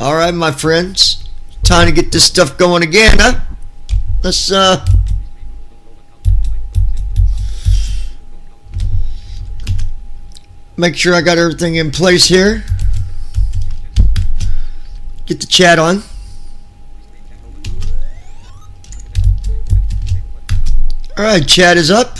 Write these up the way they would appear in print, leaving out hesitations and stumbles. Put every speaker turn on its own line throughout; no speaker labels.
Alright, my friends. Time to get this stuff going again, huh? Let's, make sure I got everything in place here. Get the chat on. Alright, chat is up.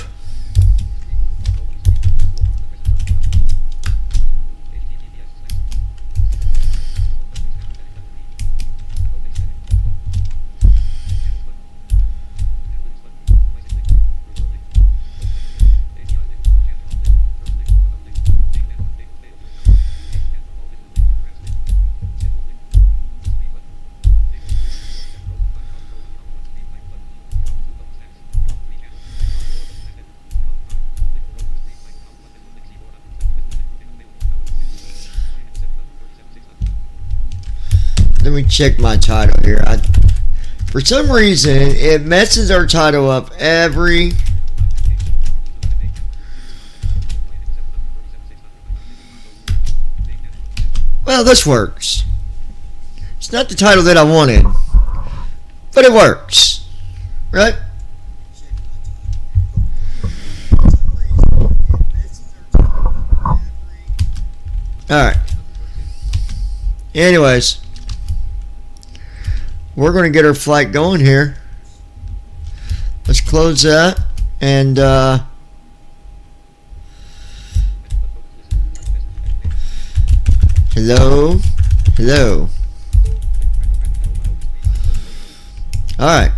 Let me check my title here. For some reason, it messes our title up every... Well, this works. It's not the title that I wanted, but it works. Right? Alright. Anyways. We're going to get our flight going here. Let's close that. And, hello. Hello. Alright.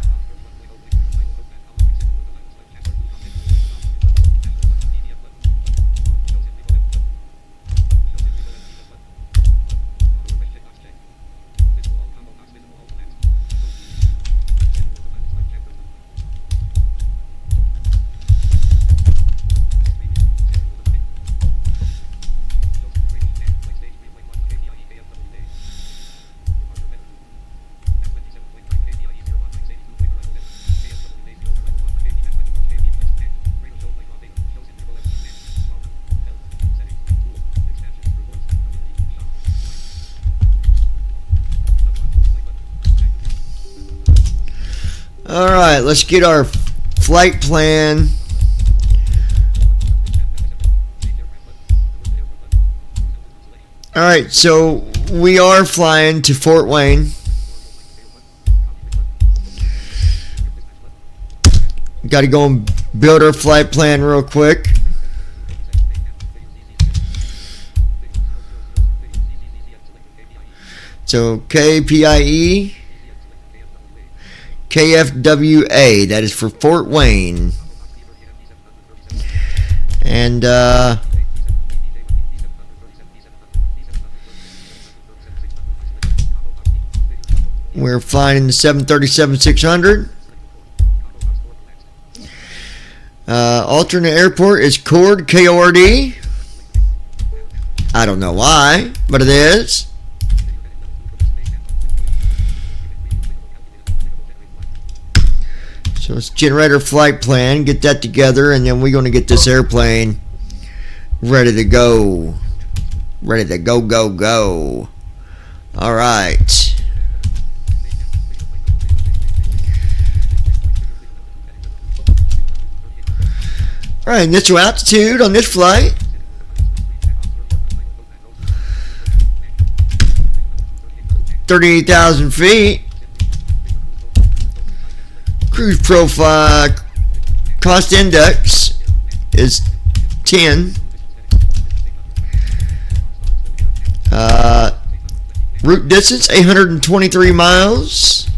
Alright, let's get our flight plan. Alright, so we are flying to Fort Wayne. Got to go and build our flight plan real quick. So KPIE. KFWA, that is for Fort Wayne. And we're flying in the 737-600. Alternate airport is Cord, K-O-R-D. I don't know why, but it is. So let's generate our flight plan, get that together, and then we're going to get this airplane ready to go. Ready to go, go, go. All right. All right, initial altitude on this flight. $38,000 feet. Cruise profile cost index is 10. Route distance 823 miles.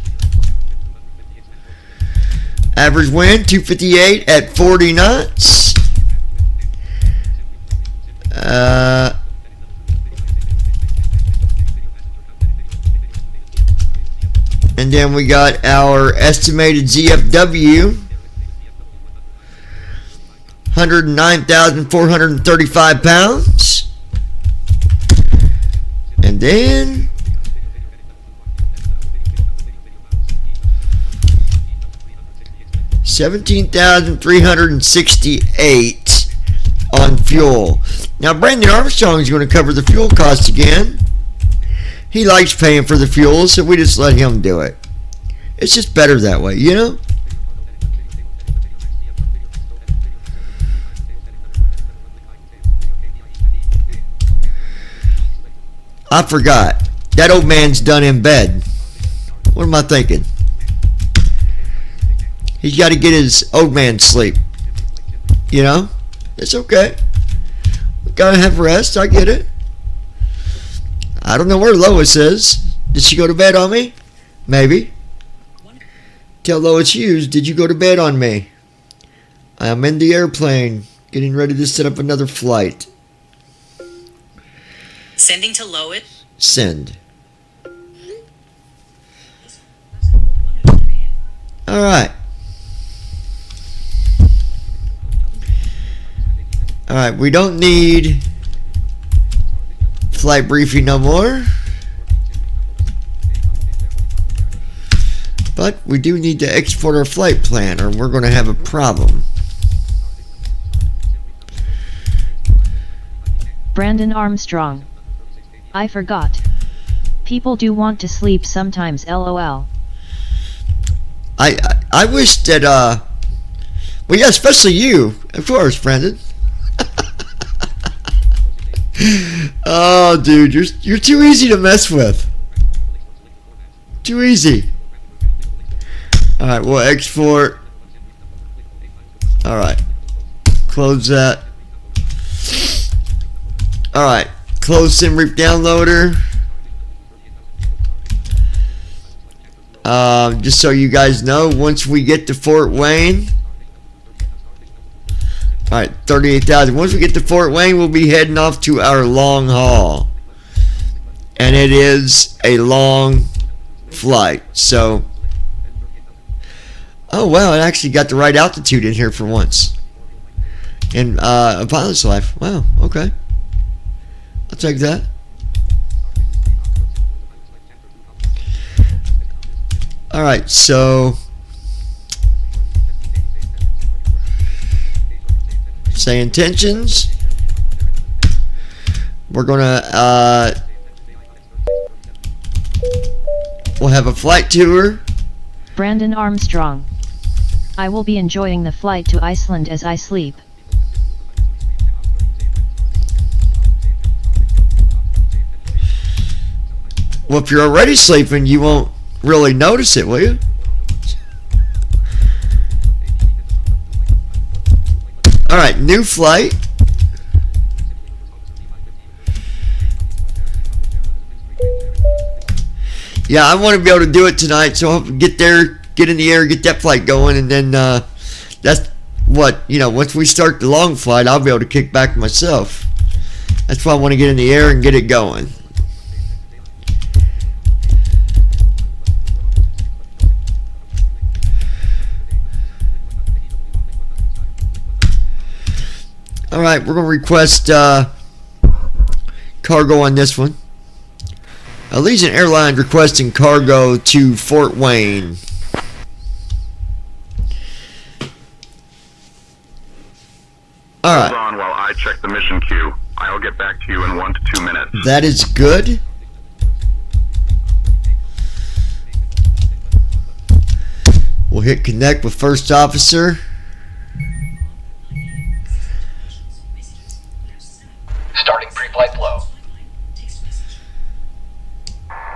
Average wind 258 at 40 knots. And then we got our estimated ZFW, 109,435 pounds. And then $17,368 on fuel. Now Brandon Armstrong is going to cover the fuel costs again. he likes paying for the fuel, so we just let him do it. It's just better that way, you know? I forgot. That old man's done in bed. What am I thinking? He's got to get his old man sleep. You know? It's okay. We gotta have rest. I get it. I don't know where Lois is. Did she go to bed on me? Maybe. Tell Lois Hughes, did you go to bed on me? I am in the airplane, getting ready to set up another flight.
Sending to Lois.
Send. Alright. Alright, we don't need flight briefing no more. But we do need to export our flight plan or we're going to have a problem.
Brandon Armstrong. I forgot. People do want to sleep sometimes, lol.
I wish that, well, yeah, especially you, of course, Brandon. Oh, dude, you're too easy to mess with. Too easy. Alright, we'll export. Alright. Close that. Alright. Close SimReef downloader. Just so you guys know, once we get to Fort Wayne. Alright, 38,000. Once we get to Fort Wayne, we'll be heading off to our long haul. And it is a long flight. So, oh wow, it actually got the right altitude in here for once. In a pilot's life. Wow, okay. I'll take that. Alright, so say intentions. We're gonna we'll have a flight tour.
Brandon Armstrong. I will be enjoying the flight to Iceland as I sleep.
Well, if you're already sleeping, you won't really notice it, will you? Alright, new flight. Yeah, I want to be able to do it tonight, so I'll get there, get in the air, get that flight going, and then that's what, you know, once we start the long flight, I'll be able to kick back myself. That's why I want to get in the air and get it going. Alright, we're going to request cargo on this one. Allegiant Airlines requesting cargo to Fort Wayne. Alright.
Hold on while I check the mission queue. I'll get back to you in 1 to 2 minutes.
That is good. We'll hit connect with first officer.
Starting pre-flight flow.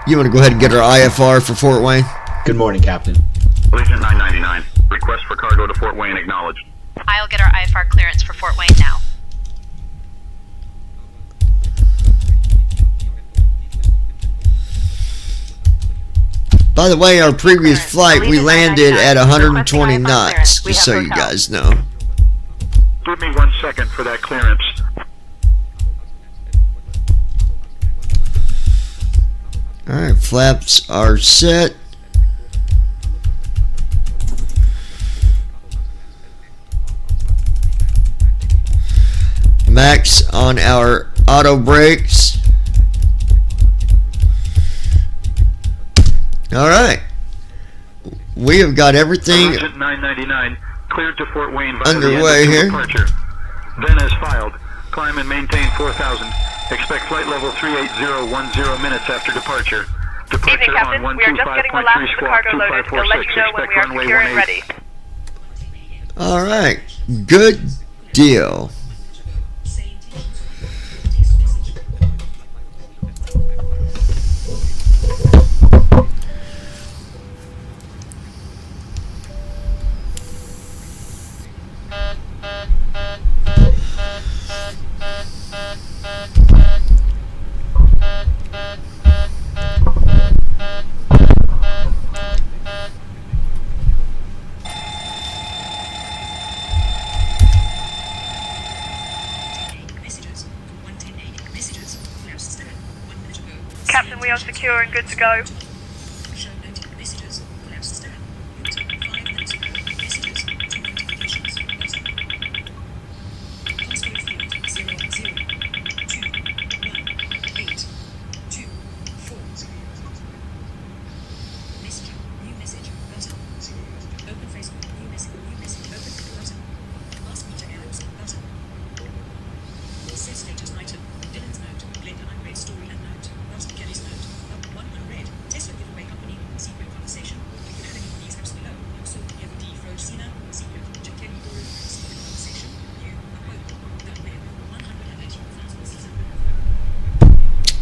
You want to go ahead and get our IFR for Fort Wayne?
Good morning, Captain.
Allegiant 999. Request for cargo to Fort Wayne acknowledged.
I'll get our IFR clearance for Fort Wayne now.
By the way, our previous flight, we landed at 120 knots, just so you guys know.
Give me 1 second for that clearance.
Alright, flaps are set. Max on our auto brakes. Alright. We have got everything
Allegiant 999. Cleared to Fort Wayne by
underway
the end of
here.
departure. Then as filed. Climb and maintain 4,000. Expect flight level 38010 minutes after departure. Departure
Evening, Captain.
on
We are just getting the last of the
squawk
cargo loaded. We'll let you
2546.
know when we
Expect
are
runway
secure and
18.
ready.
All right, good deal.
Captain, we are secure and good to go.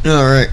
All right.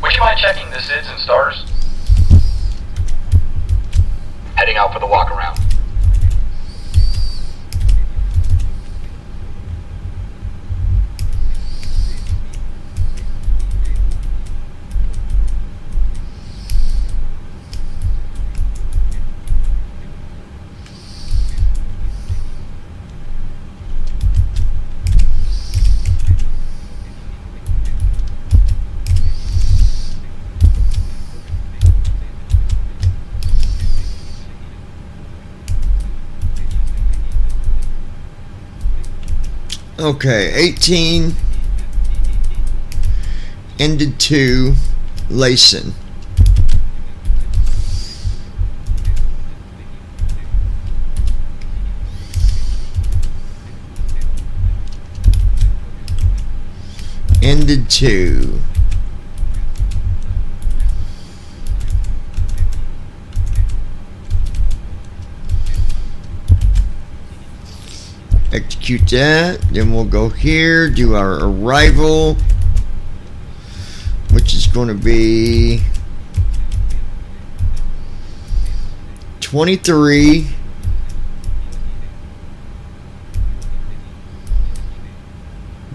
Would you mind checking the SIDS and stars? Heading out for the walk around.
Okay, 18 ended 2 Layson. Ended 2. Execute that, then we'll go here, do our arrival, which is going to be 23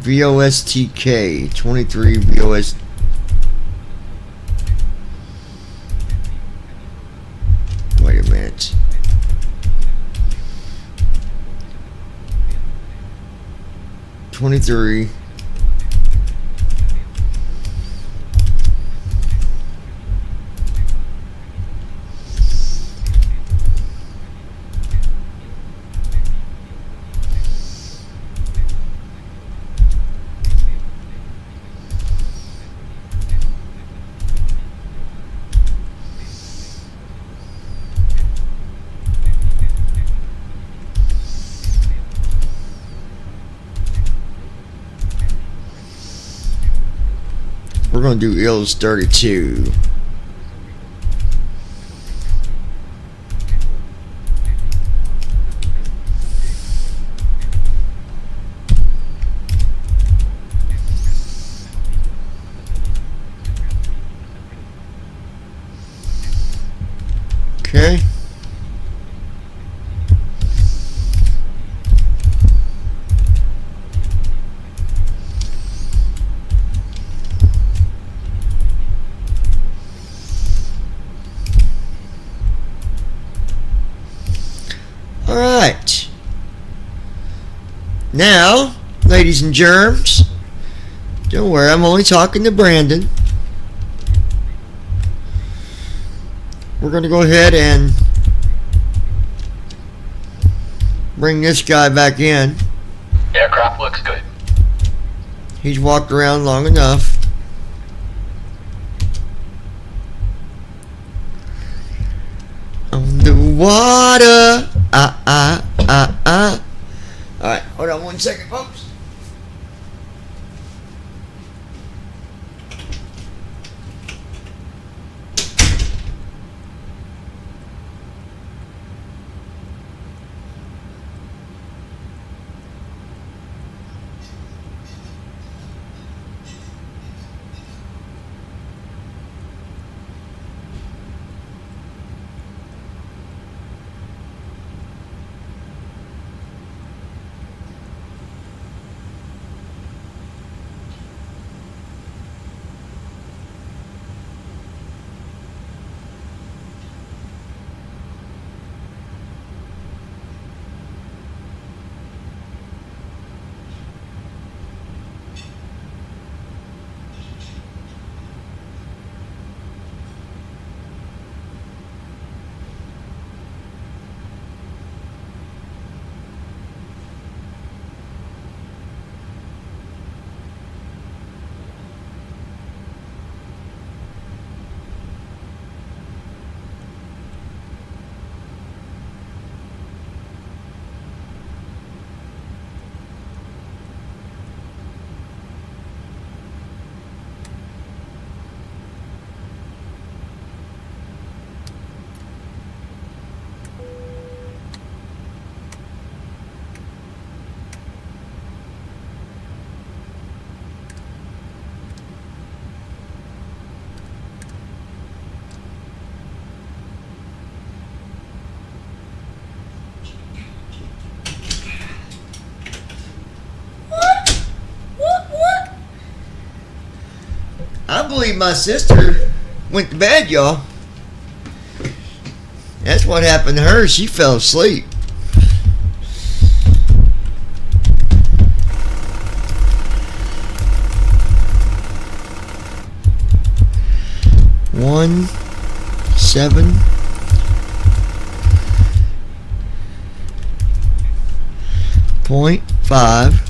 VOSTK, 23 VOS 23. We're going to do Ills 32. Okay. Alright. Now, ladies and germs, don't worry, I'm only talking to Brandon. We're going to go ahead and bring this guy back in.
Aircraft looks good.
He's walked around long enough. On the water. Alright, hold on 1 second, folks. I believe my sister went to bed, y'all. That's what happened to her. She fell asleep. One, 7. .5.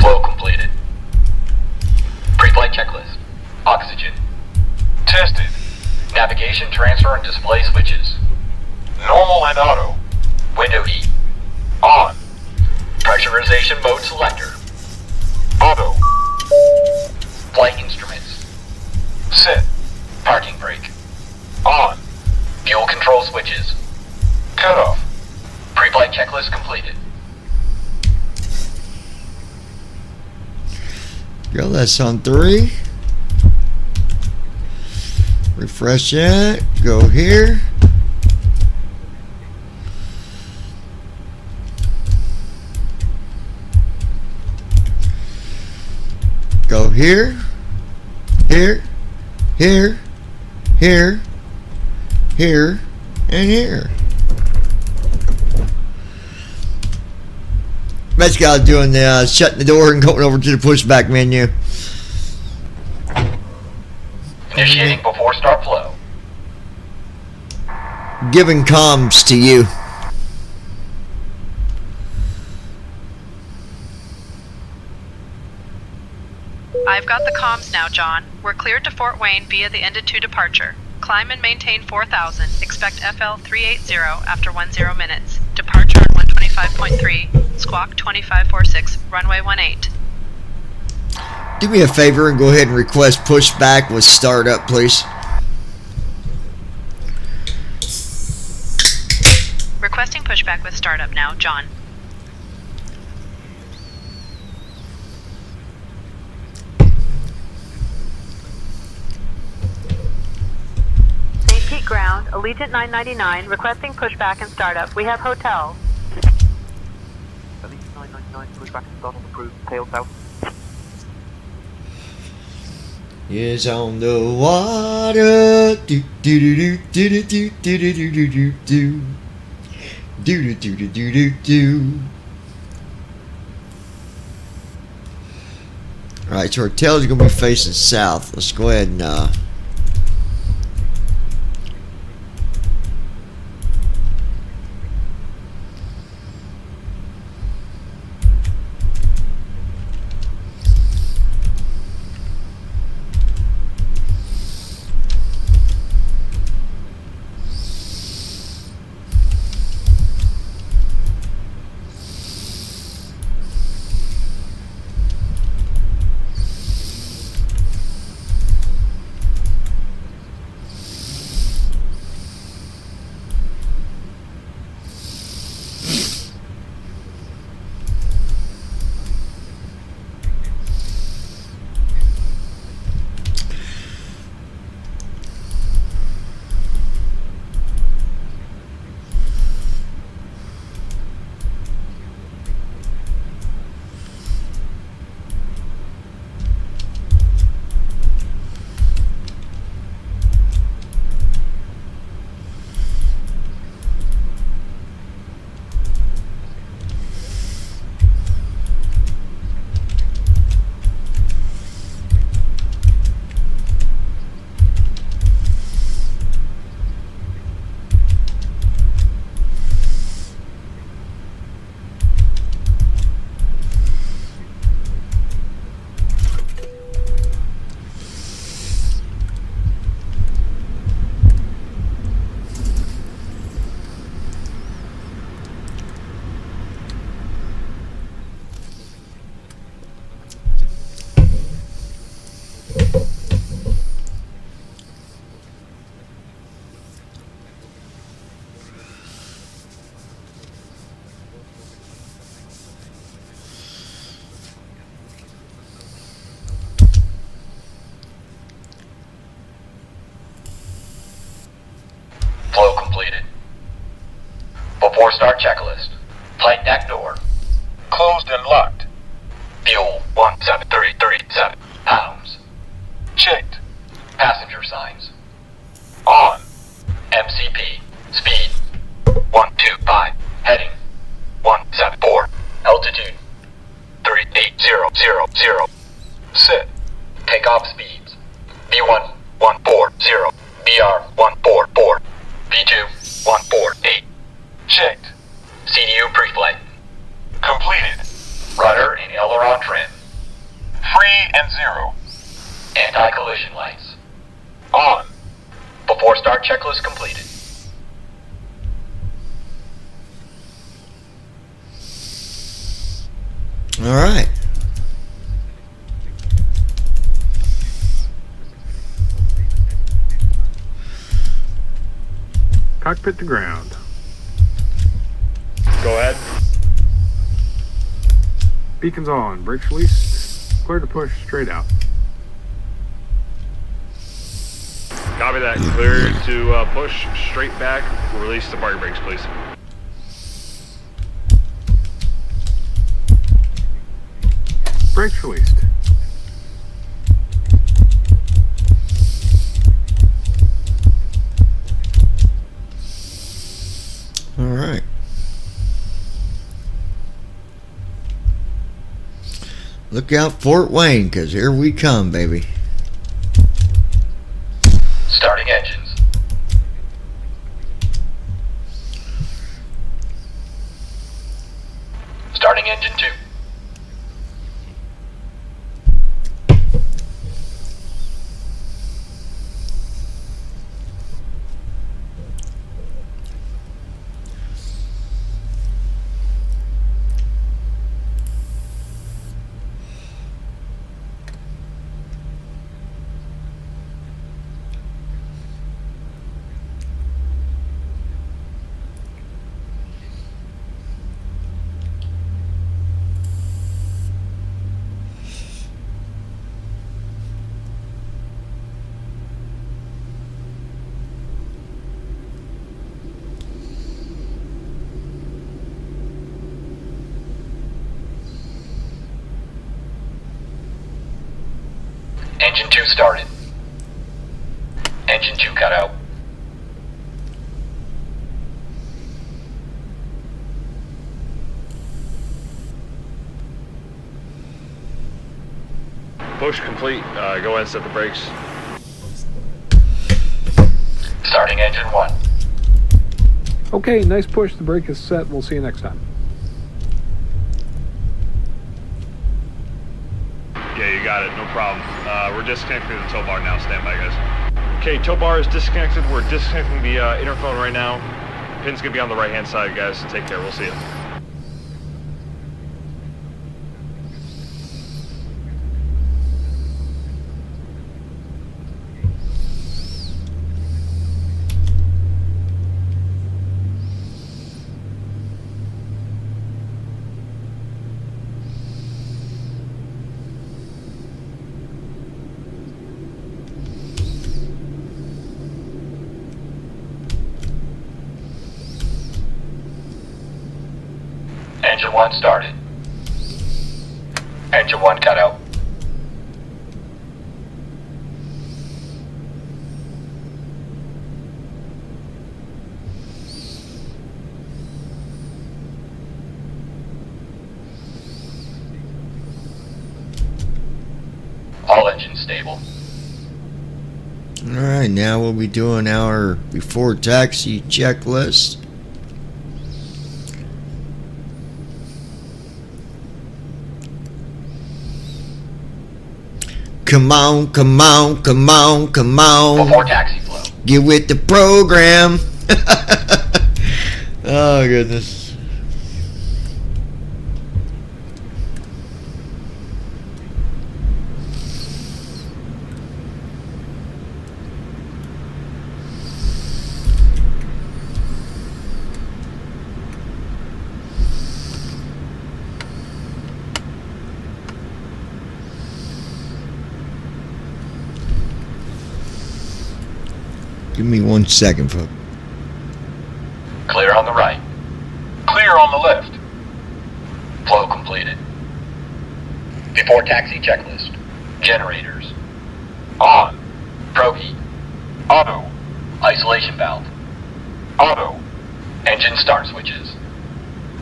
Flow completed. Pre-flight checklist. Oxygen. Tested. Navigation, transfer, and display switches. Normal and auto. Window heat. On. Pressurization mode selector. Auto. Flight instruments. Set. Parking brake. On. Fuel control switches. Cut off. Pre-flight checklist completed.
Go, that's on 3. Refresh that. Go here. Go here. Here. here, here, here, and here. Basically, I was doing the shutting the door and going over to the pushback menu.
Initiating before start flow.
Giving comms to you.
I've got the comms now, John. We're cleared to Fort Wayne via the ended 2 departure. Climb and maintain 4000. Expect FL 380 after 10 minutes. Departure on 125.3. Squawk 2546. Runway 18.
Do me a favor and go ahead and request pushback with startup, please.
Requesting pushback with startup now, John.
St. Pete ground, Allegiant 999, requesting pushback and startup. We have hotel.
Allegiant 999, pushback and startup approved. Tail south.
Is on the water. Do do do do do do do do do do do do do do do do do do. All right, so our tail is gonna be facing south. Let's go ahead and
Flow completed. Before start checklist. Flight deck door. Closed and locked. Fuel 17337 pounds. Checked. Passenger signs. On. MCP. Speed 125. Heading 174. Altitude 38000. Set. Takeoff speeds. B1 140. BR 144. B2 148. Checked. CDU pre-flight. Completed. Rudder and aileron trim. Free and zero. Anti-collision lights. On. Before start checklist completed.
all right.
Cockpit to ground.
Go ahead.
Beacons on. Brakes released. Clear to push straight out.
Copy that. Clear to push straight back. Release the parking brakes, please.
Brakes released.
right. Look out, Fort Wayne, because here we come, baby.
Starting engines. Starting engine 2. Engine 2 started. Engine 2 cut out.
Push complete. Go ahead and set the brakes.
Starting engine 1.
Okay, nice push. The brake is set. We'll see you next time.
Yeah, you got it. No problem. We're disconnecting the tow bar now. Stand by, guys. Okay, tow bar is disconnected. We're disconnecting the interphone right now. Pin's gonna be on the right-hand side, guys. Take care. We'll see you.
Engine 1 started. Engine 1 cut out. All engines stable.
Alright, now we'll be doing our before taxi checklist. Come on, come on, come on, come on.
Before taxi flow.
Get with the program. Oh, goodness. Give me 1 second, folks.
Clear on the right. Clear on the left. Flow completed. Before taxi checklist. Generators. On. Proheat. Auto. Isolation valve. Auto. Engine start switches.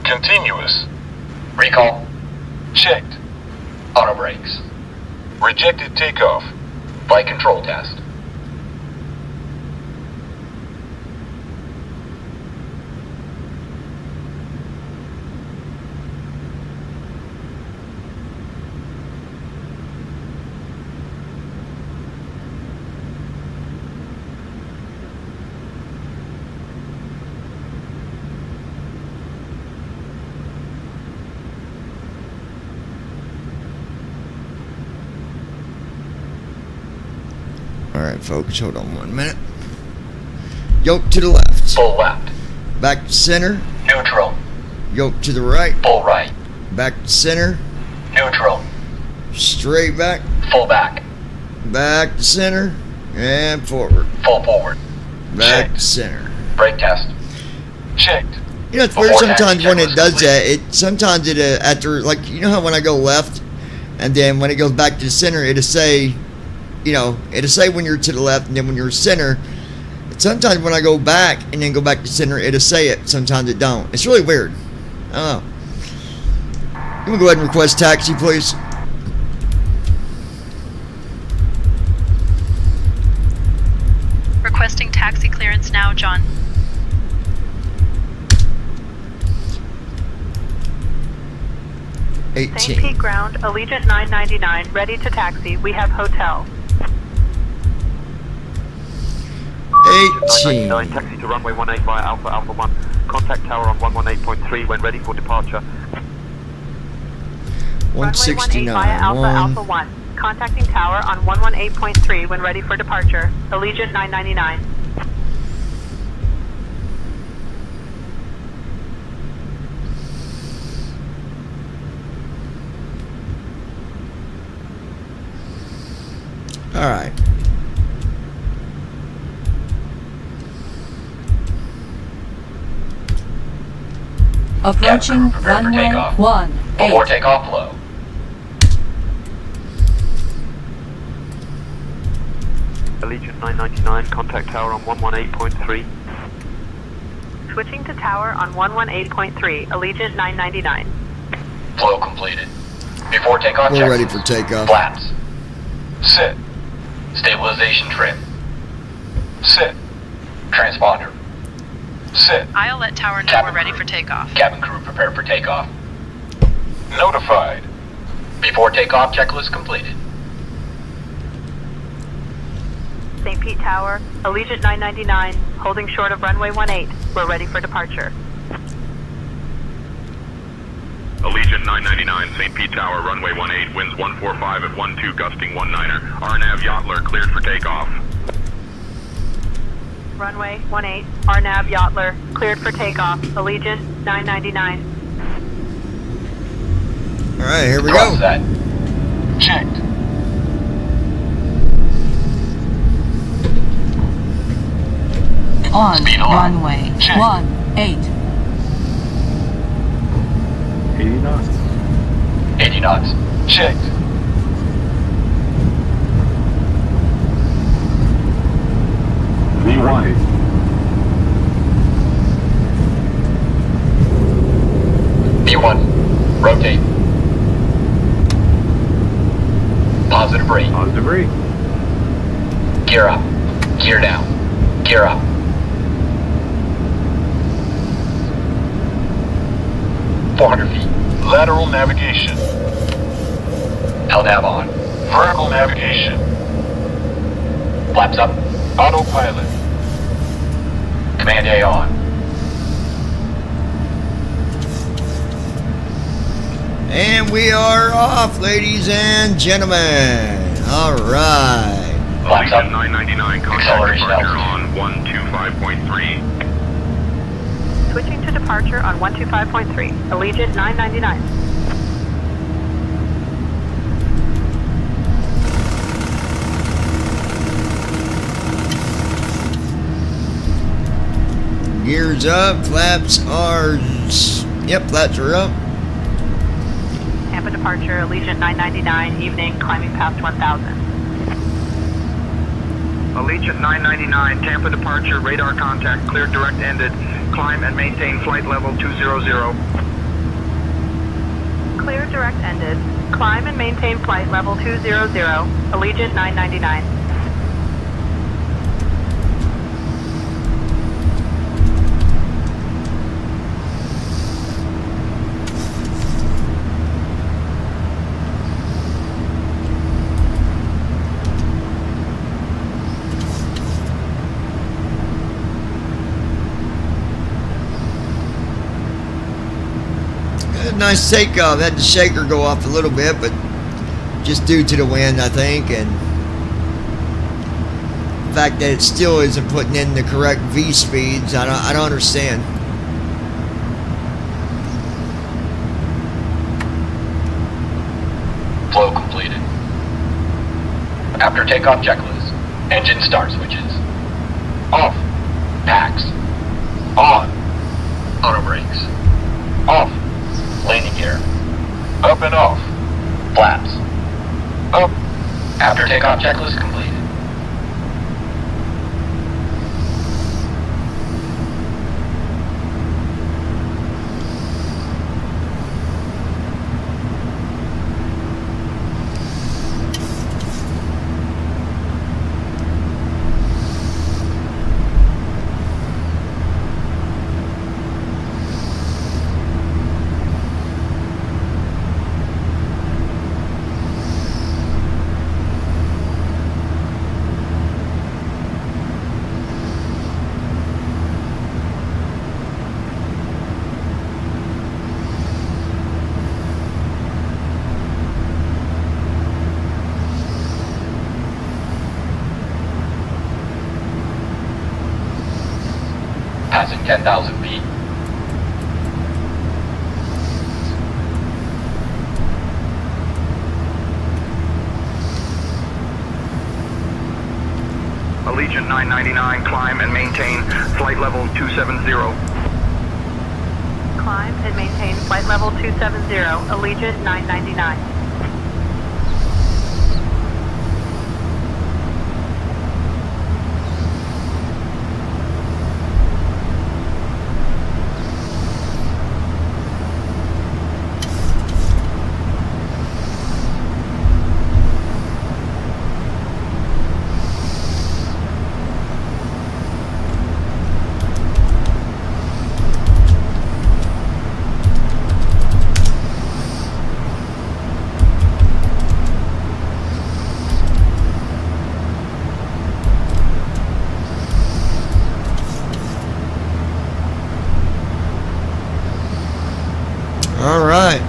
Continuous. Recall. Checked. Auto brakes. Rejected takeoff. Flight control test.
Alright, folks, hold on 1 minute. Yoke to the left.
Full left.
Back to center.
Neutral.
Yoke to the right.
Full right.
Back to center.
Neutral.
Straight back.
Full back.
Back to center. And forward.
Full forward.
Back
Checked.
to center.
Brake test. Checked.
You know, it's weird
Before
sometimes
taxi
when it
checklist
does
complete.
that. Sometimes it after, like, you know how when I go left, and then when it goes back to the center, it'll say, you know, it'll say when you're to the left, and then when you're center, sometimes when I go back and then go back to center, it'll say it. Sometimes it don't. It's really weird. I don't know. Let me go ahead and request taxi, please.
Requesting taxi clearance now, John.
St.
18.
Pete ground, Allegiant 999, ready to taxi. We have hotel.
18.
999, taxi to runway 18 via Alpha Alpha 1. Contact tower on 118.3 when ready for departure.
Runway 18 via Alpha
169.
Alpha 1. Contacting tower on 118.3 when ready for departure. Allegiant 999.
All right.
Approaching
Prepare for
runway
takeoff.
18.
Before takeoff, low.
Allegiant 999, contact tower on 118.3.
Switching to tower on 118.3. Allegiant 999.
Flow completed. Before takeoff,
We're
check.
ready for takeoff.
Flaps. Sit. Stabilization trim. Sit. Transponder. Sit.
I'll let tower know
Cabin
we're ready
crew.
for takeoff.
Cabin crew prepared for takeoff. Notified. Before takeoff, checklist completed.
St. Pete Tower, Allegiant 999, holding short of runway 18. We're ready for departure.
Allegiant 999, St. Pete Tower, runway 18, winds 145 at 12, gusting 19er. RNAV Yachtler cleared for takeoff.
Runway 18, RNAV Yachtler, cleared for takeoff. Allegiant 999.
All right, here we
Cross
go.
that. Checked.
On
Speed alarm.
runway
Check.
18.
80 knots.
80 knots. Checked.
V1.
B1. Rotate. Positive rate.
Positive rate.
Gear up. Gear down. Gear up. .400 feet. Lateral navigation. LNAV on. Vertical navigation. Flaps up. Autopilot. Command A on.
And we are off, ladies and gentlemen. All right.
Flaps up.
Allegiant 999, contact
Acceleration
departure
altitude.
on 125.3.
Switching to departure on 125.3. Allegiant 999.
Gears up, flaps are, yep, flaps are up.
Tampa departure, Allegiant 999, evening, climbing past 1000.
Allegiant 999, Tampa departure, radar contact, cleared direct ended. Climb and maintain flight level 200.
Clear direct ended. Climb and maintain flight level 200. Allegiant 999.
Nice takeoff. Had the shaker go off a little bit, but just due to the wind, I think, and the fact that it still isn't putting in the correct V speeds. I don't understand.
Flow completed. After takeoff checklist. Engine start switches. Off. Packs. On. Auto brakes. Off. Landing gear. Up and off. Flaps. Up. After takeoff checklist completed. 10,000 feet.
Allegiant 999, climb and maintain flight level 270.
Climb and maintain flight level 270, Allegiant 999.
All right.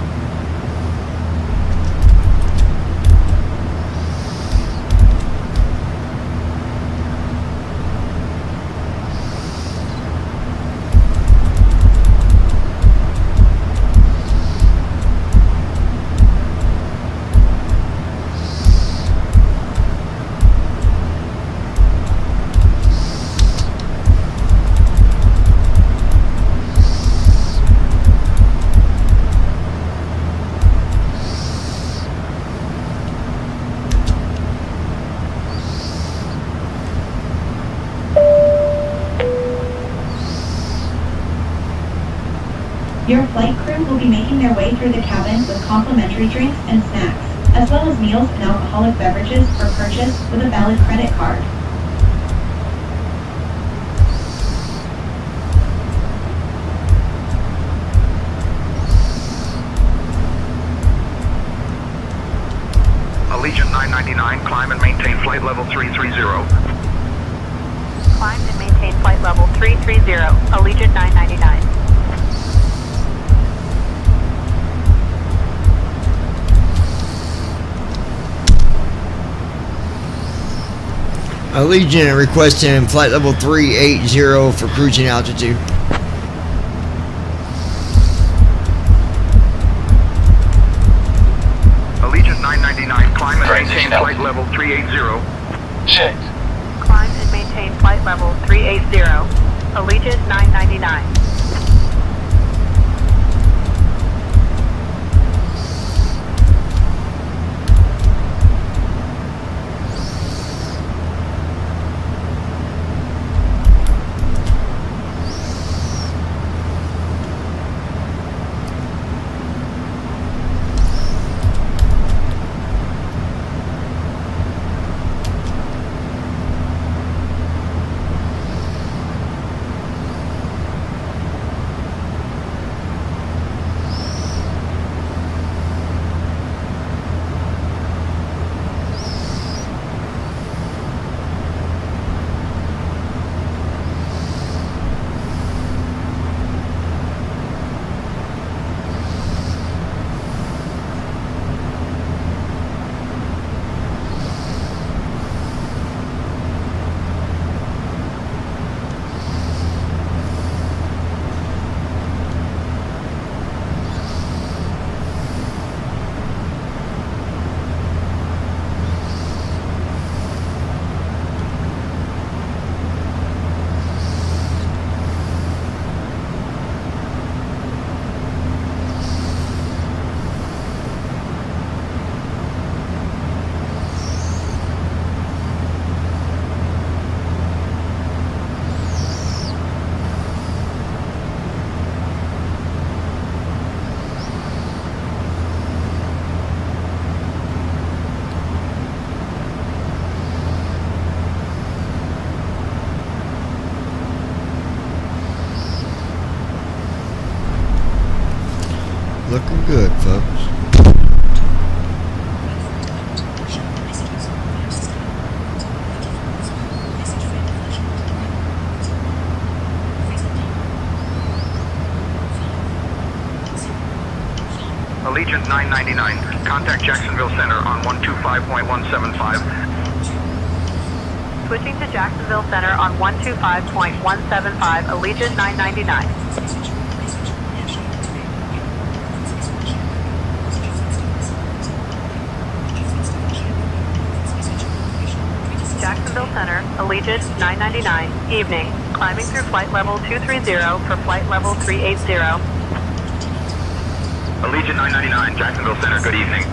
Your flight crew will be making their way through the cabin with complimentary drinks and snacks, as well as meals and alcoholic beverages for purchase with a valid credit card.
Allegiant 999, climb and maintain flight level 330.
Climb and maintain flight level 330, Allegiant 999.
Allegiant requesting flight level 380 for cruising altitude.
Allegiant 999, climb and
Transition
maintain flight level 380.
Checked.
Climb and maintain flight level 380, Allegiant 999.
Looking good, folks.
Allegiant 999, contact Jacksonville Center on 125.175.
Switching to Jacksonville Center on 125.175 Allegiant 999. Jacksonville Center, Allegiant 999, evening. Climbing through flight level 230 for flight level 380.
Allegiant 999, Jacksonville Center, good evening.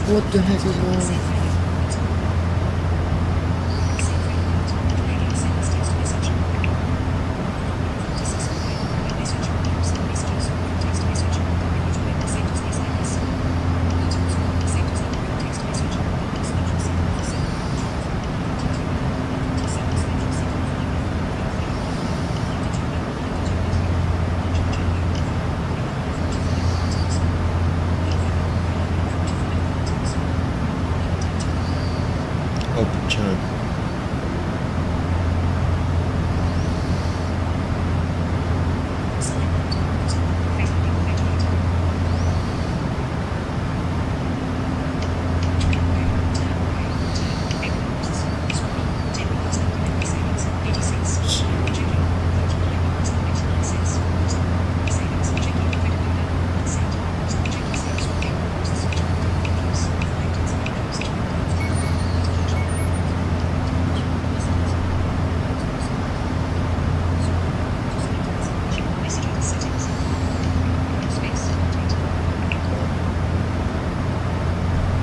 What the heck is wrong? Open chime.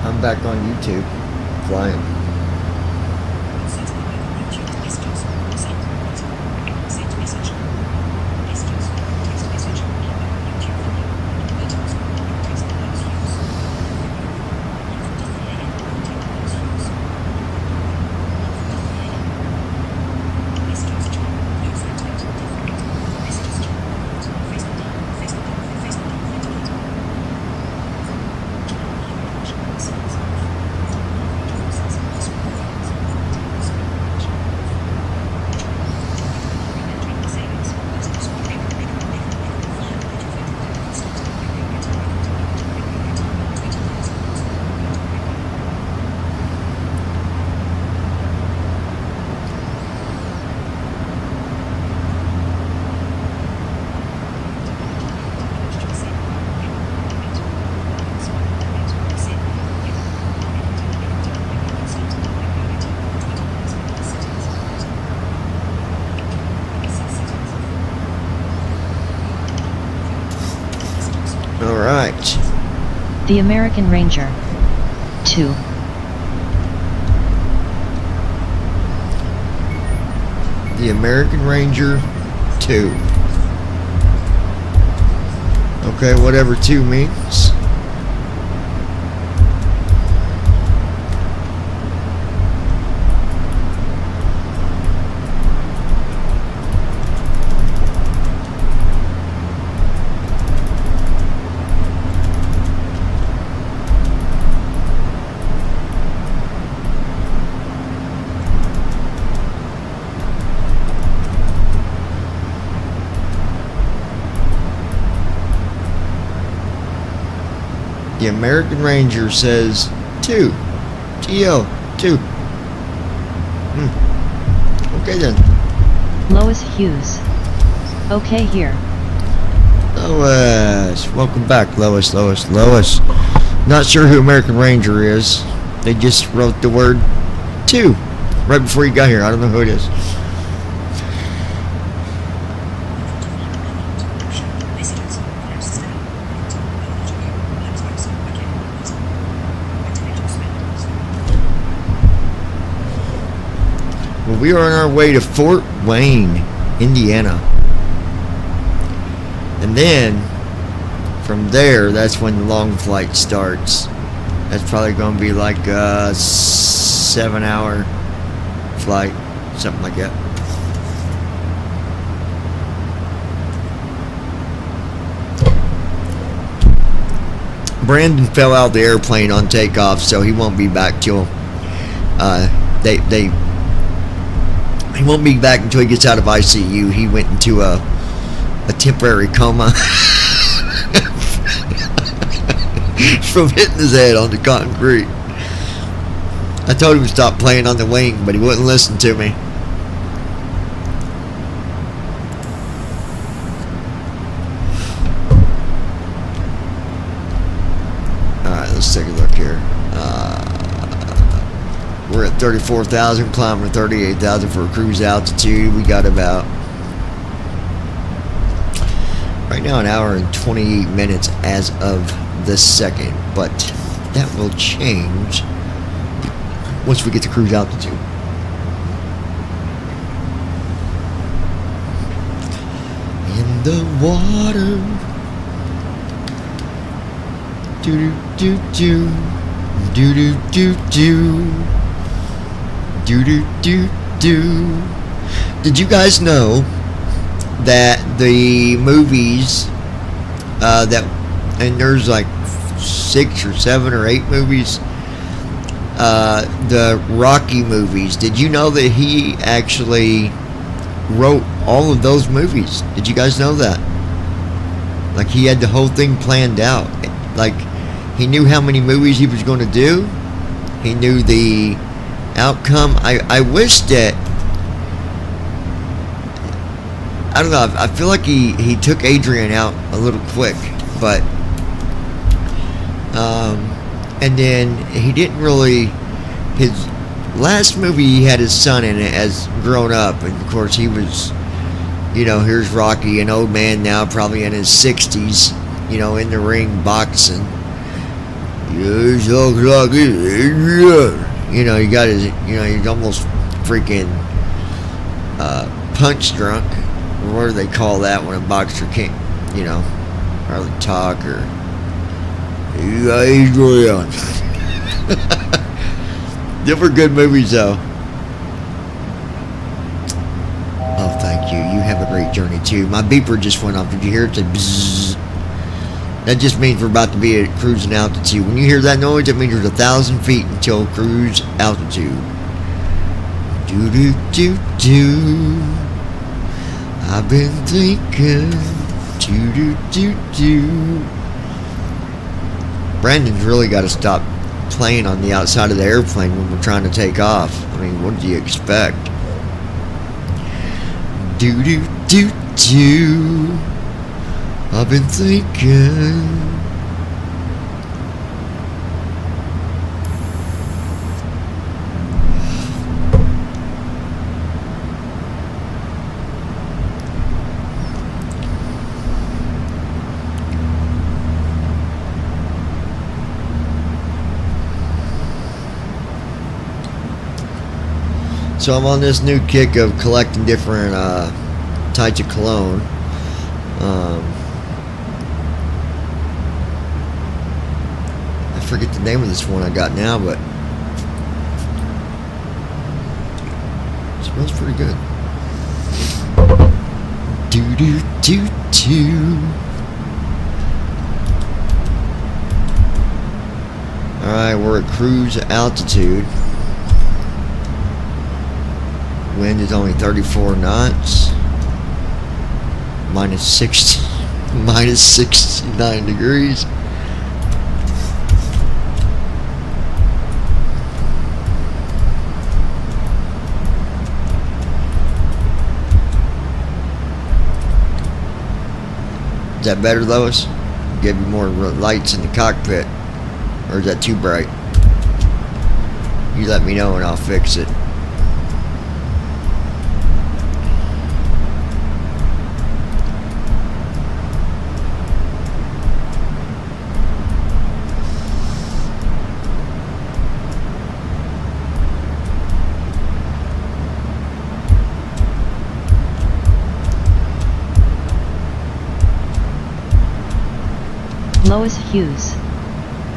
I'm back on YouTube, flying. All right.
The American Ranger. 2.
The American Ranger 2. Okay, whatever 2 means. The American Ranger says 2. TL 2. Okay then.
Lois Hughes. Okay here.
Lois. Welcome back, Lois. Not sure who American Ranger is. They just wrote the word 2 right before you got here. I don't know who it is. Well, we are on our way to Fort Wayne, Indiana. And then from there, that's when the long flight starts. That's probably going to be like a 7-hour flight, something like that. Brandon fell out of the airplane on takeoff, so he won't be back till he won't be back until he gets out of ICU. He went into a temporary coma from hitting his head on the concrete. I told him to stop playing on the wing, but he wouldn't listen to me. Alright, let's take a look here. We're at 34,000, climbing to 38,000 for a cruise altitude. We got about, right now, an hour and 28 minutes as of this second, but that will change once we get to cruise altitude. In the water, do do do do do do do do do do do. Did you guys know that the movies and there's like 6 or 7 or 8 movies, the Rocky movies, did you know that he actually wrote all of those movies? Did you guys know that? Like, he had the whole thing planned out. Like, he knew how many movies he was going to do. He knew the outcome. I wish that, I don't know, I feel like he took Adrian out a little quick, but and then he didn't really, his last movie he had his son in it as grown up, and of course he was, you know, here's Rocky, an old man now, probably in his 60s, you know, in the ring boxing. You know, he got his, you know, he's almost freaking punch drunk, or what do they call that when a boxer can't, you know, hardly talk, or Adrian. They were good movies, though. Oh, thank you. You have a great journey, too. My beeper just went off. Did you hear it? It said bzzz. That just means we're about to be at cruising altitude. When you hear that noise, it means there's 1,000 feet until cruise altitude. Do do do do. I've been thinking. Do do do do. Brandon's really got to stop playing on the outside of the airplane when we're trying to take off. I mean, what do you expect? Do do do do. I've been thinking. So I'm on this new kick of collecting different types of cologne. I forget the name of this one I got now, but it smells pretty good. Do do do do. Alright, we're at cruise altitude. Wind is only 34 knots. Minus 69 degrees. Is that better, Lois? Give you more lights in the cockpit, or is that too bright? You let me know and I'll fix it.
Lois Hughes.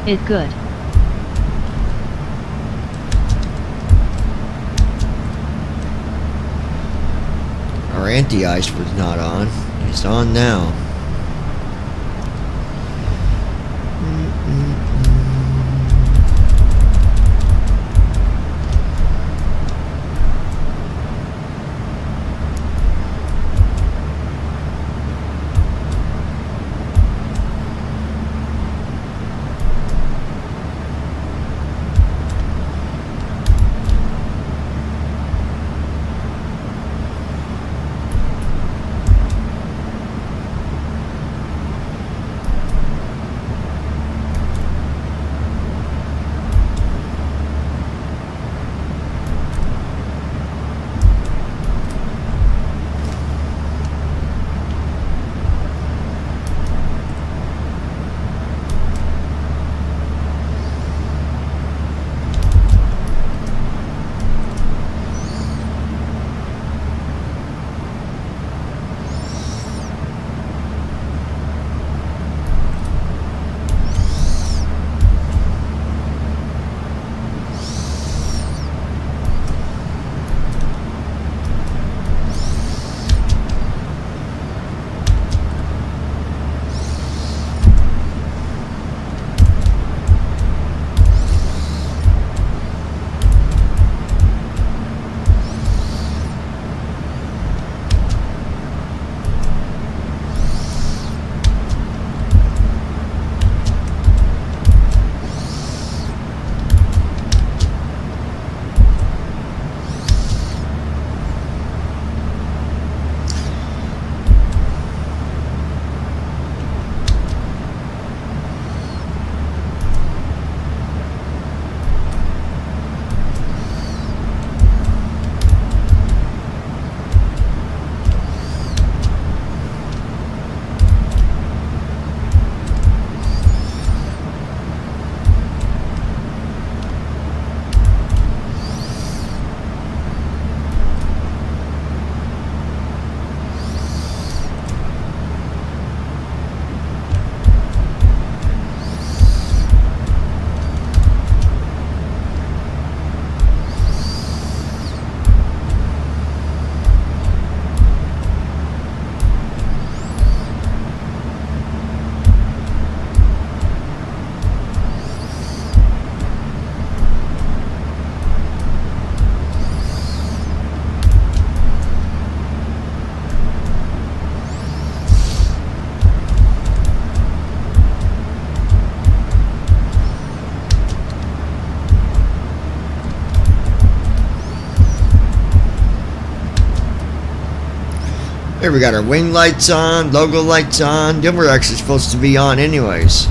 It good.
Our anti-ice was not on. It's on now. Here we got our wing lights on, logo lights on. Them were actually supposed to be on anyways.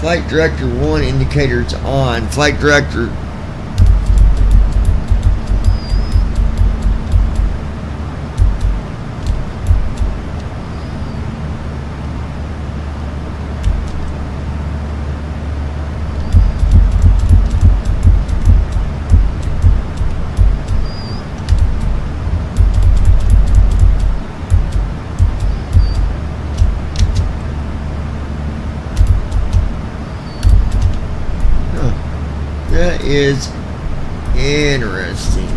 Flight Director 1 indicators on. Flight Director That is interesting.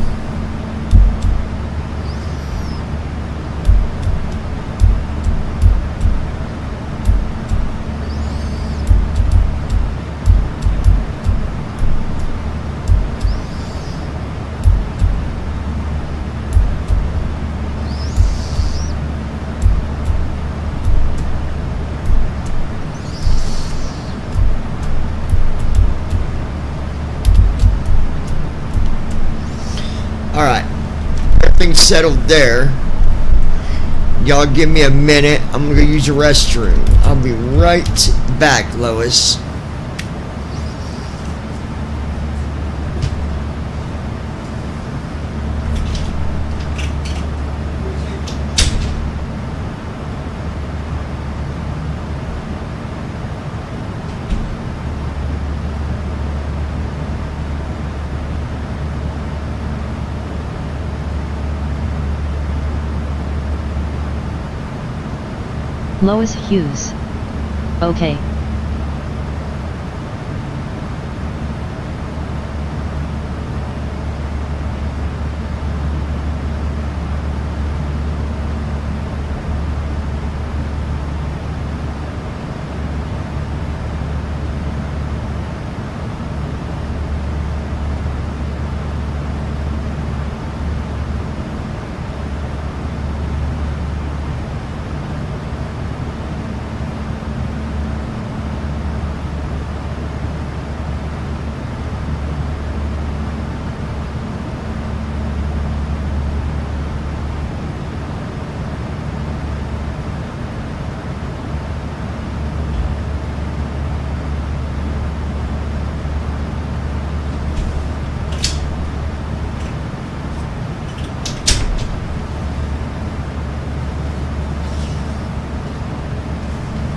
Alright. Everything's settled there. Y'all give me a minute. I'm gonna go use the restroom. I'll be right back, Lois.
Lois Hughes. Okay.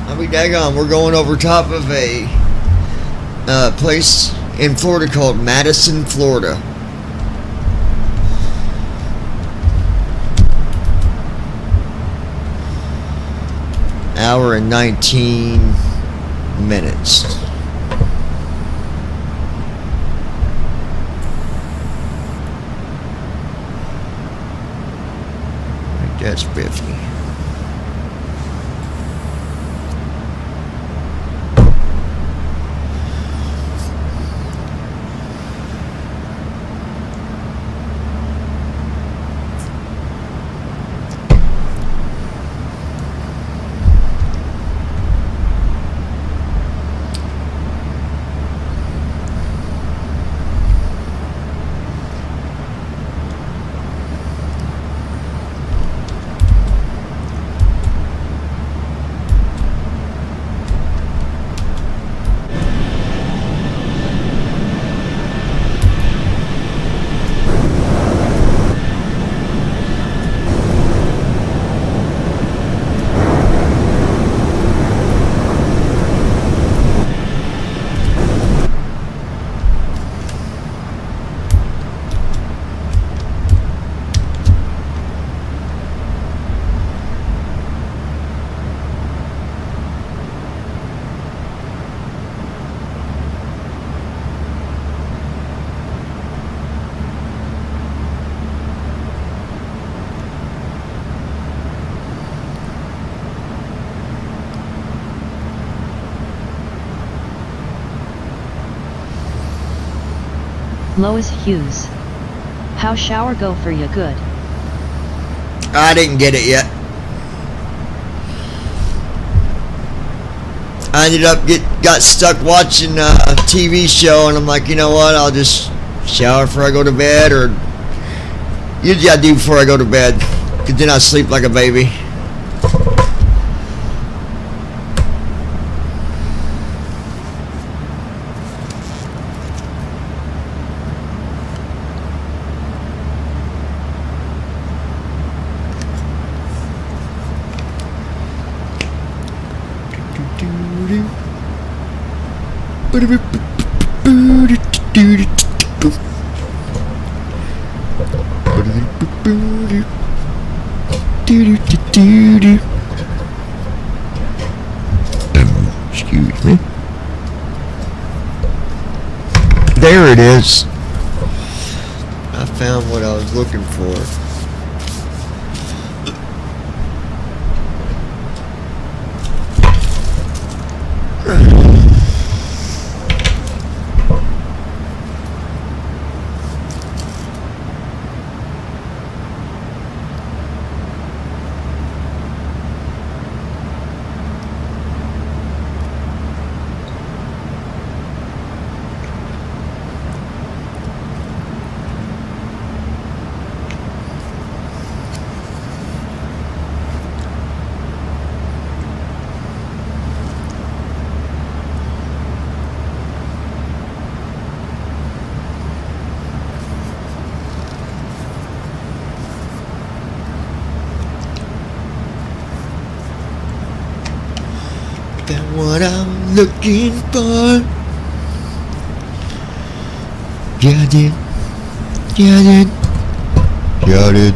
I'll be daggone. We're going over top of a place in Florida called Madison, Florida. Hour and 19 minutes. I think that's 50. Lois Hughes. How shower go for you good?
I didn't get it yet. I ended up got stuck watching a TV show, and I'm like, you know what? I'll just shower before I go to bed, or usually I do before I go to bed, because then I sleep like a baby. Excuse me. There it is. I found what I was looking for.
what I'm looking for. Yeah, I did. Yeah, I did. Yeah, I did.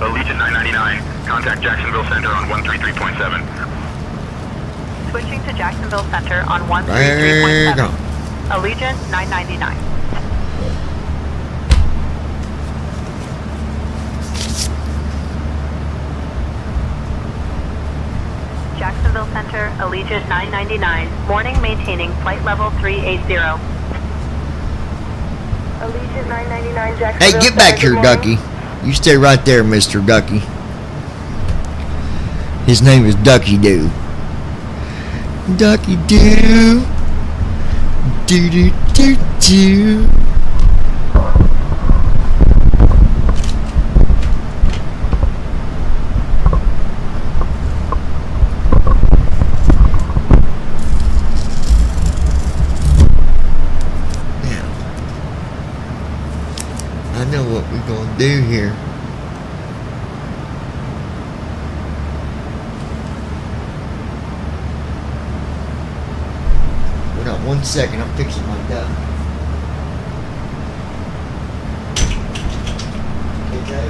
Allegiant 999, contact Jacksonville Center on 133.7.
Switching to Jacksonville Center on
There you go.
133.7. Allegiant 999. Jacksonville Center, Allegiant 999. Morning maintaining flight level 380. Allegiant 999 Jacksonville.
Hey, get back here, Ducky. You stay right there, Mr. Ducky. His name is Ducky Doo. Ducky Doo. Doo doo doo doo. I know what we're gonna do here. Hold on 1 second, I'm fixing my duck. Okay.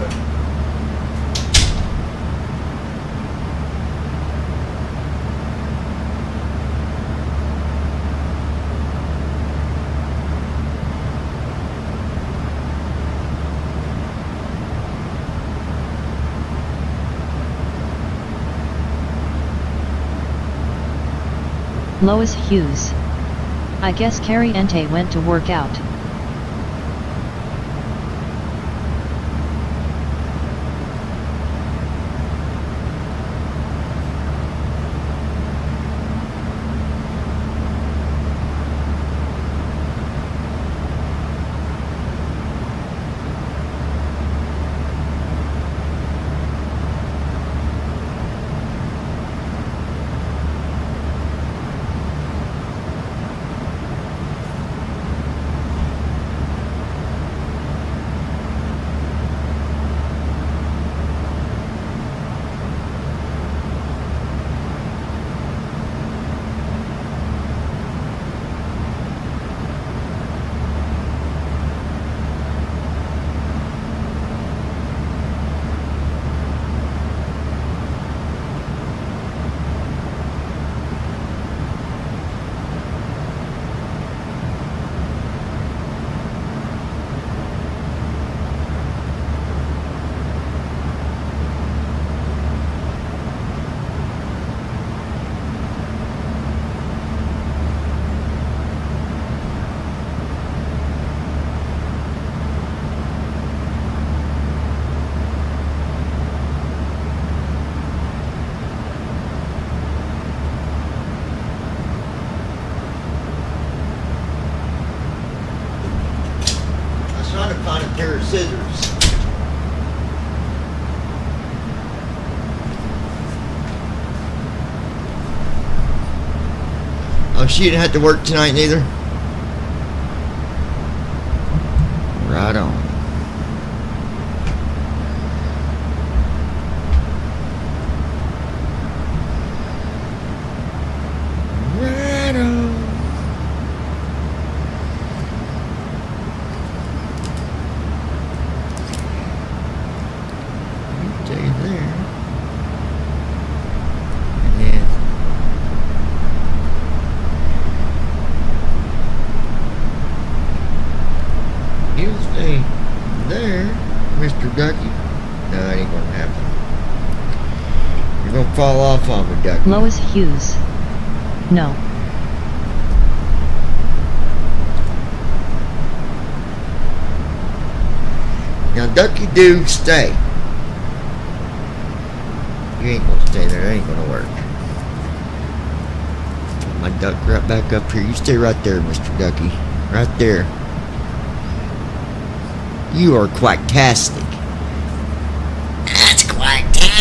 Lois Hughes. I guess Carrie Ente went to work out.
Trying to find a pair of scissors. Oh, she didn't have to work tonight neither? Right on. Right on. Mr. Ducky. No, it ain't gonna happen. You're gonna fall off on me, Ducky.
Lois Hughes. No.
Now, Ducky do stay. You ain't gonna stay there. It ain't gonna work. Put my duck right back up here. You stay right there, Mr. Ducky. Right there. You are quacktastic.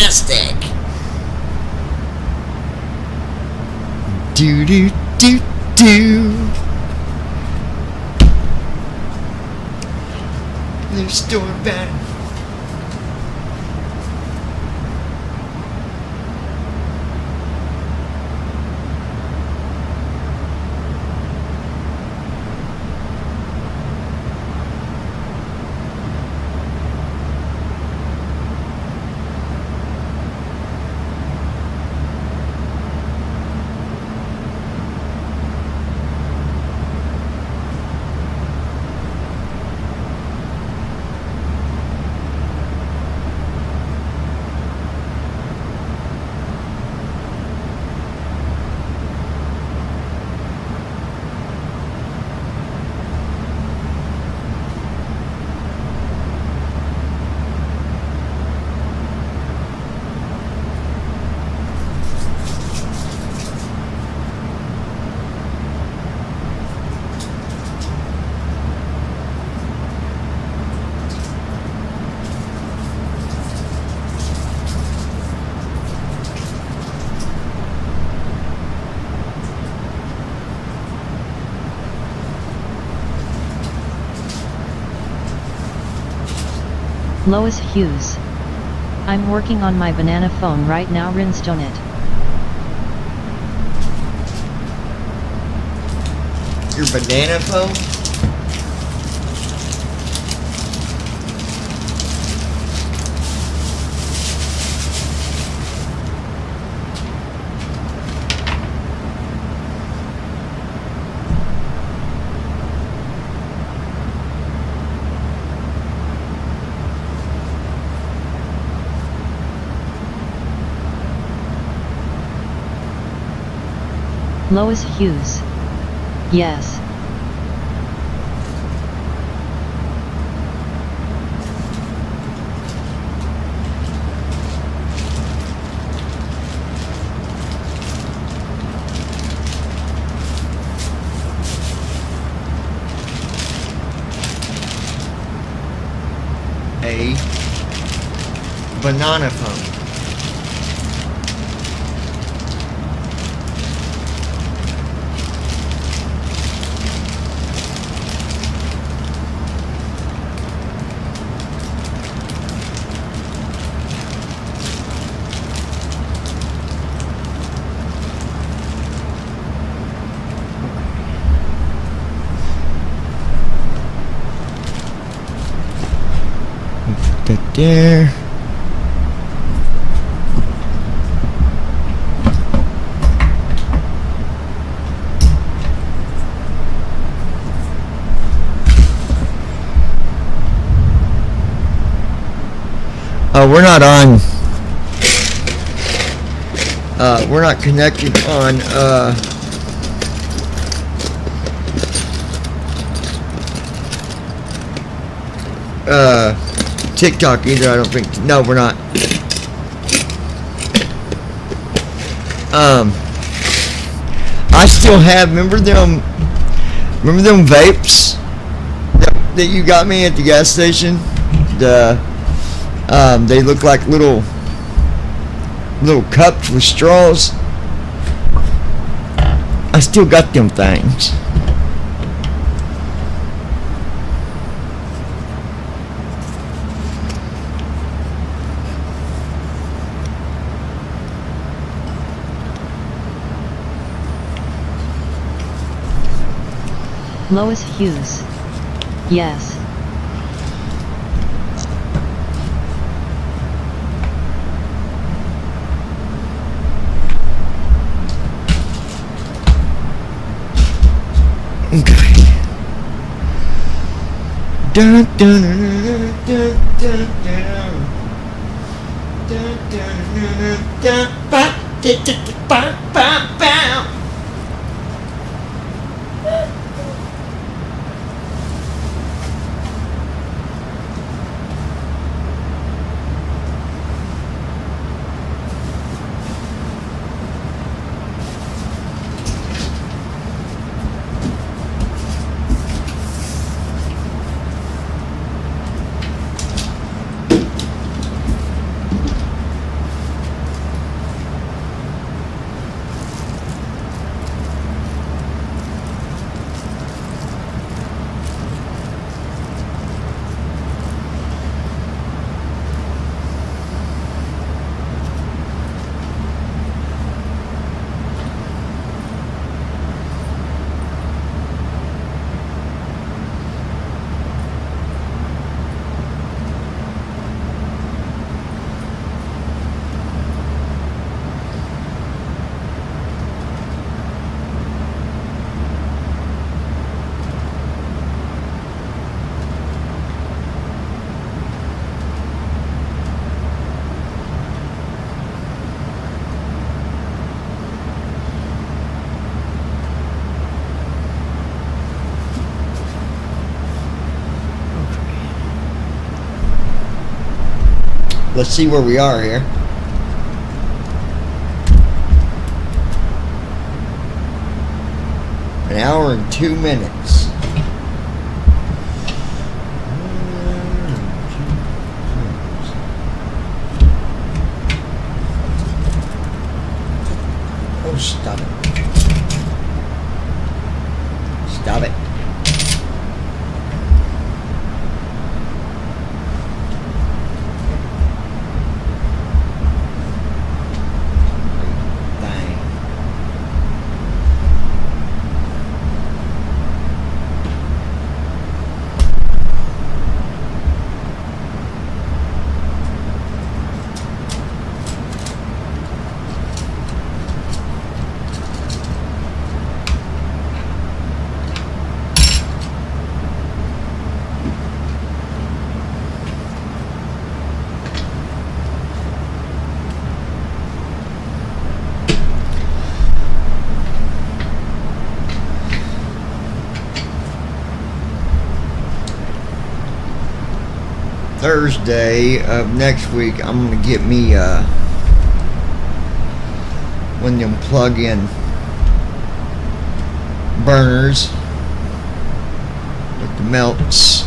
fantastic. Do do do do. There's storm bad.
Lois Hughes. I'm working on my banana phone right now. Rinstone it.
Your banana phone?
Lois Hughes. Yes.
A banana phone. That there. We're not on. We're not connected on. TikTok either. I don't think. No, we're not. I still have. Remember them vapes that you got me at the gas station? They look like little cups with straws. I still got them things.
Lois Hughes. Yes.
Okay. Dun, dun, dun, dun, dun, dun. Dun, dun, dun, dun, ba, da, da, da, ba, ba, ba.
let's see where we are here. An hour and 2 minutes. Oh, stop it. Stop it. Thursday of next week, I'm gonna get me one of them plug-in burners with the melts.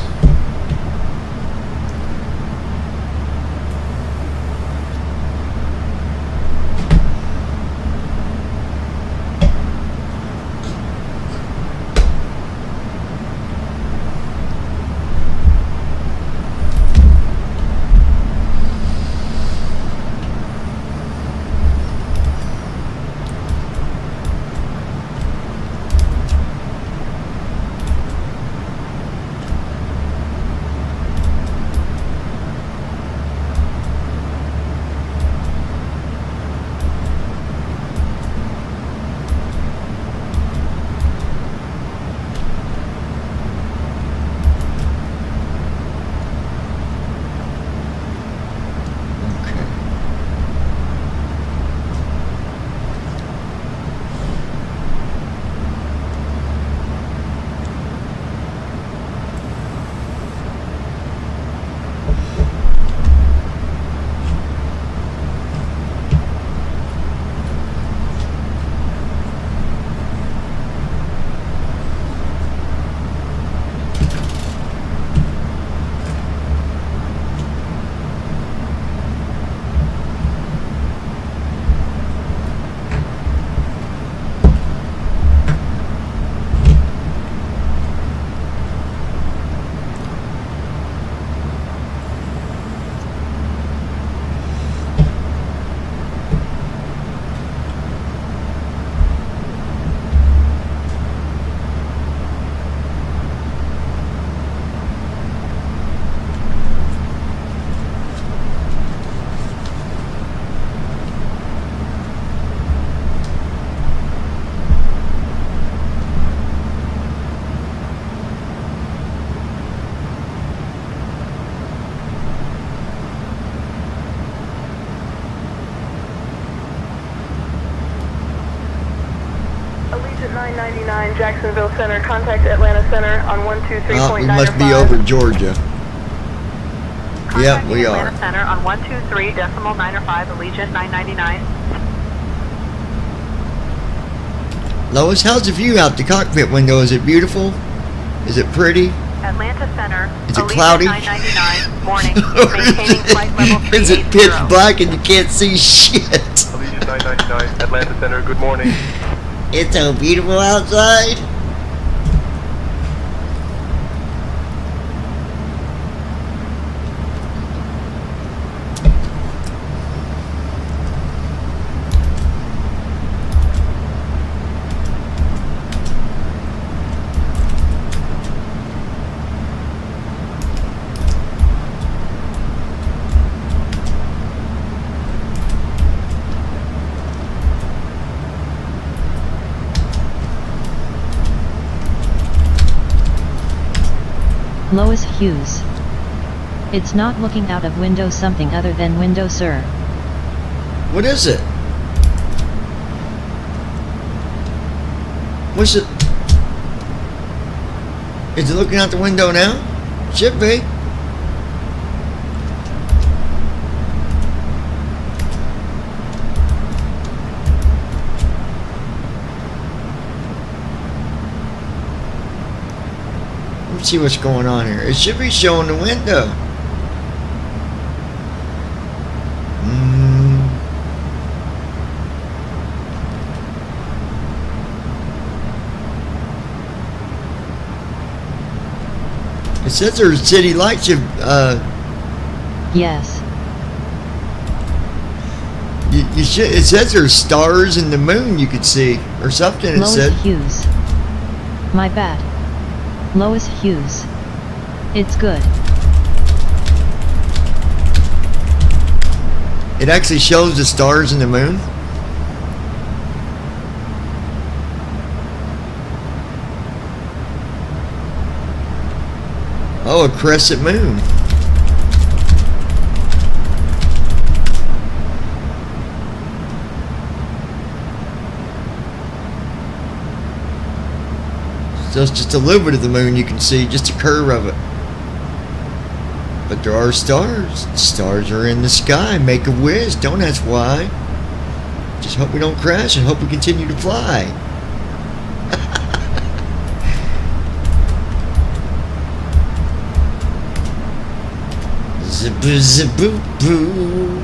Allegiant 999, Jacksonville Center. Contact Atlanta Center on 123.95.
Oh, we must be over Georgia. Yep, we are.
Atlanta Center on 123.95, Allegiant 999.
Lois, how's the view out the cockpit window? Is it beautiful? Is it pretty?
Atlanta Center.
Is it
Allegiant
cloudy?
999, morning. Maintaining flight level 380.
Is it pitch black and you can't see shit?
Allegiant 999, Atlanta Center, good morning.
It's so beautiful outside.
Lois Hughes. It's not looking out of window something other than window, sir.
What is it? What's it? Is it looking out the window now? Should be. Let's see what's going on here. It should be showing the window. It says there's city lights.
Yes.
You should. It says there's stars in the moon you could see, or something. It
Lois
said.
Hughes. My bad. Lois Hughes. It's good.
It actually shows the stars in the moon. Oh, a crescent moon. So it's just a little bit of the moon you can see, just a curve of it. But there are stars. Stars are in the sky. Make a wish. Don't ask why. Just hope we don't crash and hope we continue to fly. Zip-boo, zip-boo-boo.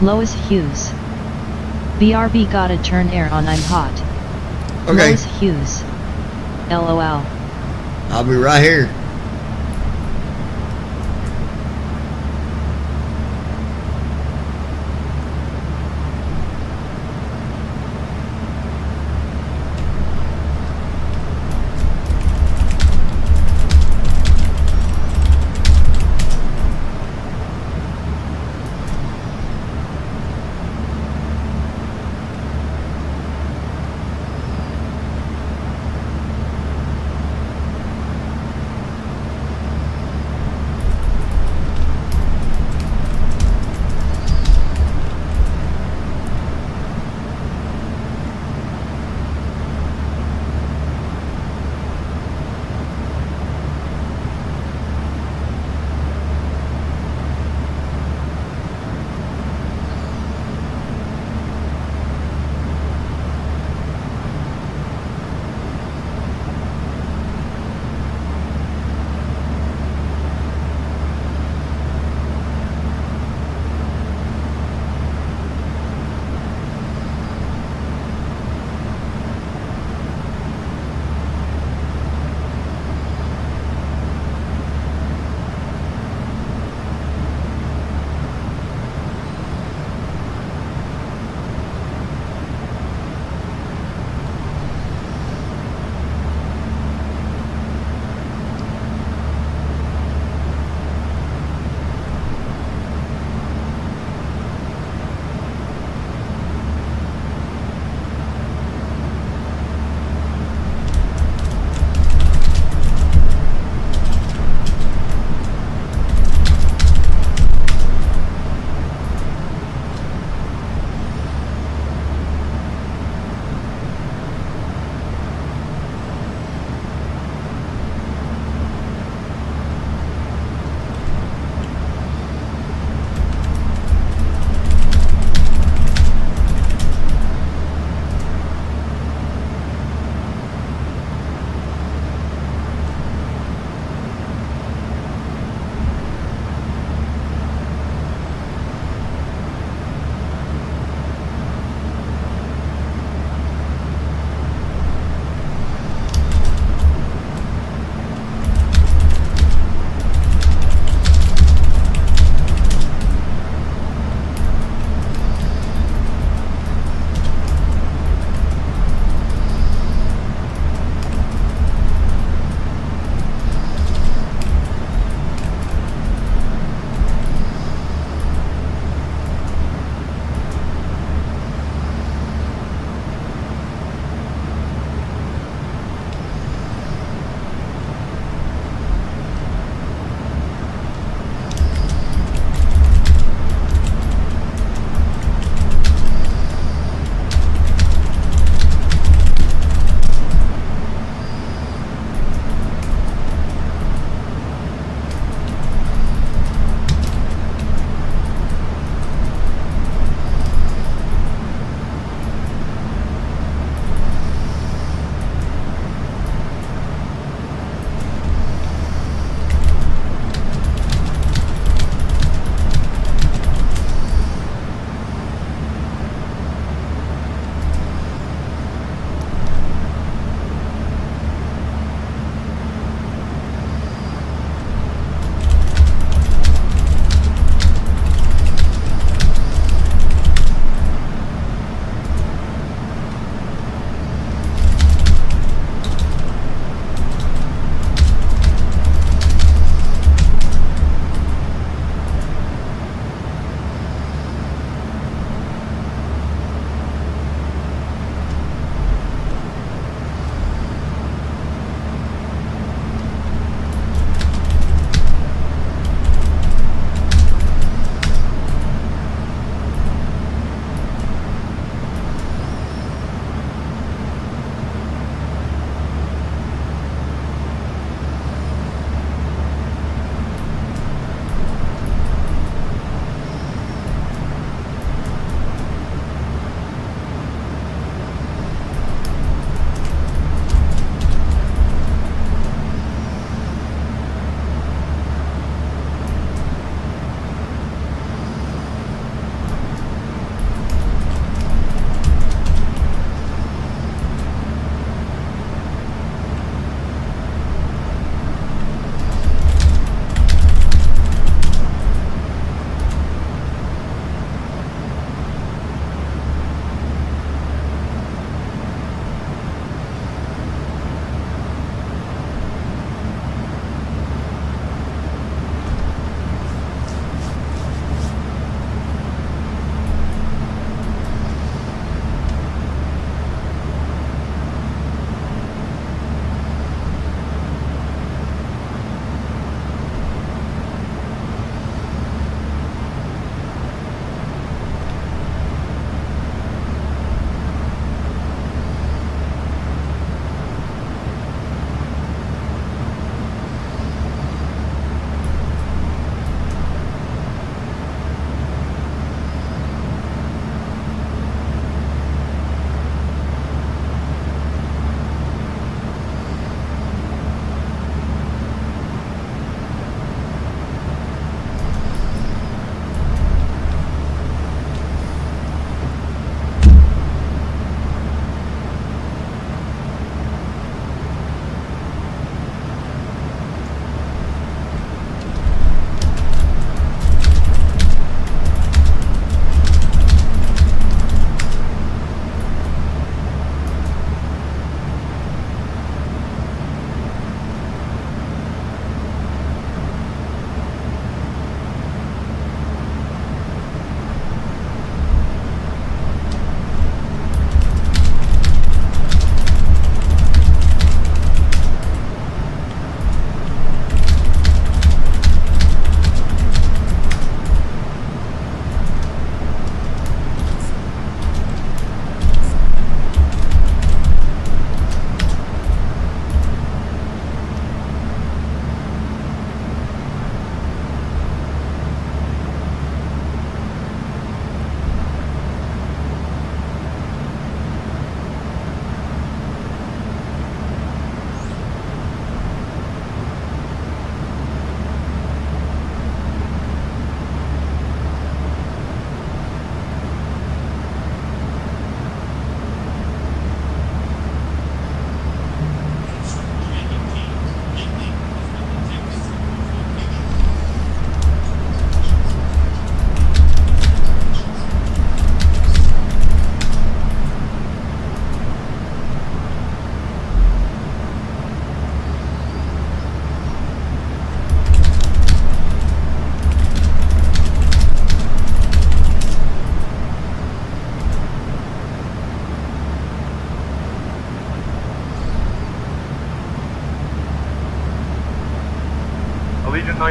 Lois Hughes. BRB gotta turn air on, I'm hot.
Okay.
Lois Hughes. LOL.
I'll be right here.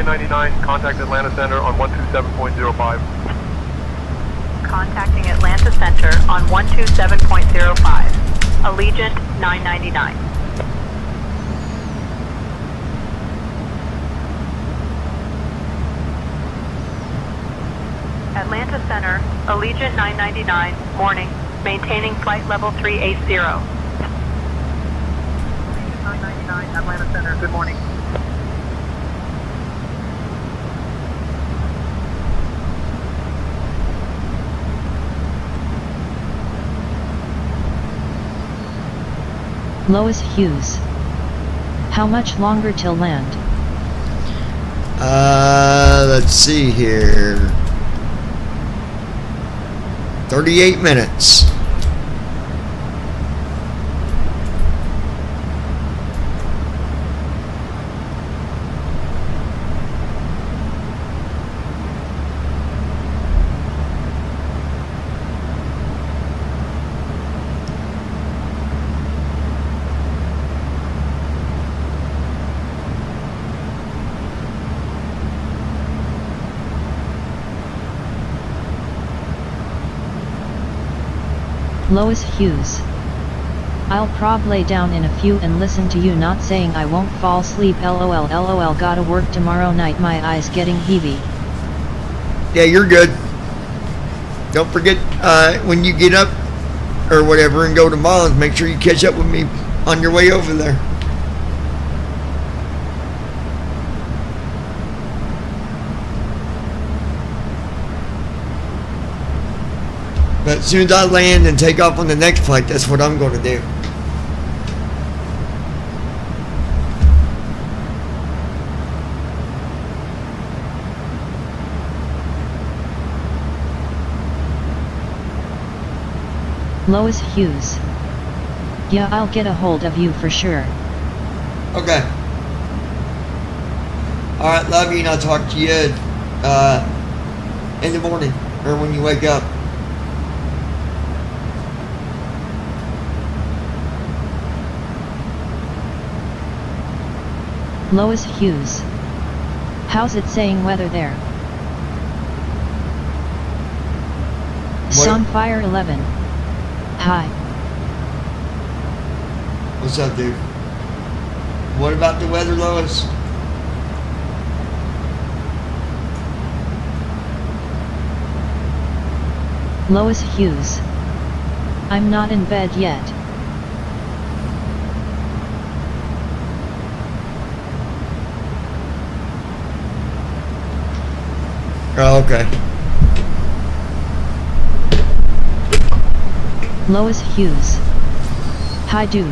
999, contact Atlanta Center on 127.05.
Contacting Atlanta Center on 127.05. Allegiant 999. Atlanta Center, Allegiant 999, morning, maintaining flight level 380. Allegiant 999, Atlanta Center, good morning.
Lois Hughes. How much longer till land?
Let's see here. 38 minutes.
Lois Hughes. I'll prob lay down in a few and listen to you not saying I won't fall sleep lol lol gotta work tomorrow night my eyes getting heavy.
Yeah, you're good. Don't forget when you get up or whatever and go to Mullins, make sure you catch up with me on your way over there. But as soon as I land and take off on the next flight, that's what I'm going to do.
Lois Hughes. Yeah, I'll get a hold of you for sure.
Okay. Alright, love you, and I'll talk to you in the morning, or when you wake up.
Lois Hughes. How's it saying weather there? Sunfire 11. Hi.
What's up, dude? What about the weather, Lois?
Lois Hughes. I'm not in bed yet.
Oh, okay.
Lois Hughes. Hi, dude.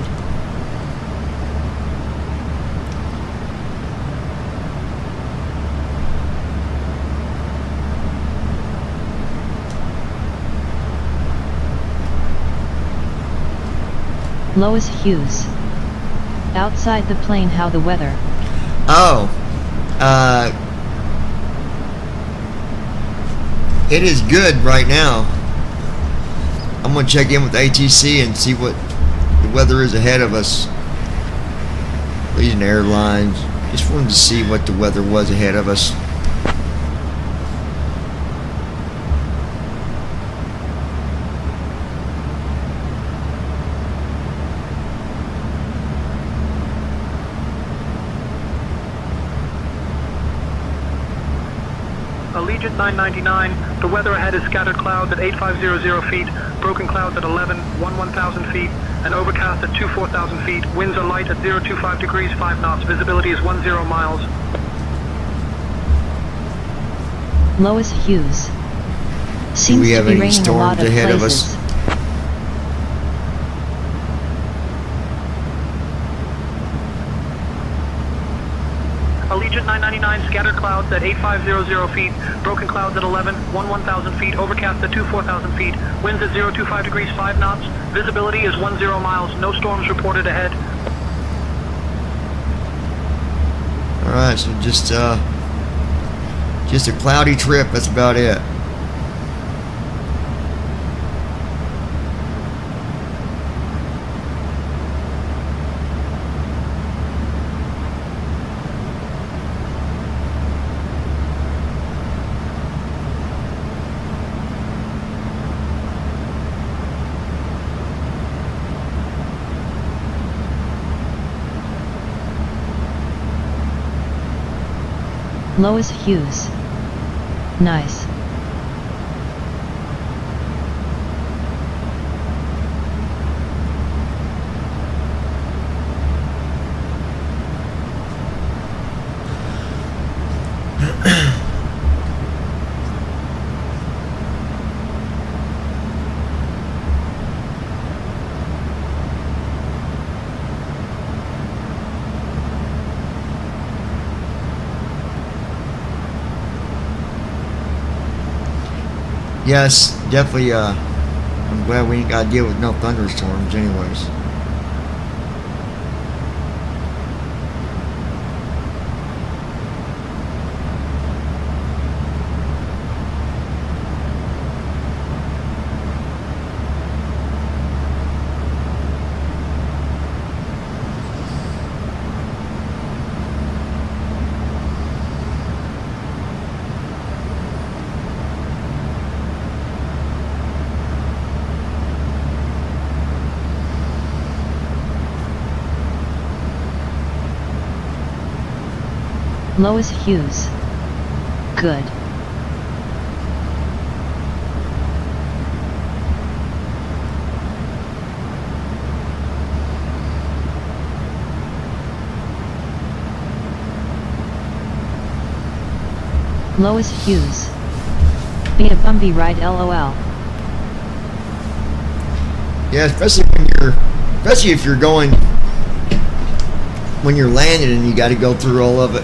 Lois Hughes. Outside the plane, how the weather?
Oh. It is good right now. I'm going to check in with ATC and see what the weather is ahead of us. Legion Airlines. Just wanted to see what the weather was ahead of us.
Allegiant 999, the weather ahead is scattered clouds at 8500 feet, broken clouds at 1,000 feet, and overcast at 24,000 feet. Winds are light at 025 degrees, 5 knots. Visibility is 10 miles.
Lois Hughes. Seems
Do we
to
have
be
any
raining a
storms
lot of
ahead of
places.
us?
Allegiant 999, scattered clouds at 8500 feet, broken clouds at 1,000 feet, overcast at 24,000 feet, winds at 025 degrees, 5 knots, visibility is 10 miles, no storms reported ahead.
Alright, so just a cloudy trip, that's about it.
Lois Hughes. Nice.
Yes, definitely, I'm glad we ain't got to deal with no thunderstorms anyways.
Lois Hughes. Good. Lois Hughes. Be a bumpy ride, lol.
Yeah, especially if you're going, when you're landing and you got to go through all of it.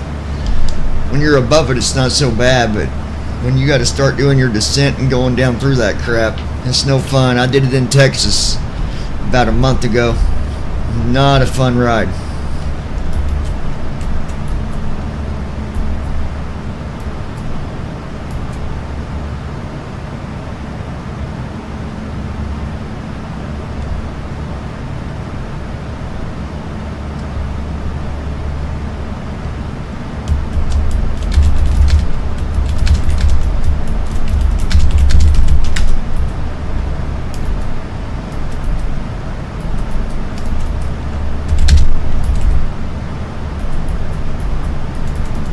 When you're above it, it's not so bad, but when you got to start doing your descent and going down through that crap, it's no fun. I did it in Texas about a month ago. Not a fun ride.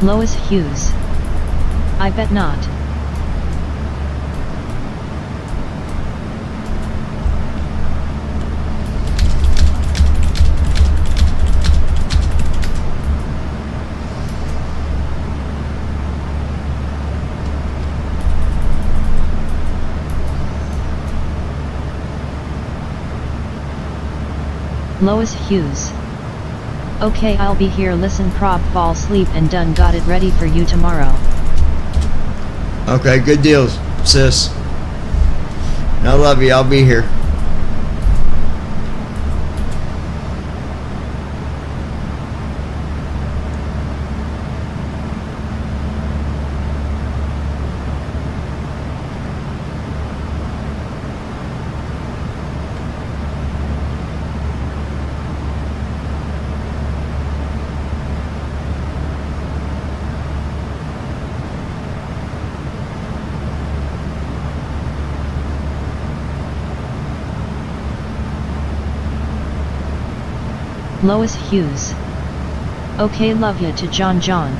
Lois Hughes. I bet not. Lois Hughes. Okay, I'll be here, listen prob, fall asleep and done, got it ready for you tomorrow.
Okay, good deal, sis. I love you, I'll be here.
Lois Hughes. Okay, love ya to John John.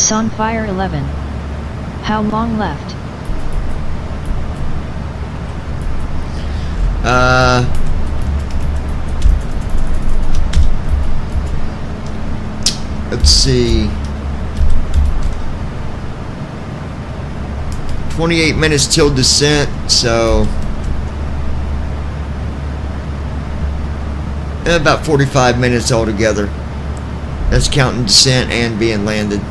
Sunfire 11. How long left?
Let's see. 28 minutes till descent, so about 45 minutes altogether. That's counting descent and being landed.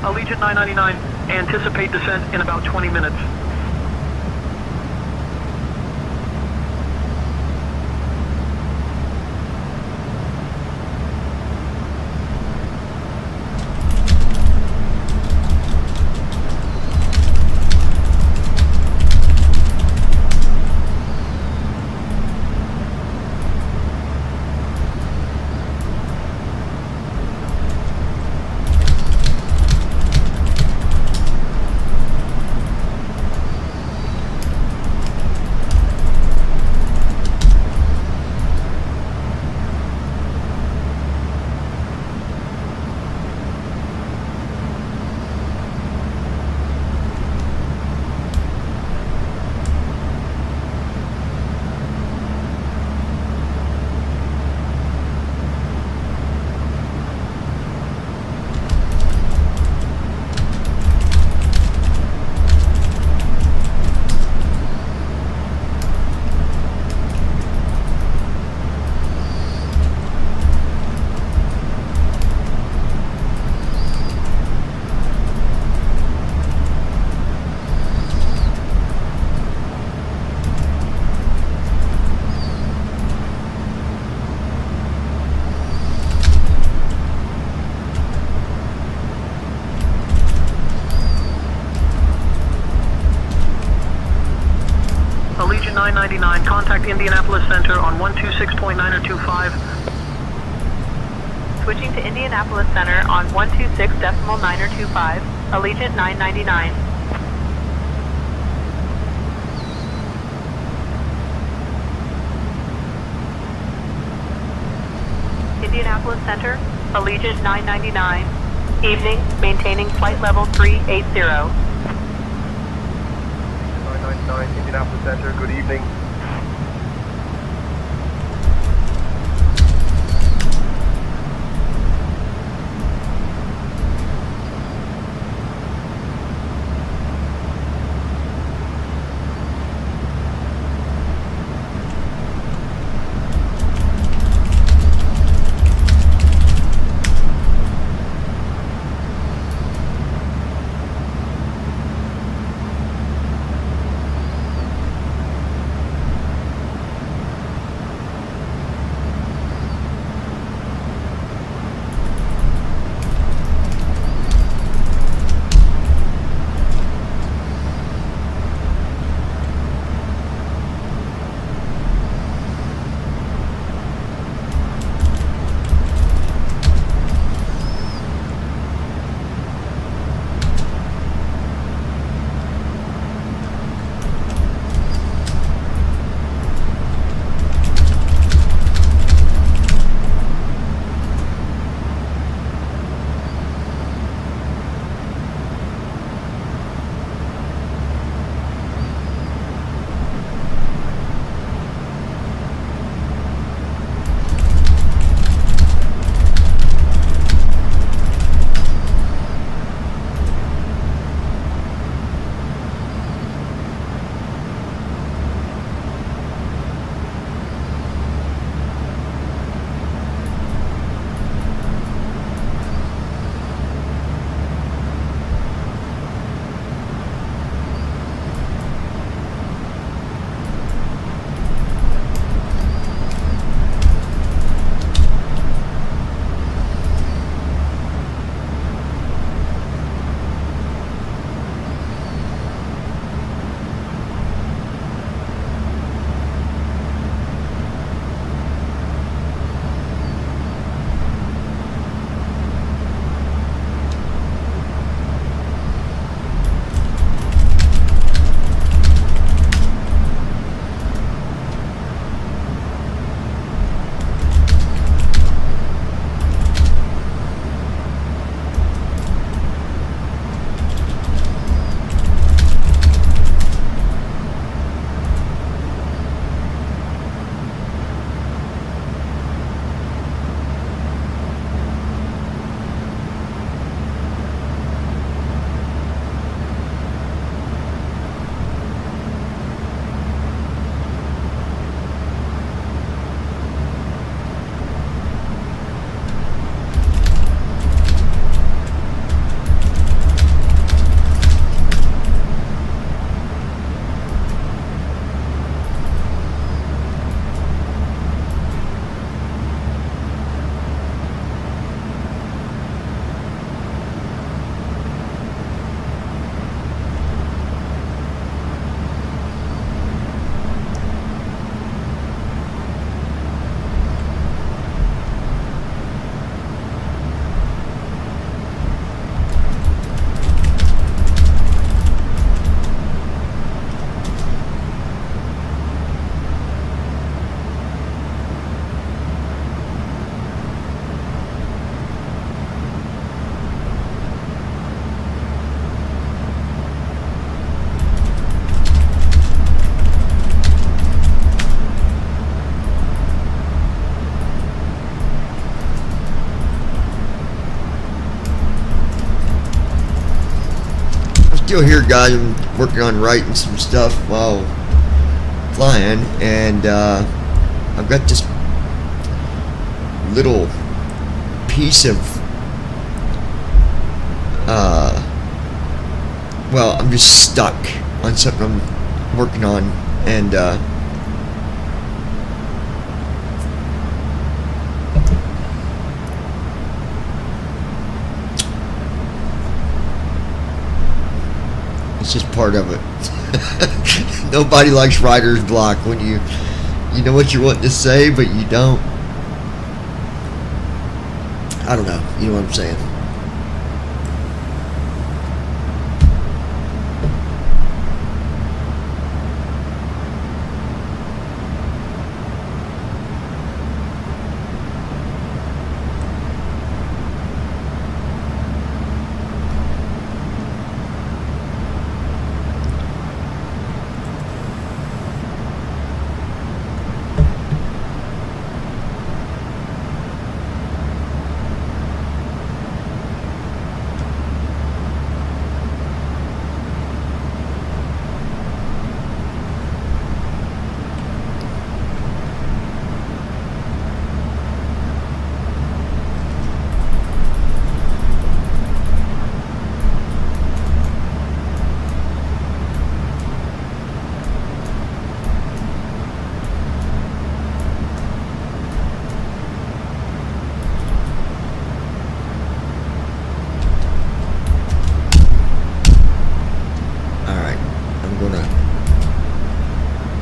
Allegiant 999, anticipate descent in about 20 minutes. Allegiant 999, contact Indianapolis Center on 126.925.
Switching to Indianapolis Center on 126.925. Allegiant 999. Indianapolis Center, Allegiant 999. Evening, maintaining flight level 380.
999, Indianapolis Center, good evening.
deal here, guys. I'm working on writing some stuff while flying, and I've got this little piece of well, I'm just stuck on something I'm working on, and it's just part of it. Nobody likes writer's block when you know what you want to say, but you don't. I don't know. You know what I'm saying?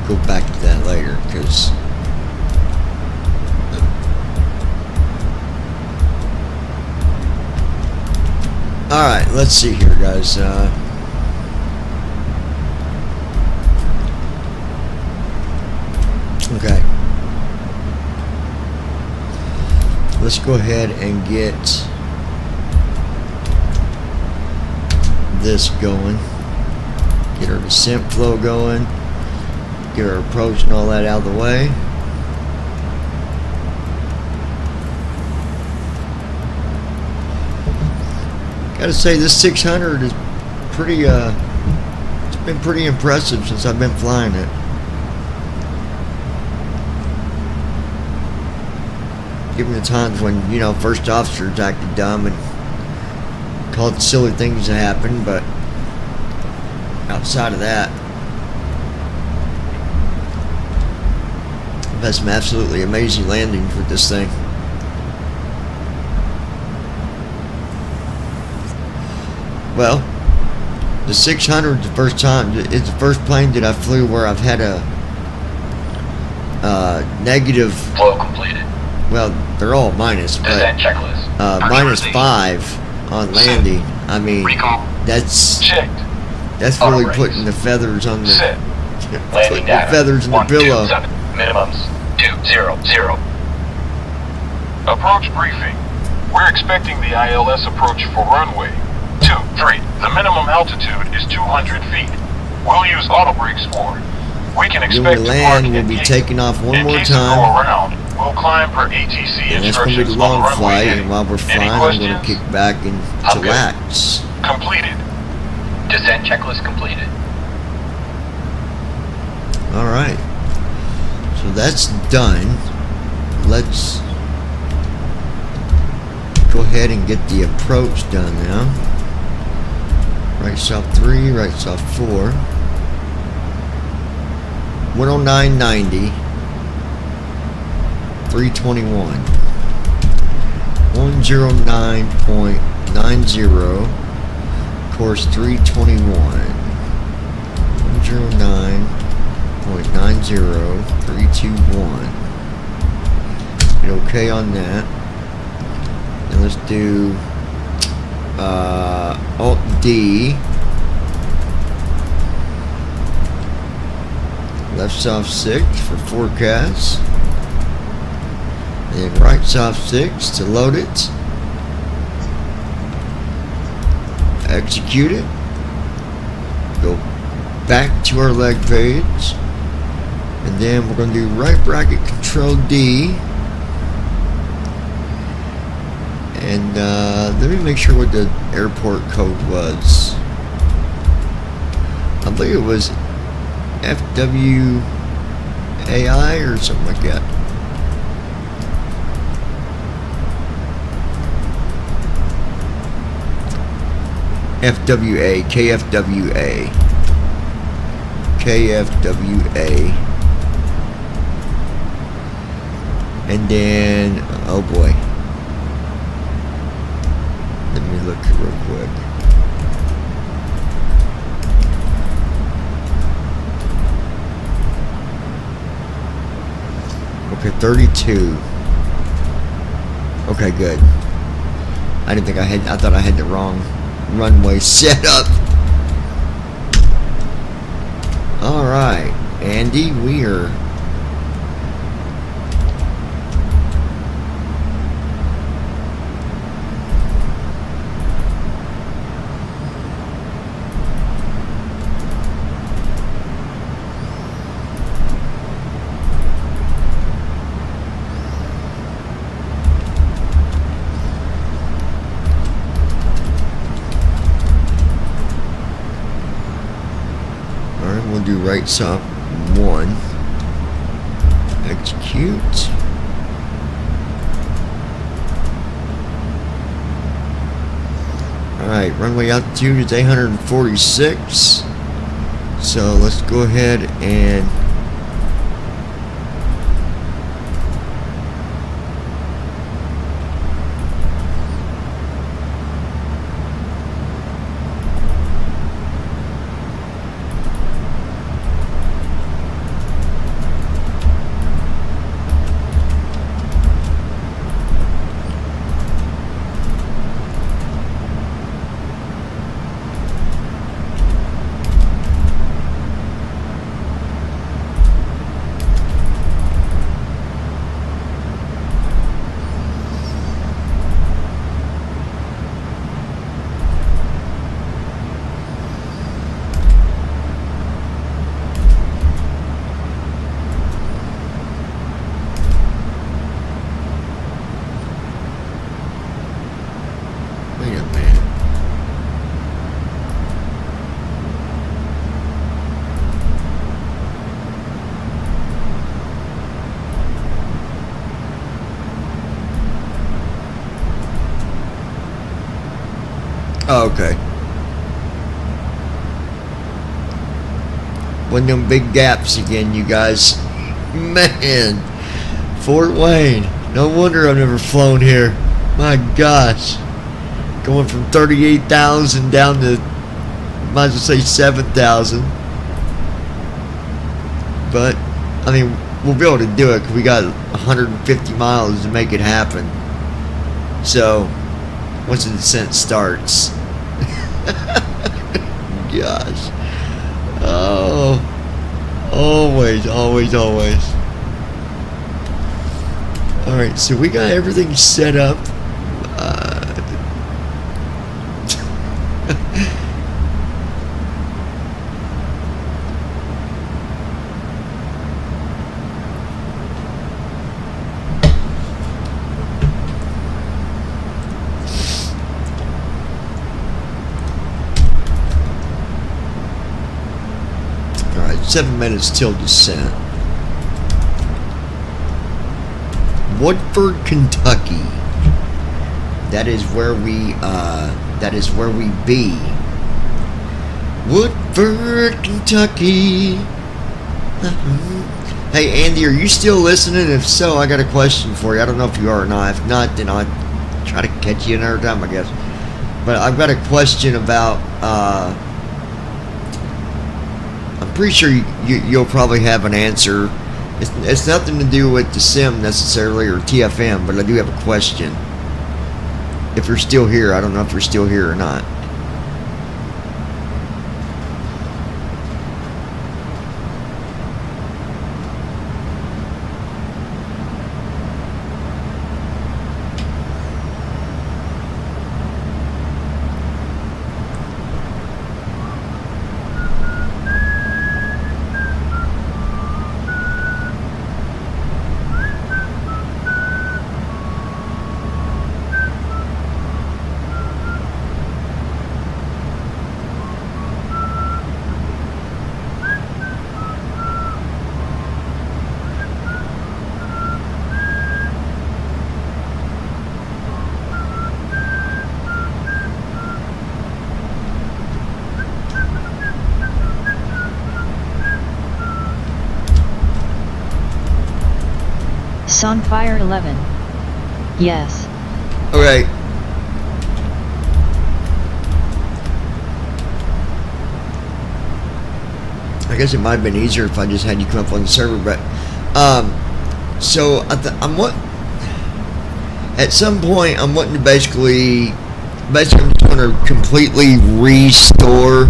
Go back to that later, because alright, let's see here, guys. Okay, let's go ahead and get this going, get our descent flow going, get our approach and all that out of the way. Gotta say, this 600 is pretty, it's been pretty impressive since I've been flying it. Given the times when, you know, first officers acted dumb and called silly things to happen, but outside of that, I've had some absolutely amazing landings with this thing. Well, the 600 is the first time, it's the first plane that I flew where I've had a negative
flow completed.
Well, they're all minus, but
Descent checklist.
minus 5 on landing. I mean, that's really putting the feathers on the
Landing data.
feathers in the pillow.
127. Minimums 200.
Approach briefing. We're expecting the ILS approach for runway 23. The minimum altitude is 200 feet. We'll use auto brakes for it. We can
When
expect
we
to
land,
park
we'll
at
be
gate.
taking off one
In
more
case of
time.
go around, we'll climb per ATC
And that's going to be
instructions
the long
on runway
flight,
heading.
and while we're flying,
Any
I'm going to
questions?
kick back and
I'm good.
chillax.
Completed.
Descent checklist completed.
Alright. So that's done. Let's go ahead and get the approach done now. Right south 3, right south 4. 109.90. 321. 109.90. Course 321. 109.90. 321. Hit OK on that. And let's do Alt D. Left soft 6 for forecast. And then right soft 6 to load it. Execute it. Go back to our leg page. And then we're going to do right bracket control D. And let me make sure what the airport code was. I believe it was FWAI or something like that. FWA, KFWA. KFWA. And then, oh boy. Let me look real quick. Okay, 32. Okay, good. I didn't think I thought I had the wrong runway set up. Alright, Andy, we are do right stop 1. Execute. Alright, runway altitude is 846. So let's go ahead and oh, okay. One of them big gaps again, you guys. Man, Fort Wayne. No wonder I've never flown here. My gosh. Going from 38,000 down to, might as well say 7,000. But, I mean, we'll be able to do it because we got 150 miles to make it happen. So, once the descent starts. Gosh. Oh. Always. Alright, so we got everything set up. Alright, 7 minutes till descent. Woodford, Kentucky. That is where we be. Woodford, Kentucky. Hey Andy, are you still listening? If so, I got a question for you. I don't know if you are or not. If not, then I'll try to catch you another time, I guess. But I've got a question about I'm pretty sure you'll probably have an answer. It's nothing to do with the sim necessarily or TFM, but I do have a question. If you're still here, I don't know if you're still here or not.
Sunfire 11. Yes.
Okay. I guess it might have been easier if I just had you come up on the server, but so I'm what at some point I'm wanting to basically I'm just going to completely restore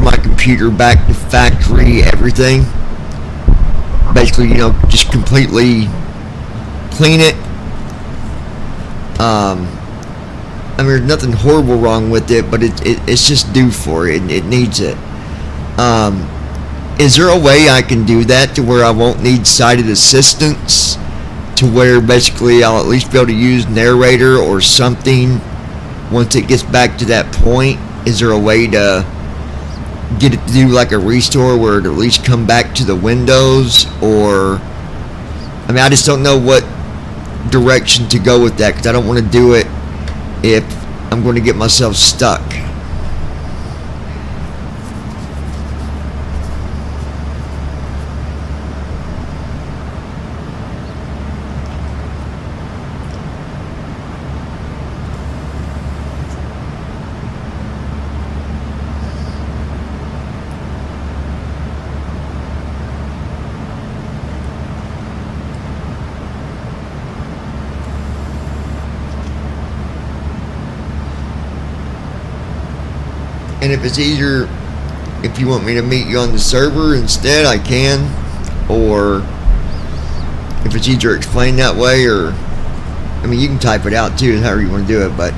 my computer back to factory everything. Basically, you know, just completely clean it. I mean, there's nothing horrible wrong with it, but it's just due for it. It needs it. Is there a way I can do that to where I won't need sighted assistance? To where basically I'll at least be able to use narrator or something once it gets back to that point? Is there a way to get it to do like a restore where it at least come back to the windows? Or, I mean, I just don't know what direction to go with that, because I don't want to do it if I'm going to get myself stuck. And if it's easier, if you want me to meet you on the server instead, I can. Or if it's easier to explain that way, or I mean, you can type it out too, however you want to do it, but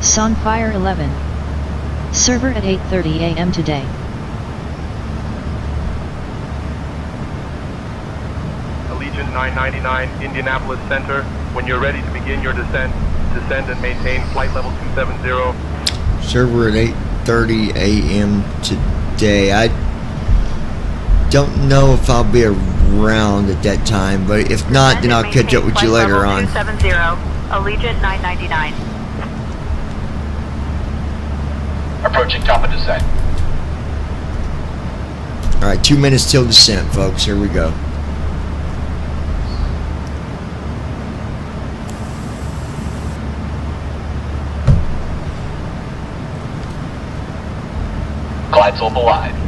Sunfire 11. Server at 8:30 a.m. today.
Allegiant 999, Indianapolis Center. When you're ready to begin your descent, descend and maintain flight level 270.
server at 8:30 a.m. today. I don't know if I'll be around at that time, but if not, then I'll catch up with you later on.
270, Allegiant 999.
Approaching top of descent.
Alright, 2 minutes till descent, folks. Here we go.
Glide slope alive.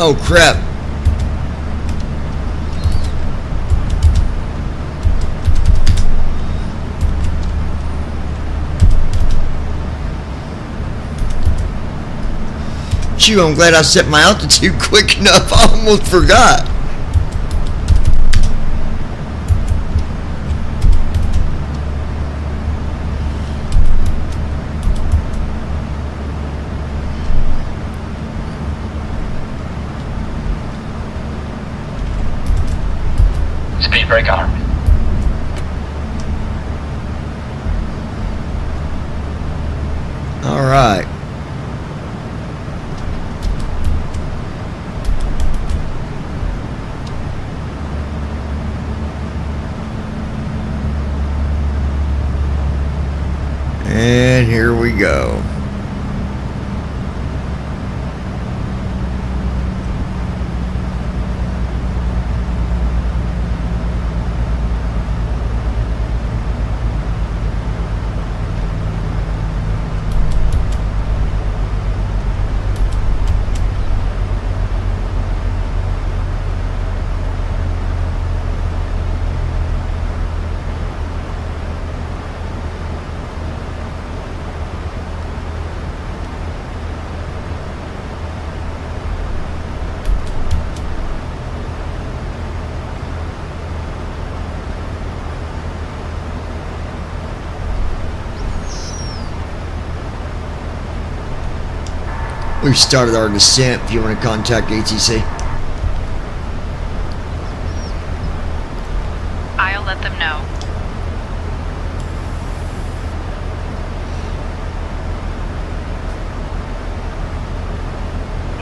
Oh crap. Shoot, I'm glad I set my altitude quick enough. I almost forgot.
Speed brake armed.
All right. And here we go. We've started our descent if you want to contact ATC.
I'll let them know.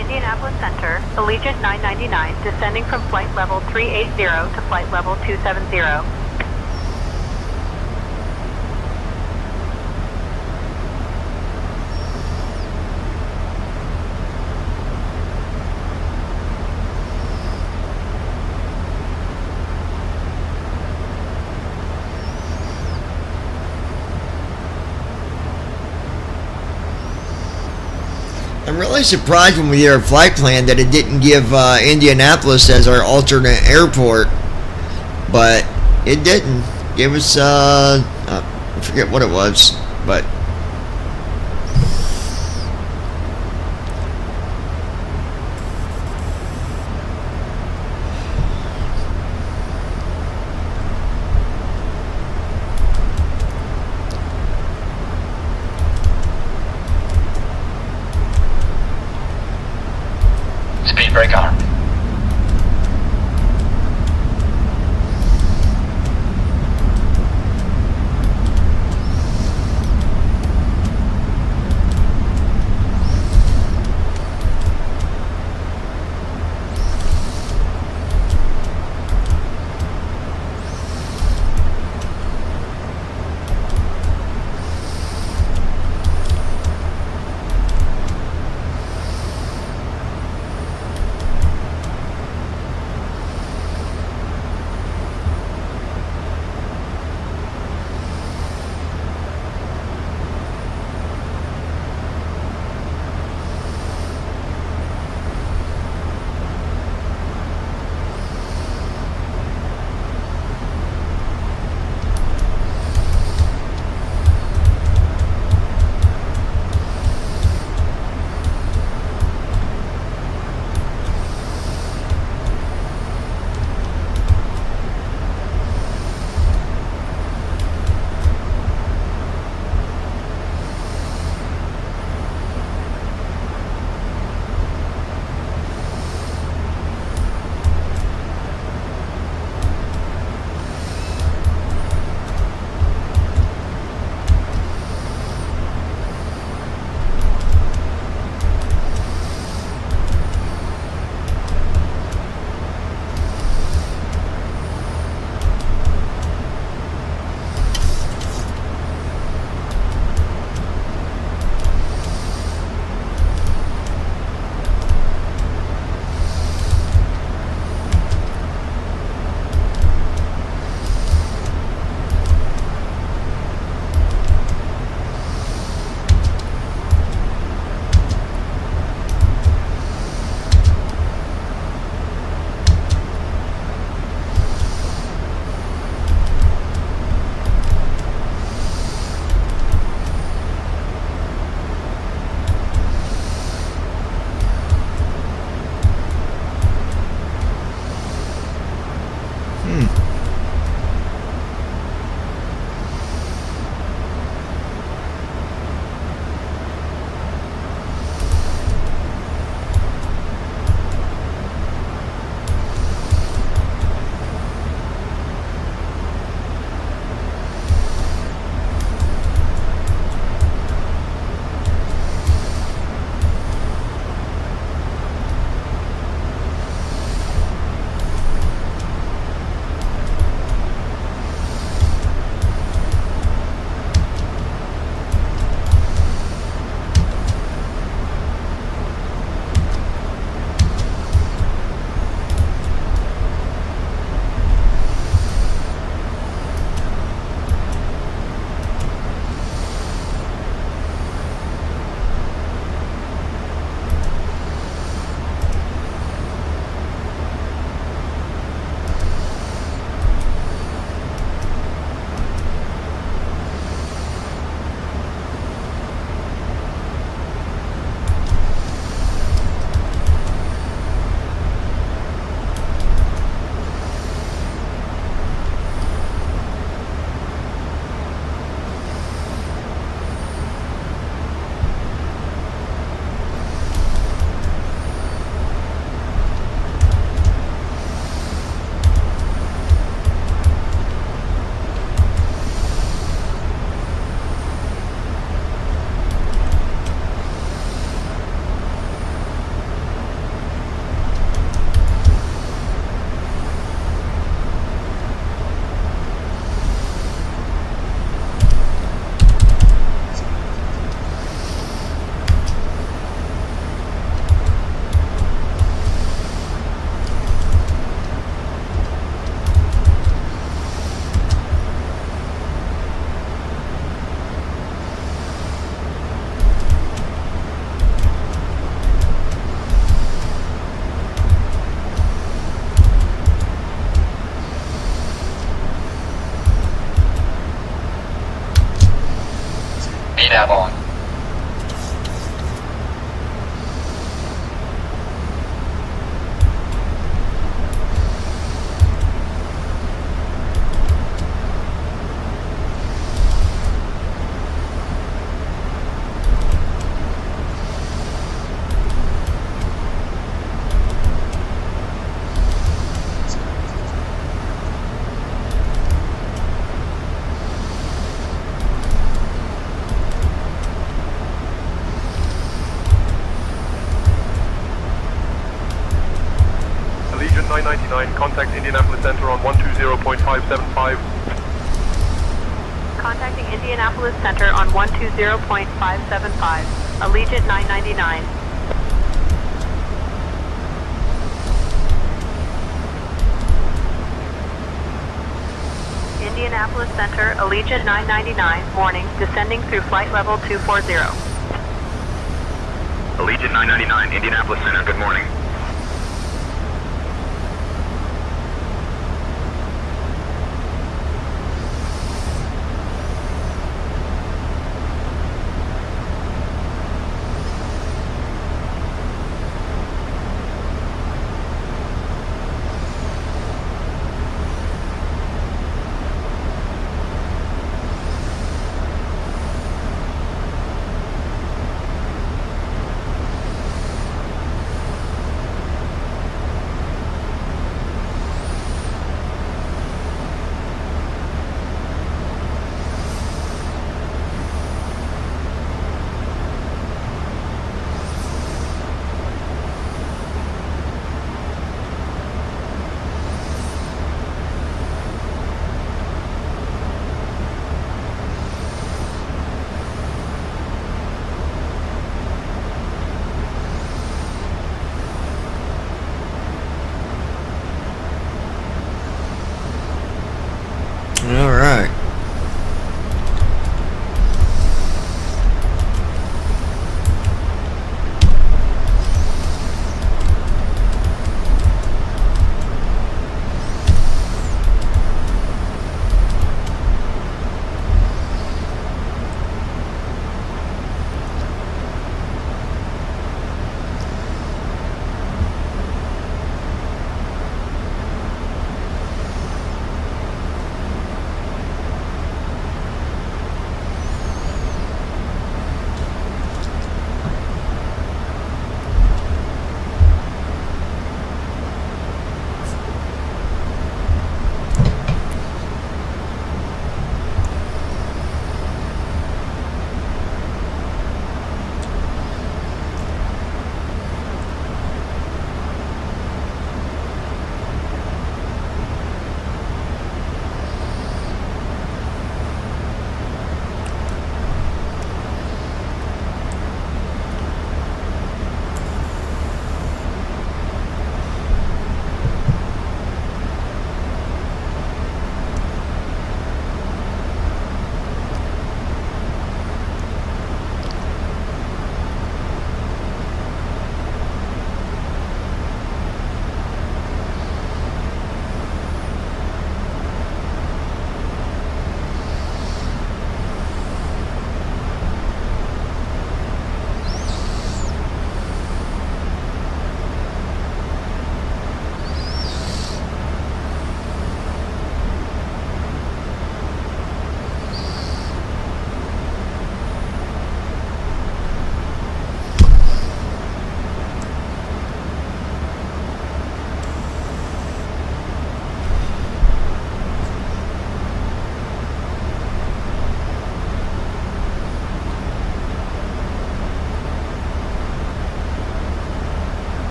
Indianapolis Center, Allegiant 999, descending from flight level 380 to flight level 270.
I'm really surprised when we did our flight plan that it didn't give Indianapolis as our alternate airport, but it didn't. Give us, I forget what it was, but
Speed brake armed.
999, contact Indianapolis Center on 120.575.
Contacting Indianapolis Center on 120.575. Allegiant 999. Indianapolis Center, Allegiant 999, morning, descending through flight level 240.
Allegiant 999, Indianapolis Center, good morning.
All right.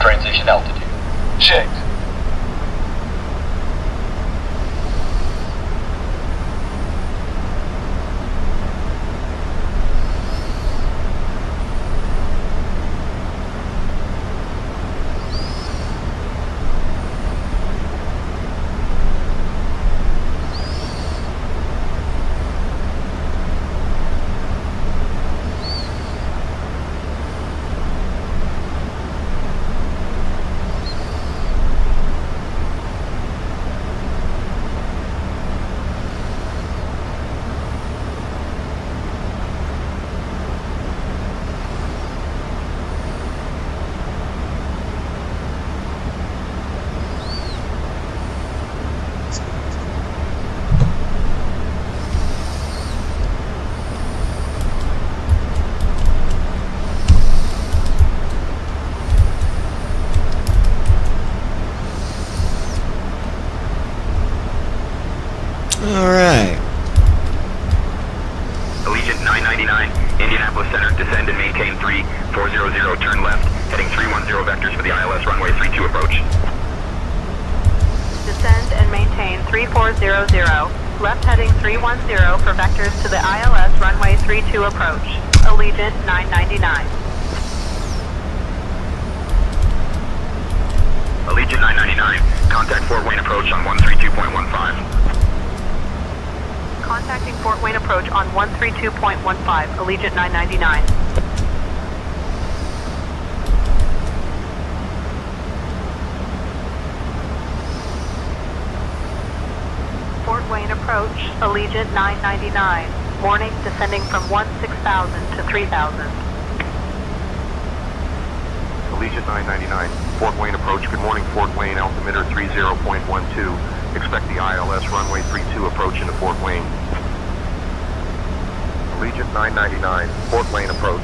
Transition altitude. Checked. runway 32 approach.
Descend and maintain 3400. Left heading 310 for vectors to the ILS runway 32 approach. Allegiant 999.
Allegiant 999, contact Fort Wayne approach on 132.15.
Contacting Fort Wayne approach on 132.15. Allegiant 999. Fort Wayne approach, Allegiant 999. Morning descending from 16,000 to 3,000.
Allegiant 999, Fort Wayne approach. Good morning, Fort Wayne, altimeter 30.12. Expect the ILS runway 32 approach into Fort Wayne. Allegiant 999, Fort Wayne approach,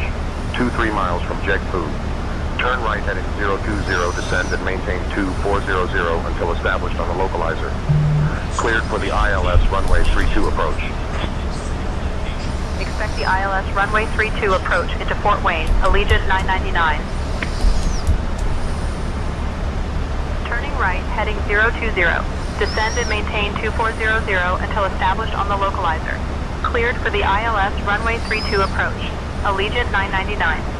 2-3 miles from Jegfu. Turn right heading 020, descend and maintain 2400 until established on the localizer. Cleared for the ILS runway 32 approach.
Expect the ILS runway 32 approach into Fort Wayne, Allegiant 999. Turning right, heading 020. Descend and maintain 2400 until established on the localizer. Cleared for the ILS runway 32 approach, Allegiant 999.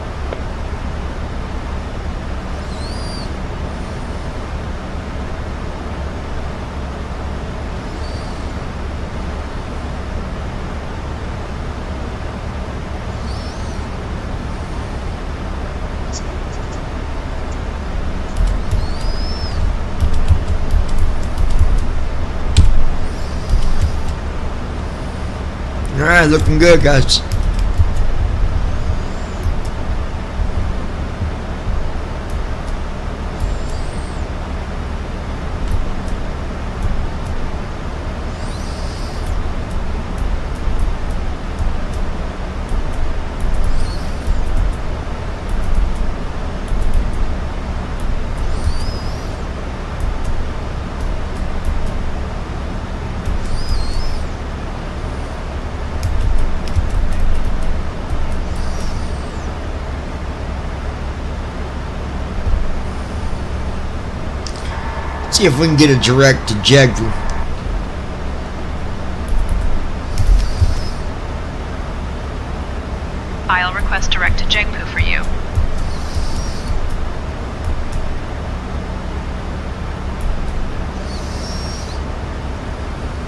Alright, looking good, guys. See if we can get a direct to Jegfu.
I'll request direct to Jegfu for you.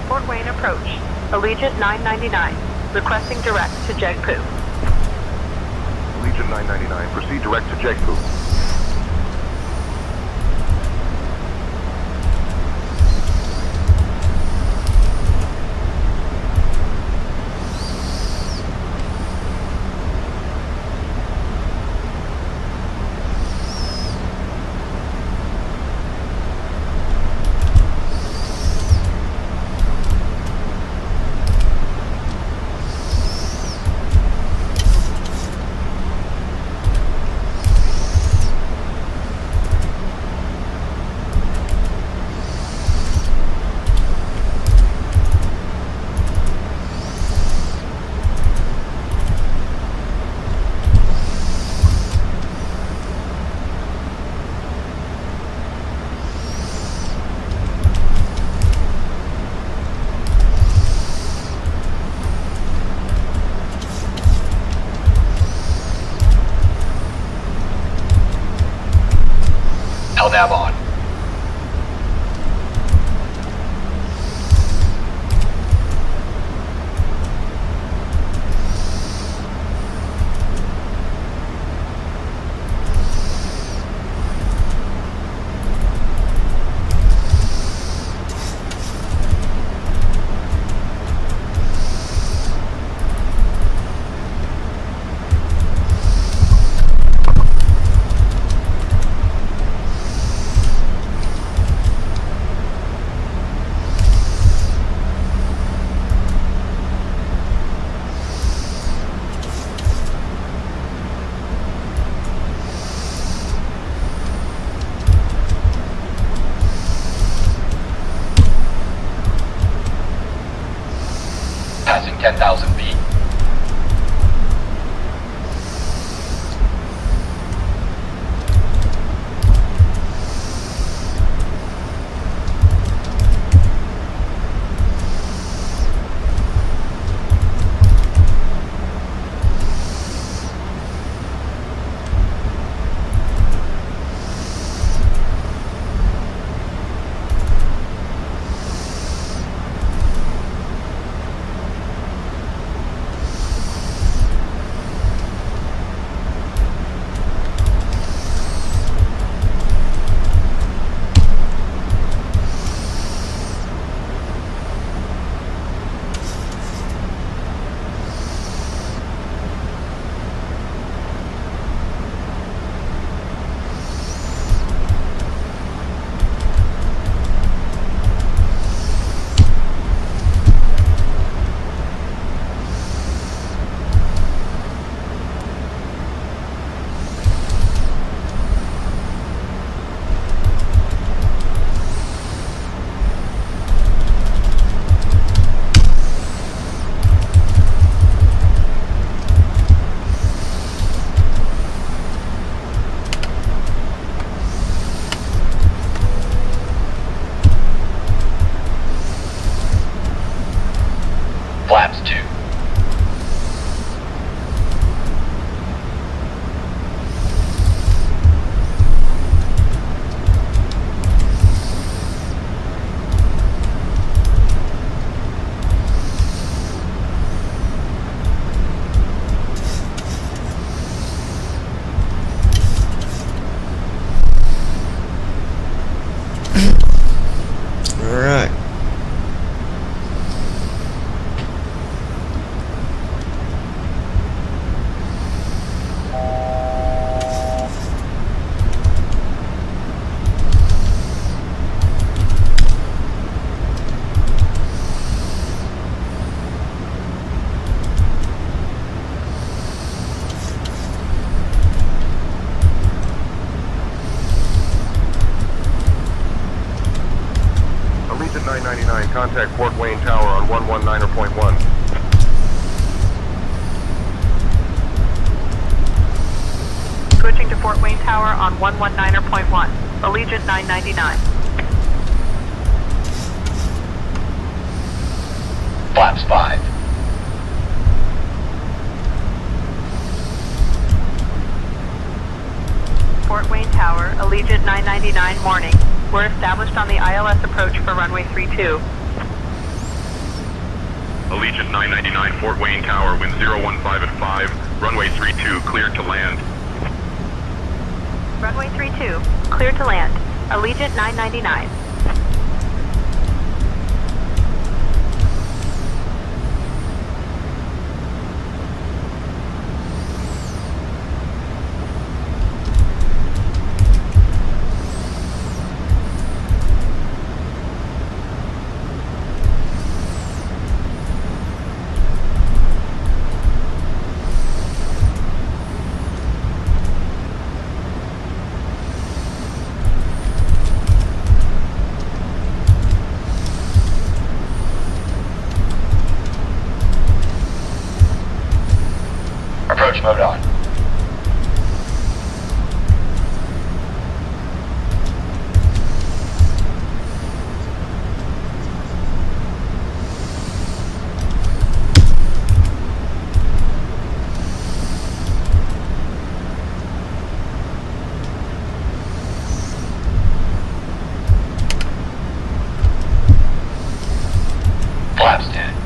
Fort Wayne approach, Allegiant 999. Requesting direct to Jegfu.
Allegiant 999, proceed direct to Jegfu.
LNAV on.
contact Fort Wayne Tower on 119.1.
Switching to Fort Wayne Tower on 119.1. Allegiant 999.
Flaps 5.
Fort Wayne Tower, Allegiant 999 morning. We're established on the ILS approach for runway 32.
Allegiant 999, Fort Wayne Tower, wind 015 at 5, runway 32, cleared to land.
Runway 32, clear to land. Allegiant 999.
Approach mode on. Flaps 10.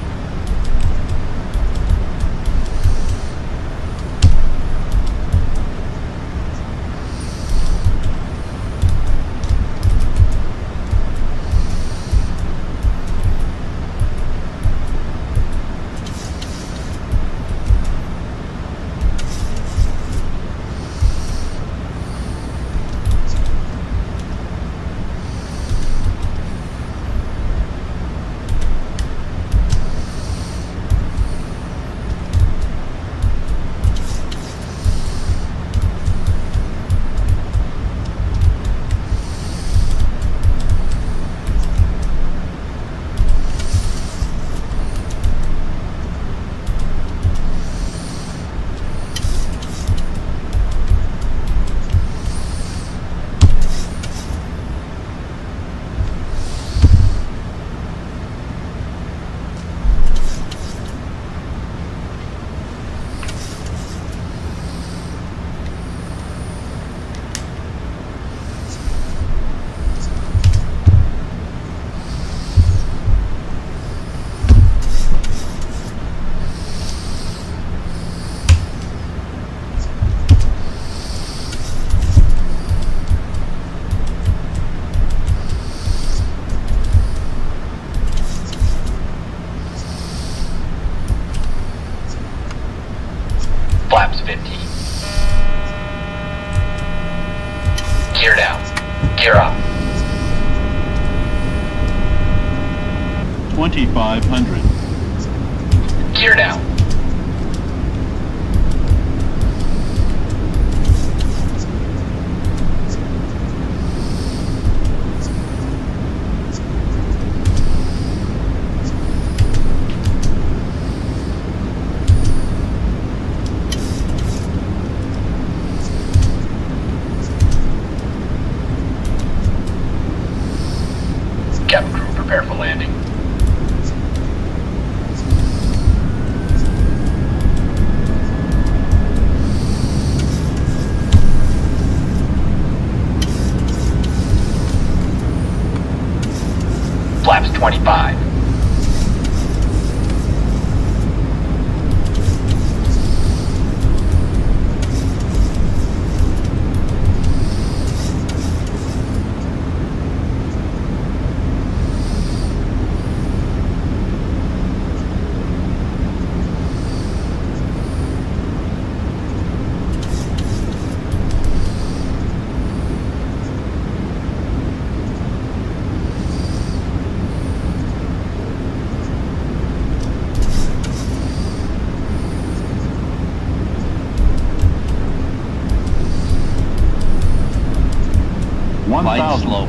Flaps 15. Gear down. Gear up.
2500.
Gear down. Cabin crew, prepare for landing. Flaps 25.
Light slope.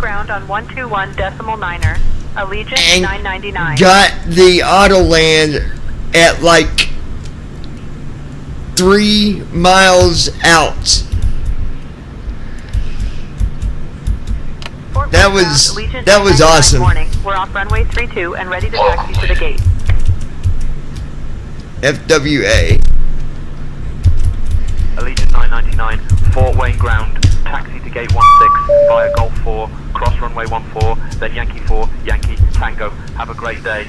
ground on 121.9er, Allegiant
And
999.
got the auto land at like 3 miles out.
Fort
That
Wayne
was
ground, Allegiant
that was
999
awesome.
Morning. We're off runway 32 and ready to taxi to the gate.
FWA.
Allegiant 999, Fort Wayne ground, taxi to gate 16 via Golf 4, cross runway 14, then Yankee 4, Yankee, Tango. Have a great day.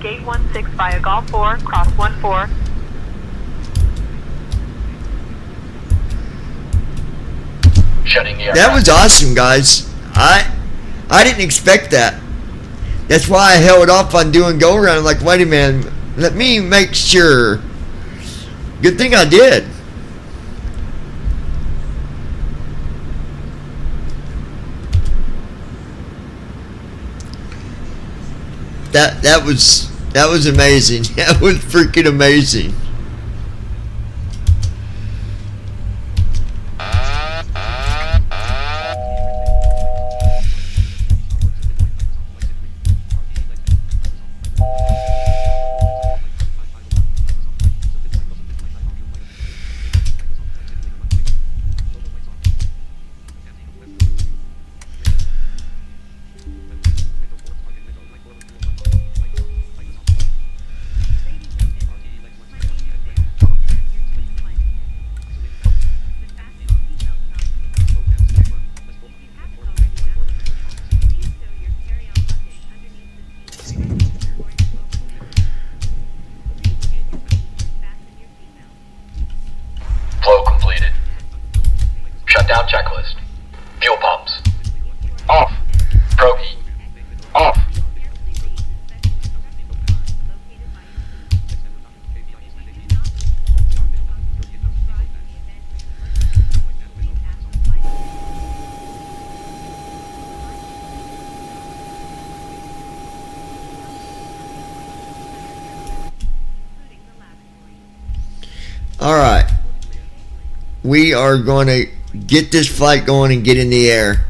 Gate 16 via Golf 4, cross 14.
Shutting the
That was awesome, guys. I didn't expect that. That's why I held off on doing go around. I'm like, wait a minute, let me make sure. Good thing I did. That was amazing. That was freaking amazing.
Flow completed. Shutdown checklist. Fuel pumps. Off. Pro heat. Off.
All right. We are going to get this flight going and get in the air.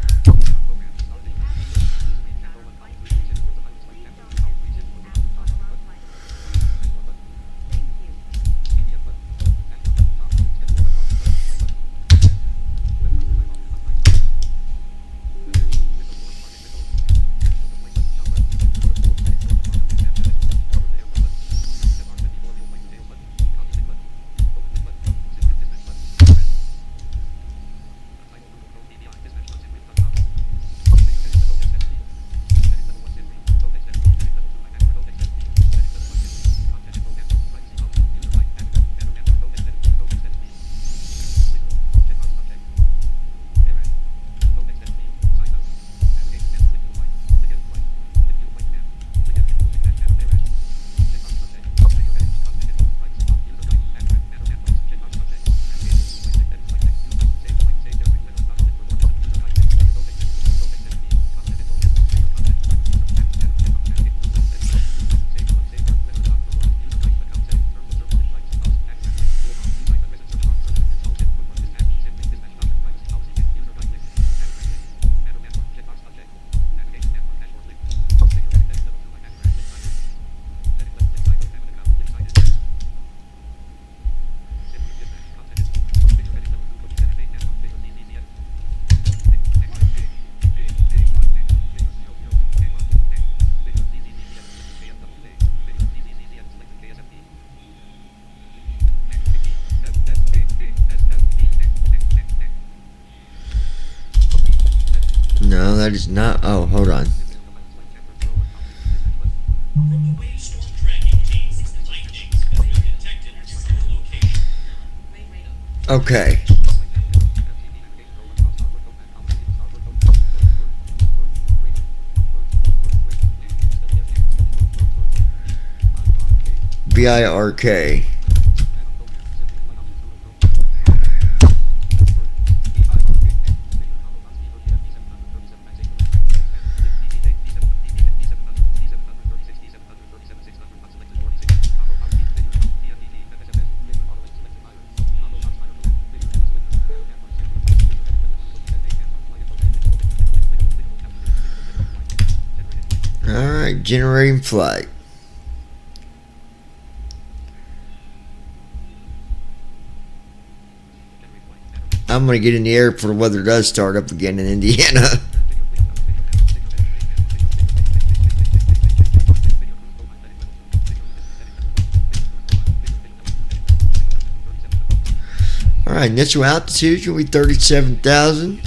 No, that is not. Oh, hold on. Okay. BIRK. Alright, generating flight. I'm going to get in the air before the weather does start up again in Indiana. Alright, initial altitude will be 37,000.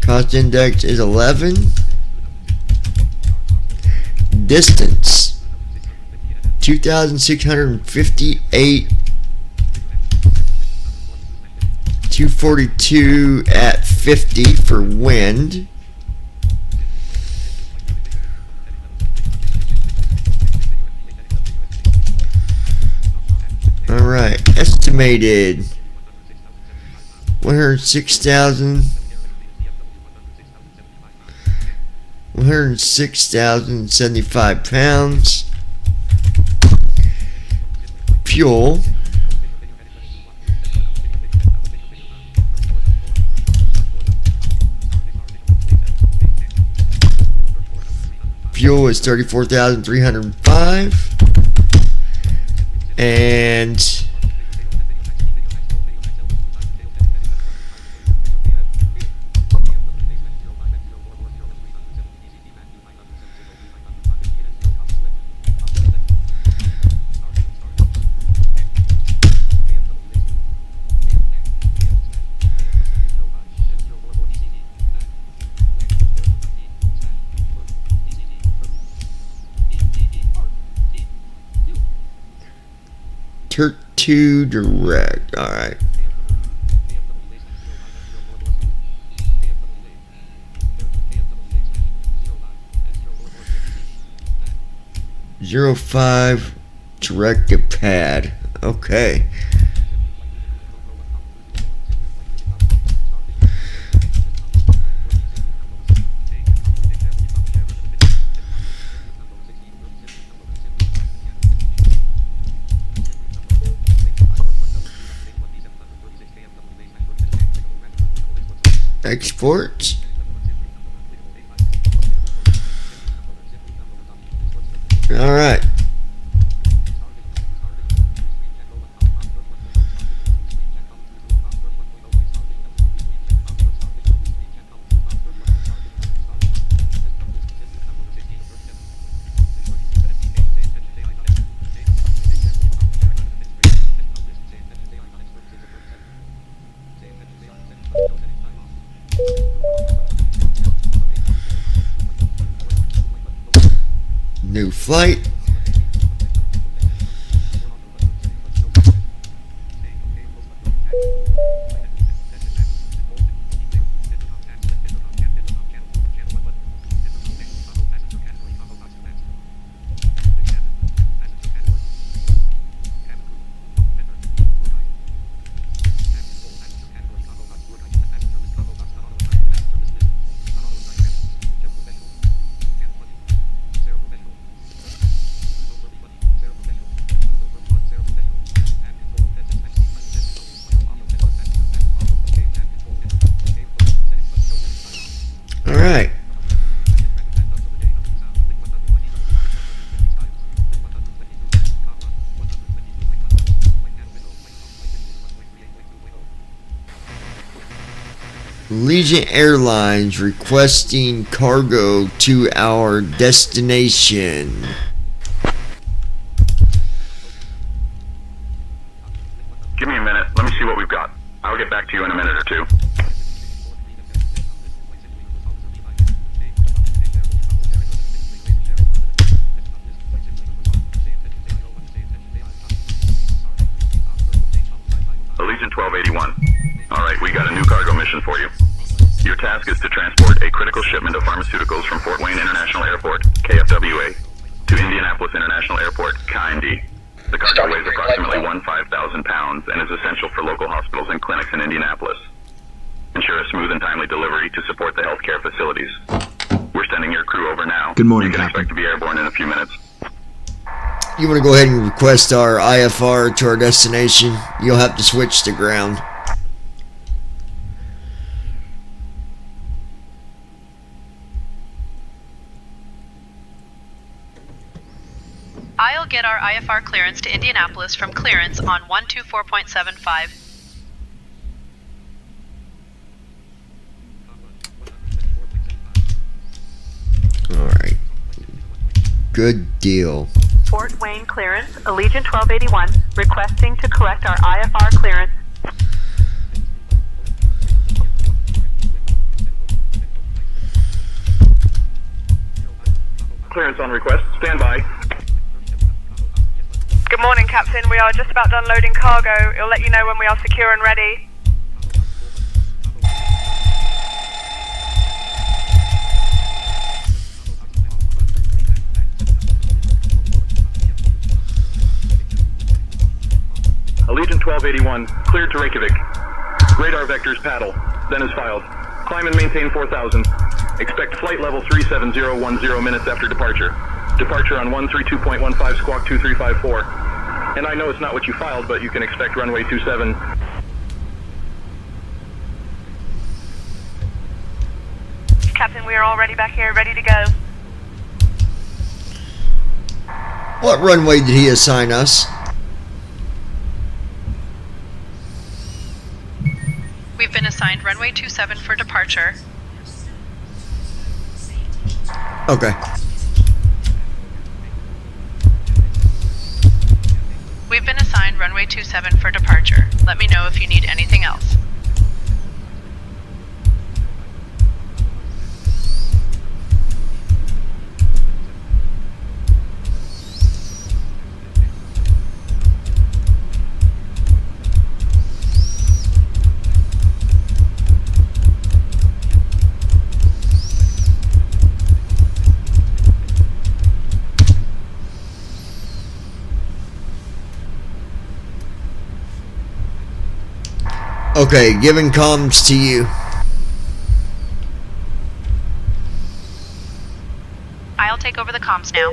Cost index is 11. Distance 2,658. 242 at 50 for wind. Alright, estimated 106,075 pounds. Fuel. Fuel is 34,305. And Turk 2 direct. Alright. .05 directive pad. Okay. Export. All right. New flight. All right. Legion Airlines requesting cargo to our destination.
Give me a minute. Let me see what we've got. I'll get back to you in a minute or two. Allegiant 1281. All right, we got a new cargo mission for you. Your task is to transport a critical shipment of pharmaceuticals from Fort Wayne International Airport, KFWA, to Indianapolis International Airport, KIND. The cargo weighs approximately 15,000 pounds and is essential for local hospitals and clinics in Indianapolis. Ensure a smooth and timely delivery to support the healthcare facilities. We're sending your crew over now.
Good morning,
You can
Captain.
expect to be airborne in a few minutes.
You want to go ahead and request our IFR to our destination? You'll have to switch to ground.
I'll get our IFR clearance to Indianapolis from clearance on 124.75.
Alright. Good deal.
Fort Wayne clearance, Allegiant 1281, requesting to correct our IFR clearance.
Clearance on request. Stand by.
Good morning, Captain. We are just about done loading cargo. It'll let you know when we are secure and ready.
Allegiant 1281, cleared to Reykjavik. Radar vectors paddle, then is filed. Climb and maintain 4,000. Expect flight level 37010 minutes after departure. Departure on 132.15 squawk 2354. And I know it's not what you filed, but you can expect runway 27.
Captain, we are all ready back here, ready to go.
What runway did he assign us?
We've been assigned runway 27 for departure.
Okay.
We've been assigned runway 27 for departure. Let me know if you need anything else.
Okay, giving comms to you.
I'll take over the comms now.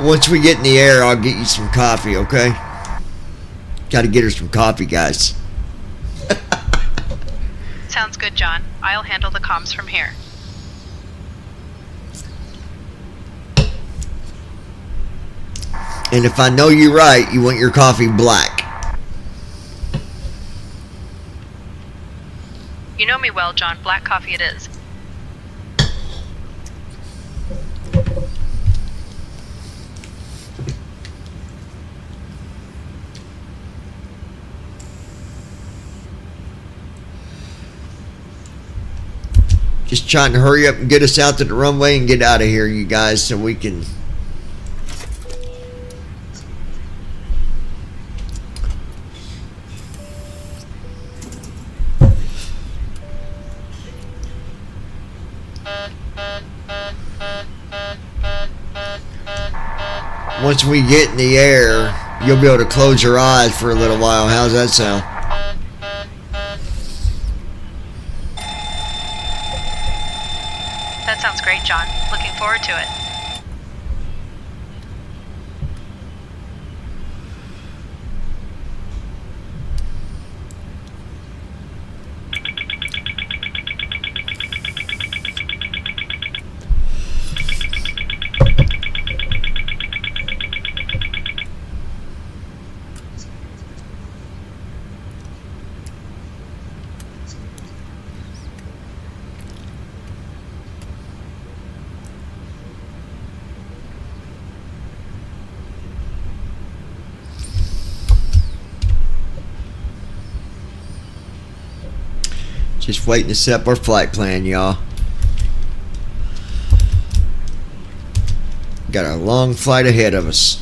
Once we get in the air, I'll get you some coffee, okay? Gotta get her some coffee, guys.
Sounds good, John. I'll handle the comms from here.
And if I know you right, you want your coffee black.
You know me well, John. Black coffee it is.
Just trying to hurry up and get us out to the runway and get out of here, you guys, so we can... Once we get in the air, you'll be able to close your eyes for a little while. How's that sound?
That sounds great, John. Looking forward to it.
Just waiting to set up our flight plan, y'all. Got a long flight ahead of us.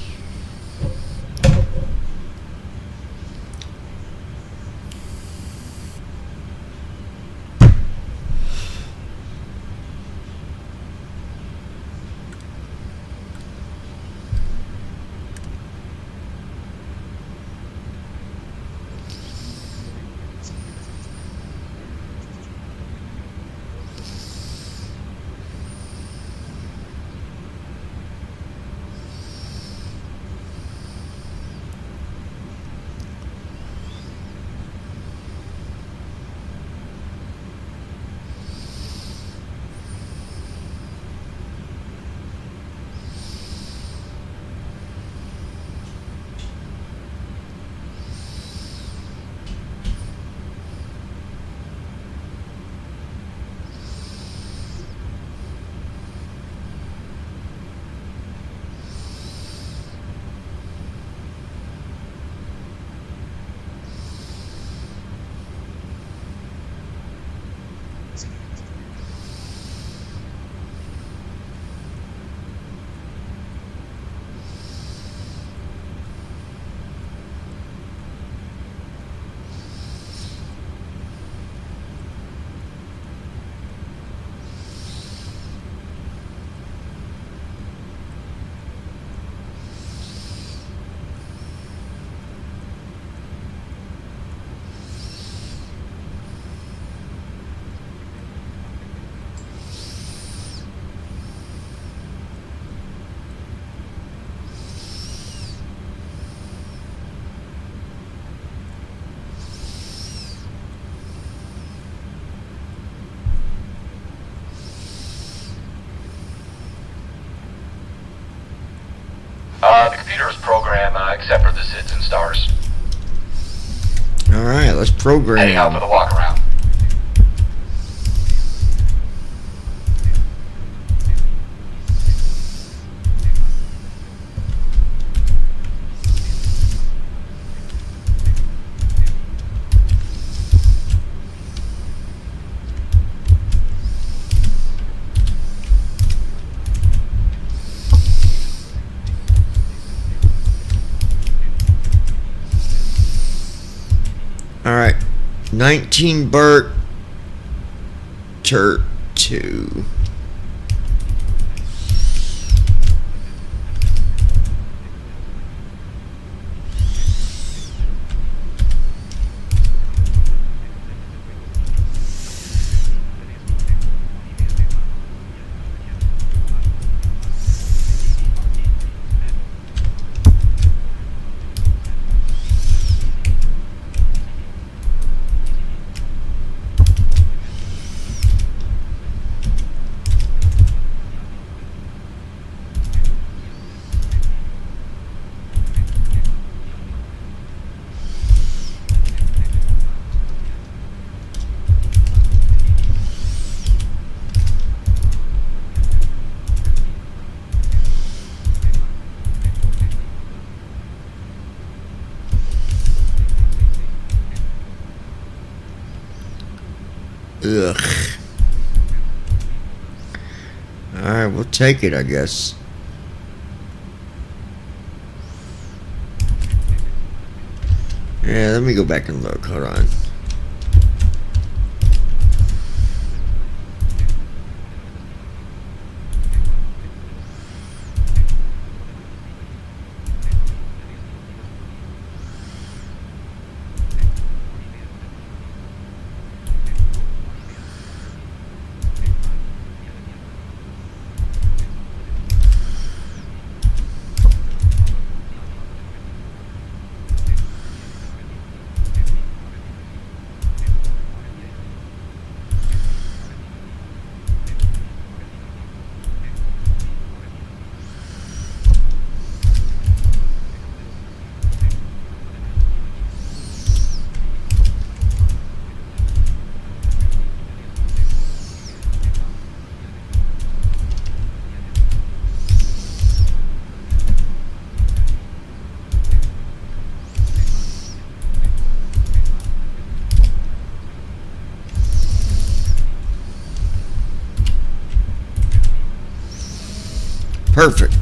except for the SIDS and stars.
All right, let's program.
Heading out for the walk around.
All right, 19 Bert Turt 2. Ugh. Alright, we'll take it, I guess. Yeah, let me go back and look. Hold on. Perfect.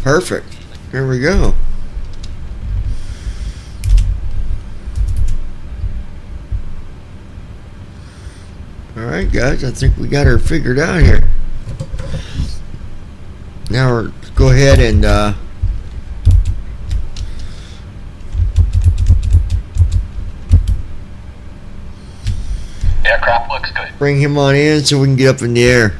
Perfect. Here we go. Alright guys, I think we got her figured out here. Now we're go ahead and
aircraft looks good.
bring him on in so we can get up in the air.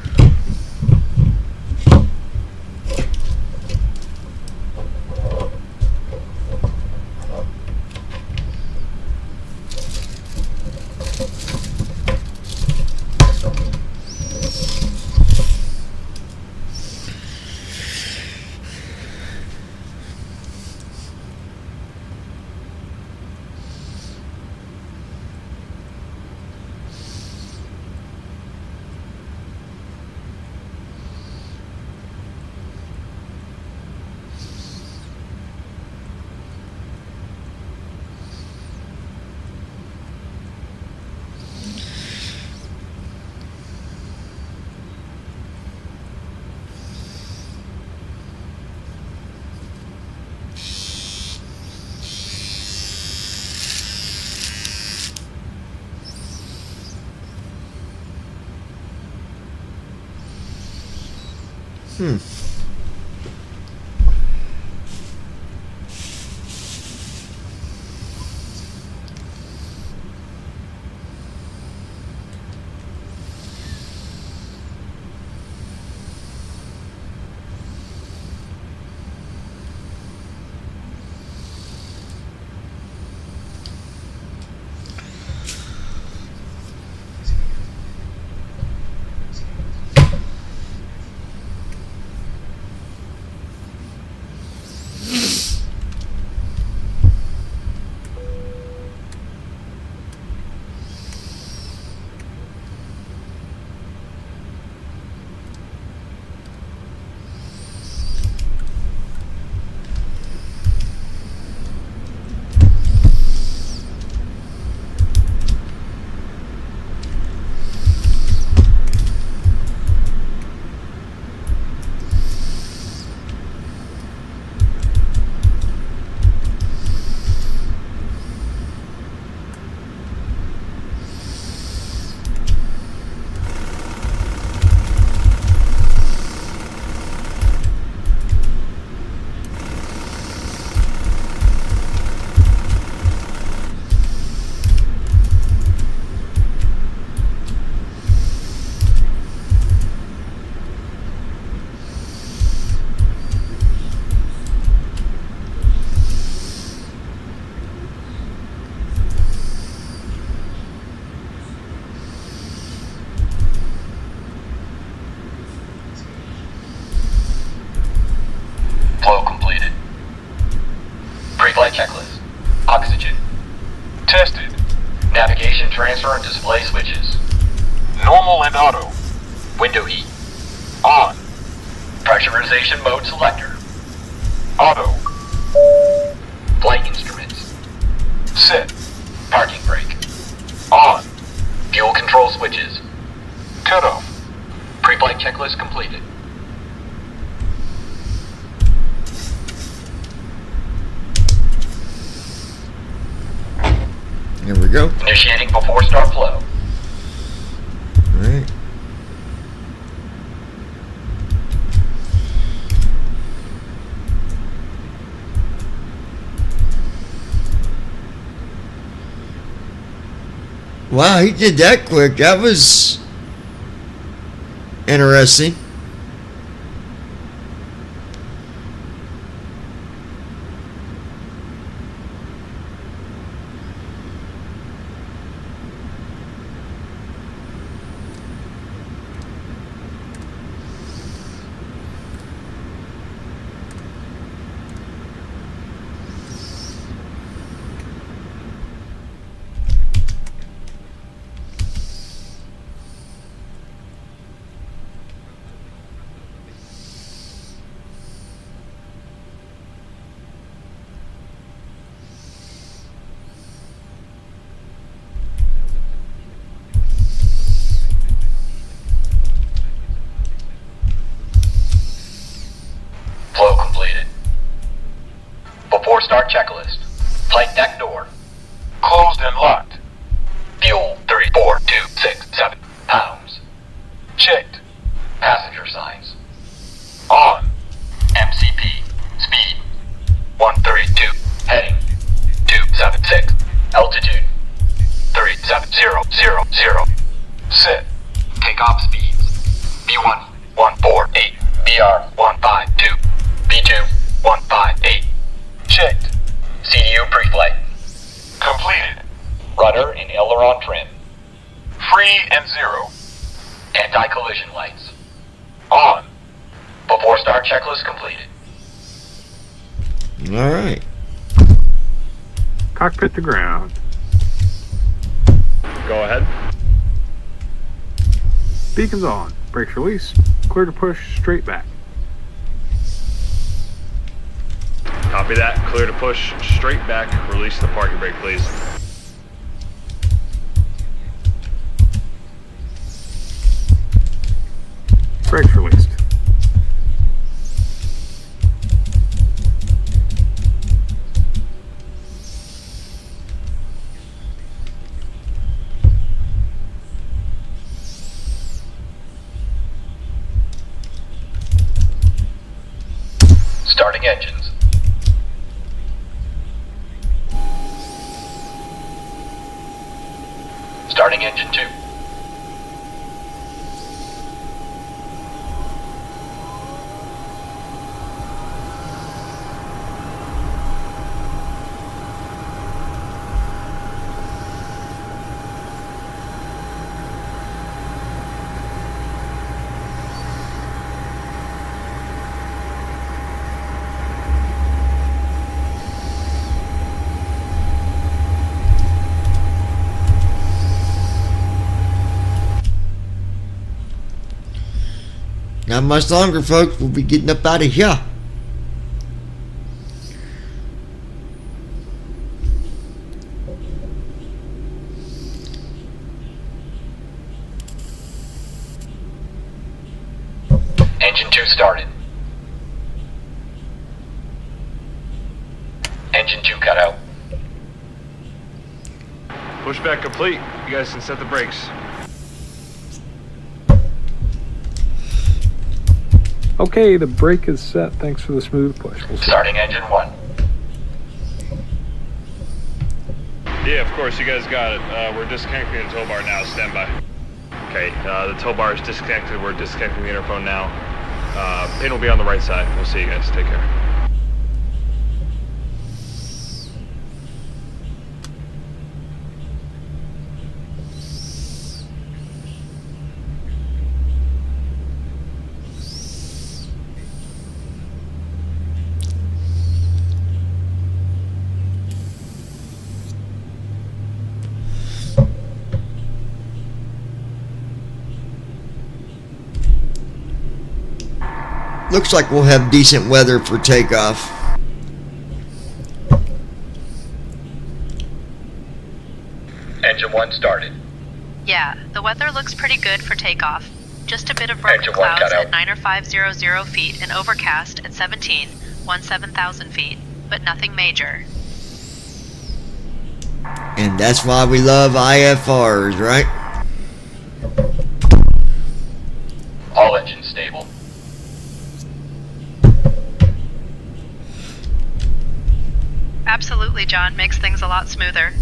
Flow completed. Pre-flight checklist. Oxygen. Tested. Navigation transfer and display switches. Normal and auto. Window heat. On. Pressurization mode selector. Auto. Flight instruments. Set. Parking brake. On. Fuel control switches. Cut off. Pre-flight checklist completed.
Here we go.
Initiating before start flow.
Alright. Wow, he did that quick. That was interesting.
Flow completed. Before start checklist. Flight deck door. Closed and locked. Fuel 34,267 pounds. Checked. Passenger signs. On. MCP. Speed 132. Heading 276. Altitude 37000. Set. Takeoff speeds. B1 148. BR 152. B2 158. Checked. CDU pre-flight. Completed. Rudder and aileron trim. Free and zero. Anti-collision lights. On. Before start checklist completed.
Alright.
Cockpit to ground.
Go ahead.
Beacons on. Brakes released. Clear to push straight back.
Copy that. Clear to push straight back. Release the parking brake, please.
Brakes released.
Starting engines. Starting engine 2.
Not much longer, folks. We'll be getting up out of here.
Engine 2 started. Engine 2 cut out.
Pushback complete. You guys can set the brakes.
Okay, the brake is set. Thanks for the smooth push. We'll see.
Starting engine 1.
Yeah, of course, you guys got it. We're disconnecting the tow bar now. Stand by. Okay, the tow bar is disconnected. We're disconnecting the interphone now. Pin will be on the right side. We'll see you guys. Take care.
Looks like we'll have decent weather for takeoff.
Engine 1 started.
Yeah, the weather looks pretty good for takeoff. Just a bit of broken
Engine 1
clouds
cut
at
out.
9,500 feet and overcast at 17,000 feet, but nothing major.
And that's why we love IFRs, right?
All engines stable.
Absolutely, John. Makes things a lot smoother.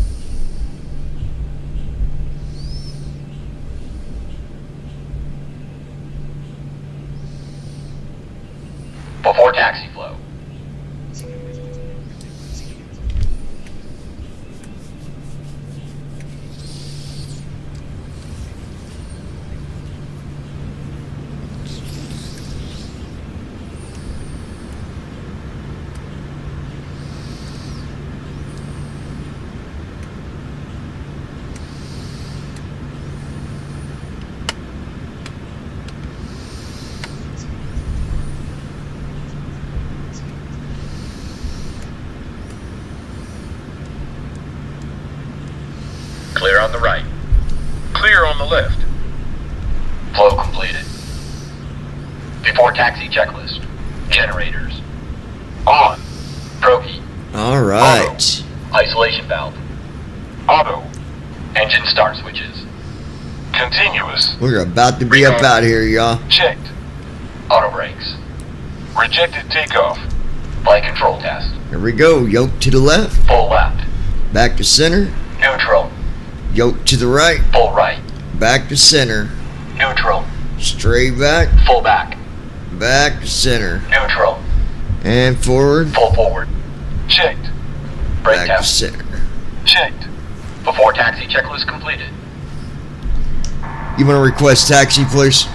Before taxi flow. Clear on the right. Clear on the left. Flow completed. Before taxi checklist. Generators. On. Progi.
All right.
Isolation valve. Auto. Engine start switches. Continuous.
We're about to be up out here, y'all.
Checked. Auto brakes. Rejected takeoff. Flight control test.
Here we go. Yoke to the left.
Full left.
Back to center.
Neutral.
Yoke to the right.
Full right.
Back to center.
Neutral.
Straight back.
Full back.
Back to center.
Neutral.
And forward.
Full forward. Checked. Brake
Back to
test.
center.
Checked. Before taxi checklist completed.
You want to request taxi, please?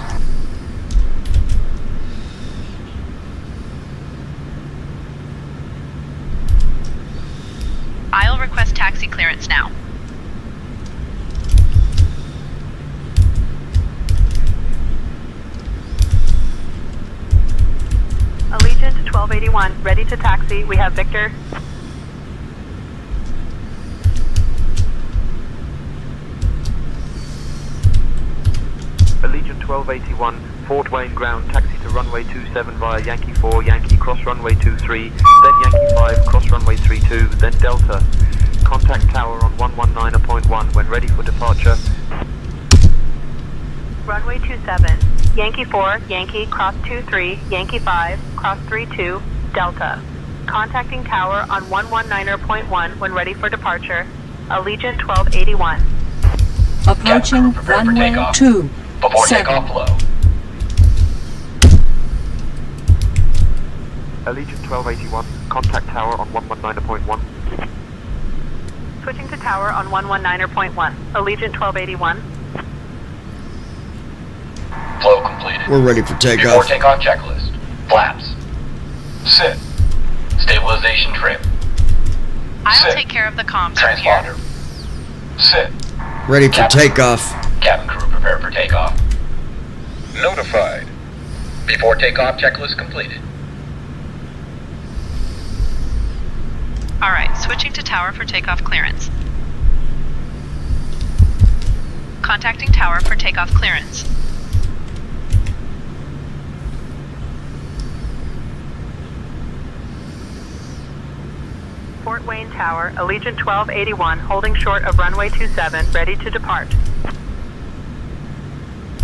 I'll request taxi clearance now.
Allegiant 1281, ready to taxi. We have Victor.
Allegiant 1281, Fort Wayne ground, taxi to runway 27 via Yankee 4, Yankee cross runway 23, then Yankee 5, cross runway 32, then Delta. Contact tower on 119.1 when ready for departure.
Runway 27, Yankee 4, Yankee cross 23, Yankee 5, cross 32, Delta. Contacting tower on 119.1 when ready for departure. Allegiant 1281.
Approaching runway 2.
Before
7.
takeoff, low.
Allegiant 1281, contact tower on 119.1.
Switching to tower on 119.1. Allegiant 1281.
Flow completed.
We're ready for
Before
takeoff.
takeoff checklist. Flaps. Sit. Stabilization trim.
I'll
Sit.
take care of the comms from here.
Transponder. Sit.
Ready for
Captain.
takeoff.
Cabin crew prepare for takeoff. Notified. Before takeoff checklist completed.
Alright, switching to tower for takeoff clearance. Contacting tower for takeoff clearance.
Fort Wayne Tower, Allegiant 1281, holding short of runway 27, ready to depart.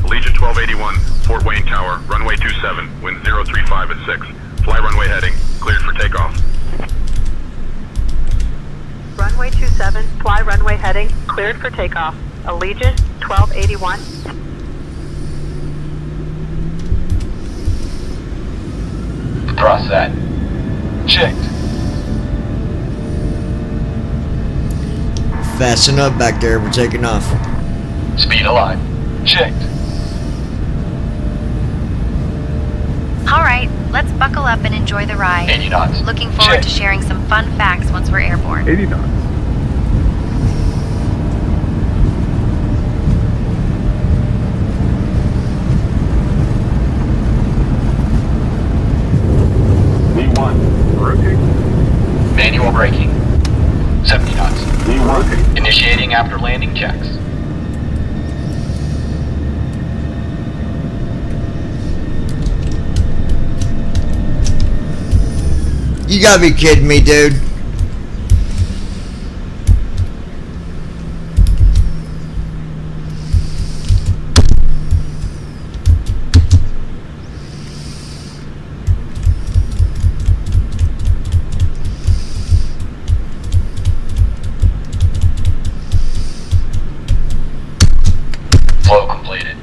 Allegiant 1281, Fort Wayne Tower, runway 27, wind 035 at 6. Fly runway heading, cleared for takeoff.
Runway 27, fly runway heading, cleared for takeoff. Allegiant 1281.
Cross that. Checked.
Fasten up back there. We're taking off.
Speed alive. Checked.
Alright, let's buckle up and enjoy the ride.
80 knots.
Looking forward to sharing some fun facts once we're airborne.
80 knots.
V1. Rotate.
Manual braking. 70 knots.
V1.
Initiating after landing checks.
You gotta be kidding me, dude.
Flow completed.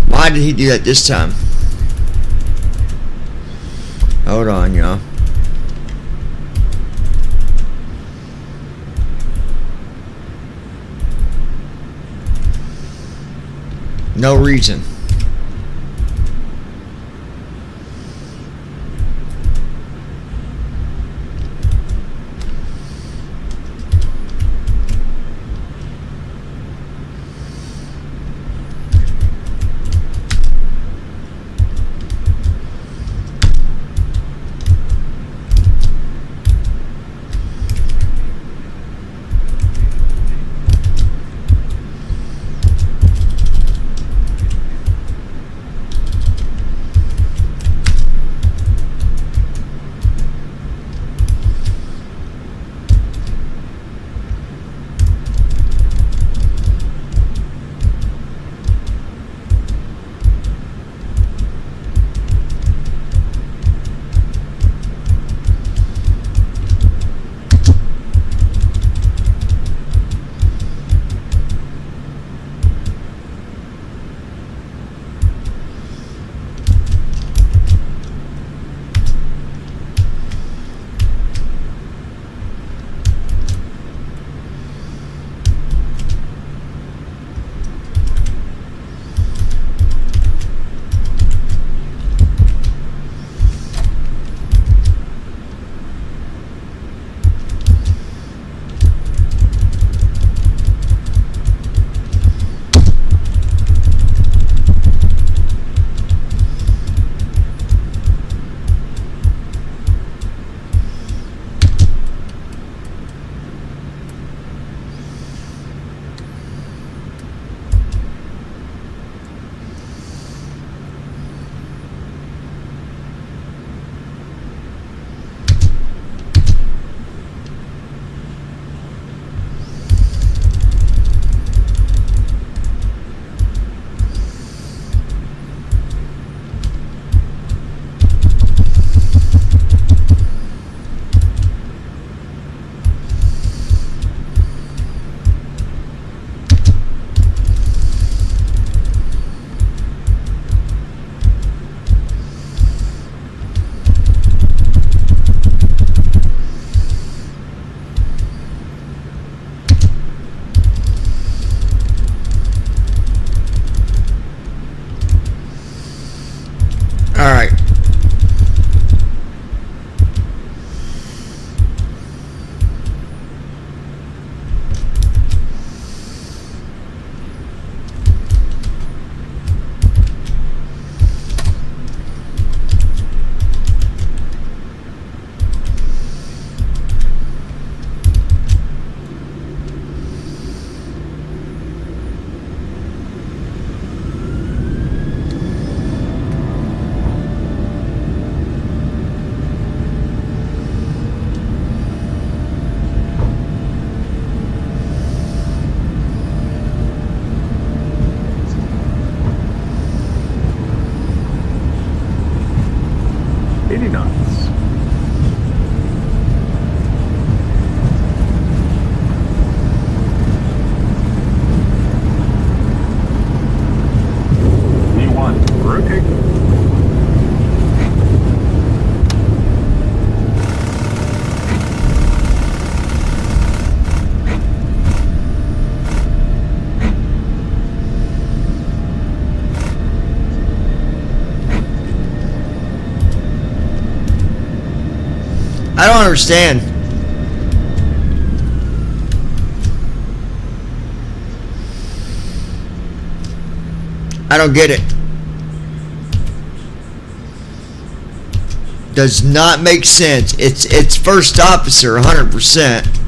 Why did he do that this time? Hold on, y'all. No reason.
80 knots.
V1, rotate.
I don't understand. I don't get it. Does not make sense. It's first officer 100%.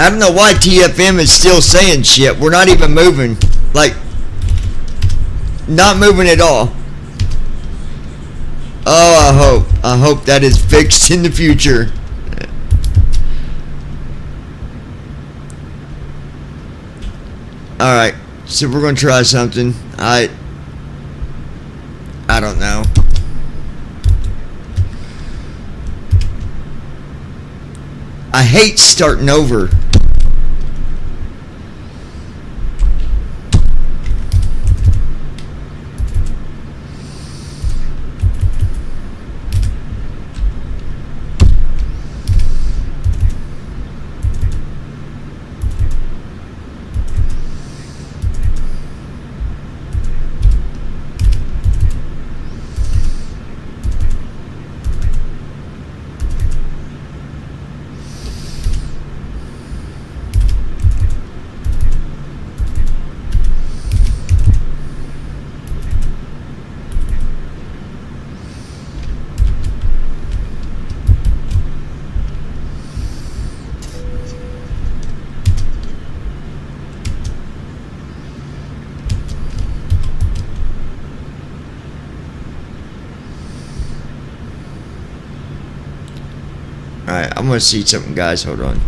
I don't know why TFM is still saying shit. We're not even moving. Like, not moving at all. Oh, I hope that is fixed in the future. Alright, so we're gonna try something. I don't know. I hate starting over. Alright, I'm gonna see something, guys. Hold on.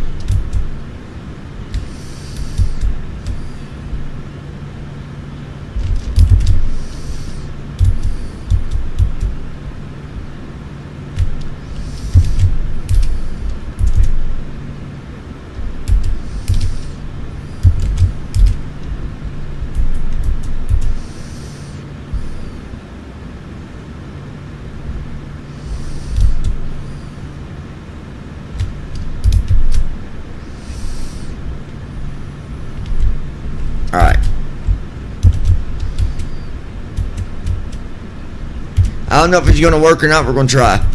Alright. I don't know if it's going to work or not. We're going to try.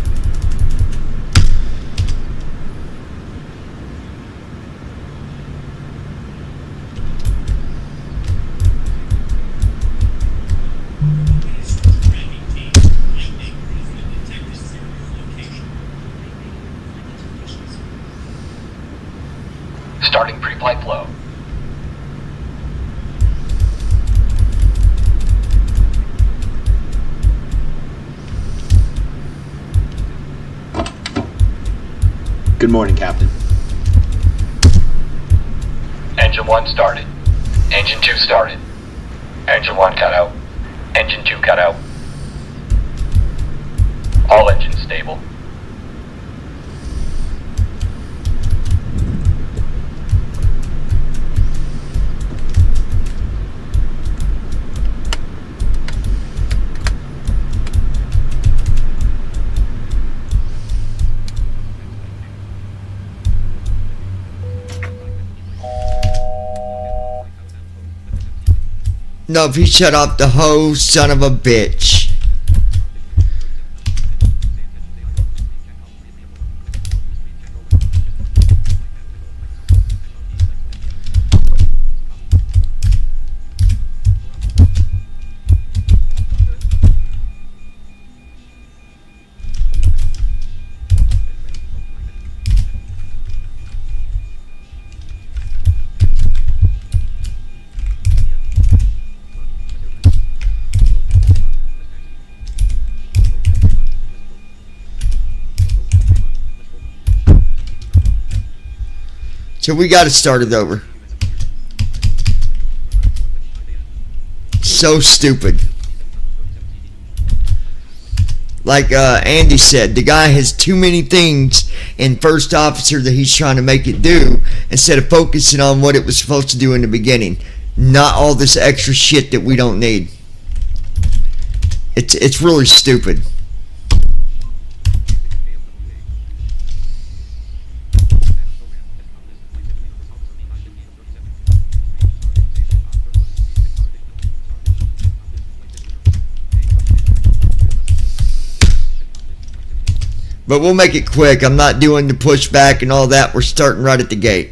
Starting pre-flight flow.
Good morning, Captain.
Engine 1 started. Engine 2 started. Engine 1 cut out. Engine 2 cut out. All engines stable.
No, if he shut off the hose, son of a bitch. So we got to start it over. So stupid. Like Andy said, the guy has too many things in first officer that he's trying to make it do instead of focusing on what it was supposed to do in the beginning. Not all this extra shit that we don't need. It's really stupid. But we'll make it quick. I'm not doing the pushback and all that. We're starting right at the gate.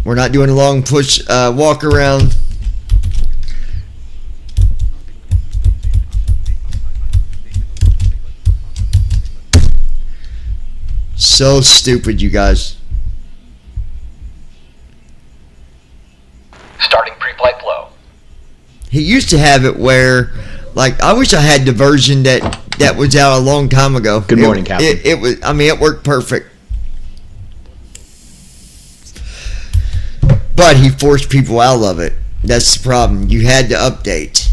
We're not doing a long push walk around. So stupid, you guys.
Starting pre-flight flow.
He used to have it where, like, I wish I had the version that was out a long time ago.
Good morning, Captain.
It was. I mean, it worked perfect. But he forced people out of it. That's the problem. You had to update.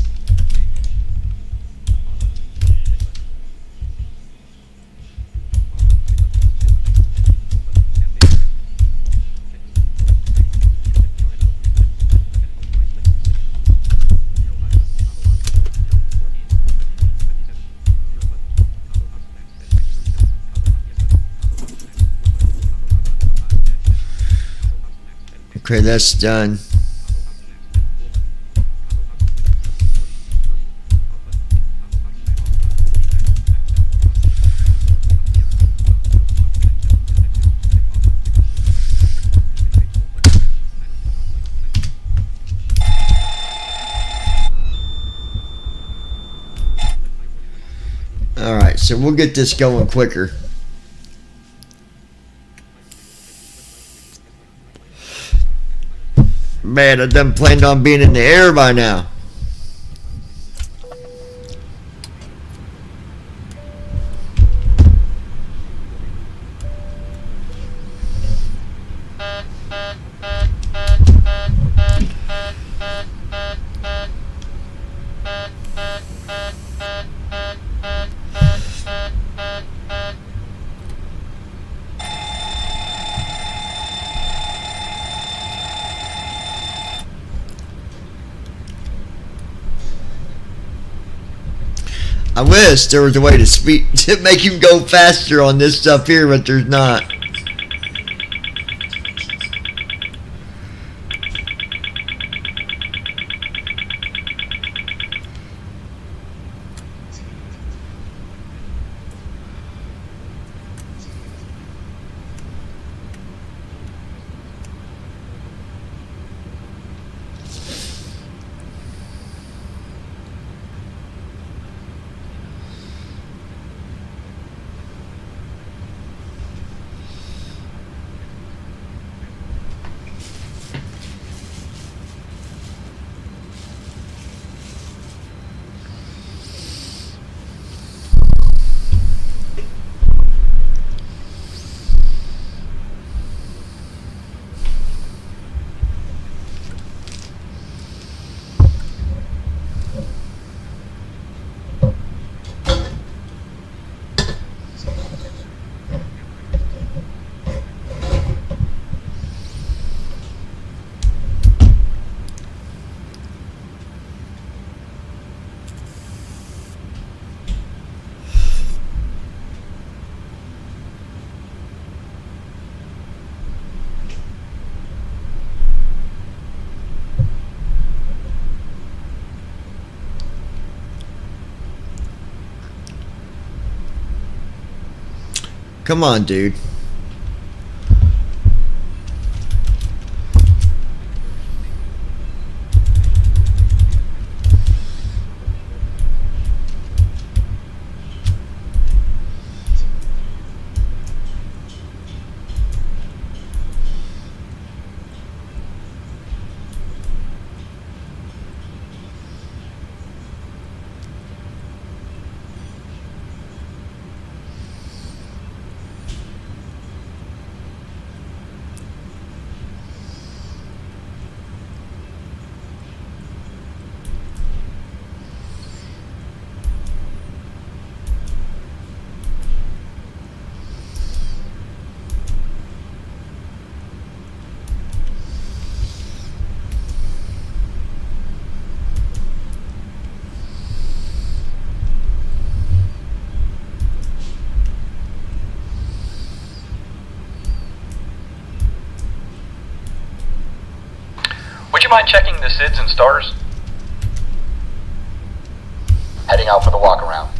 Okay, that's done. All right, so we'll get this going quicker. Man, I done planned on being in the air by now. I wish there was a way to make him go faster on this stuff here, but there's not. Come on, dude.
mind checking the SIDS and stars? Heading out for the walk around.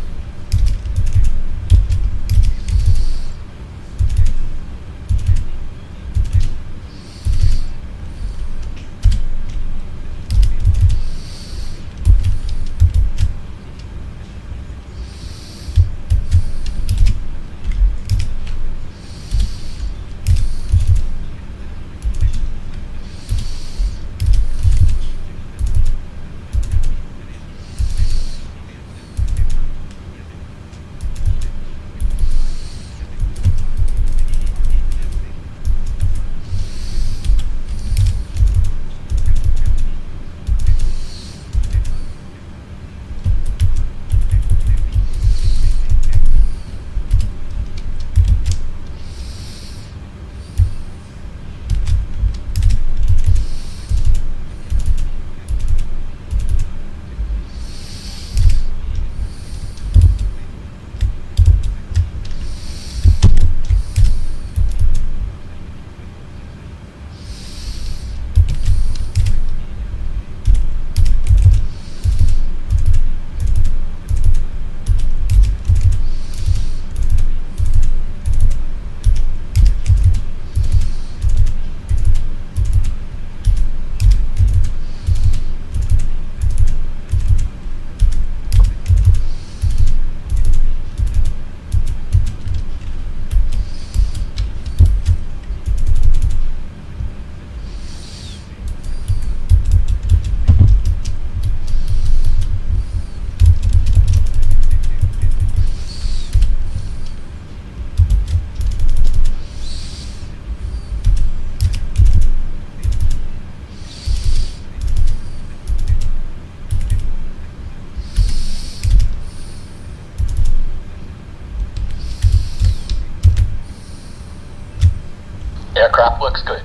Aircraft looks good.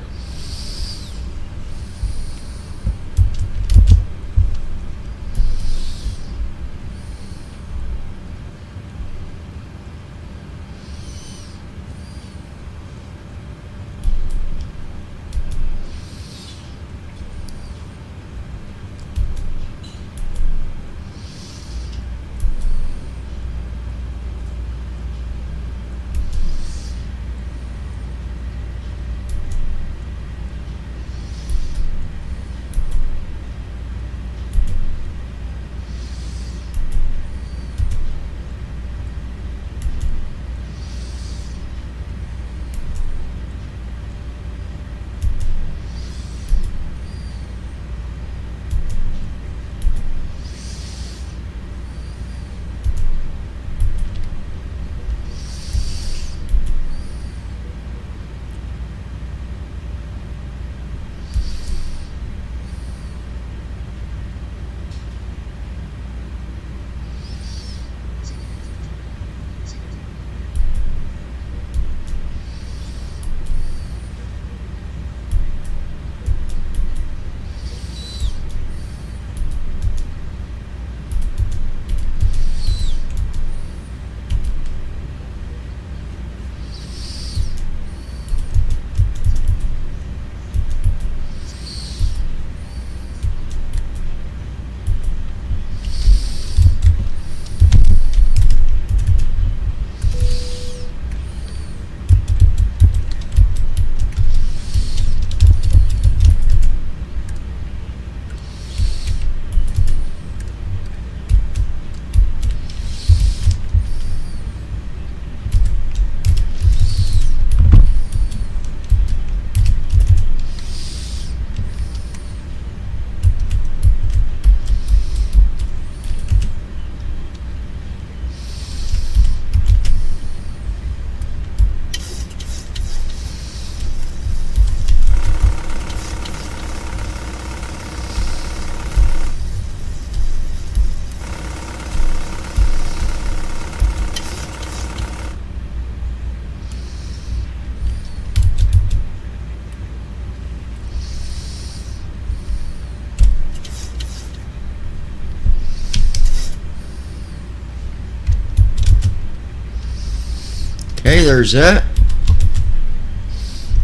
Okay, there's that.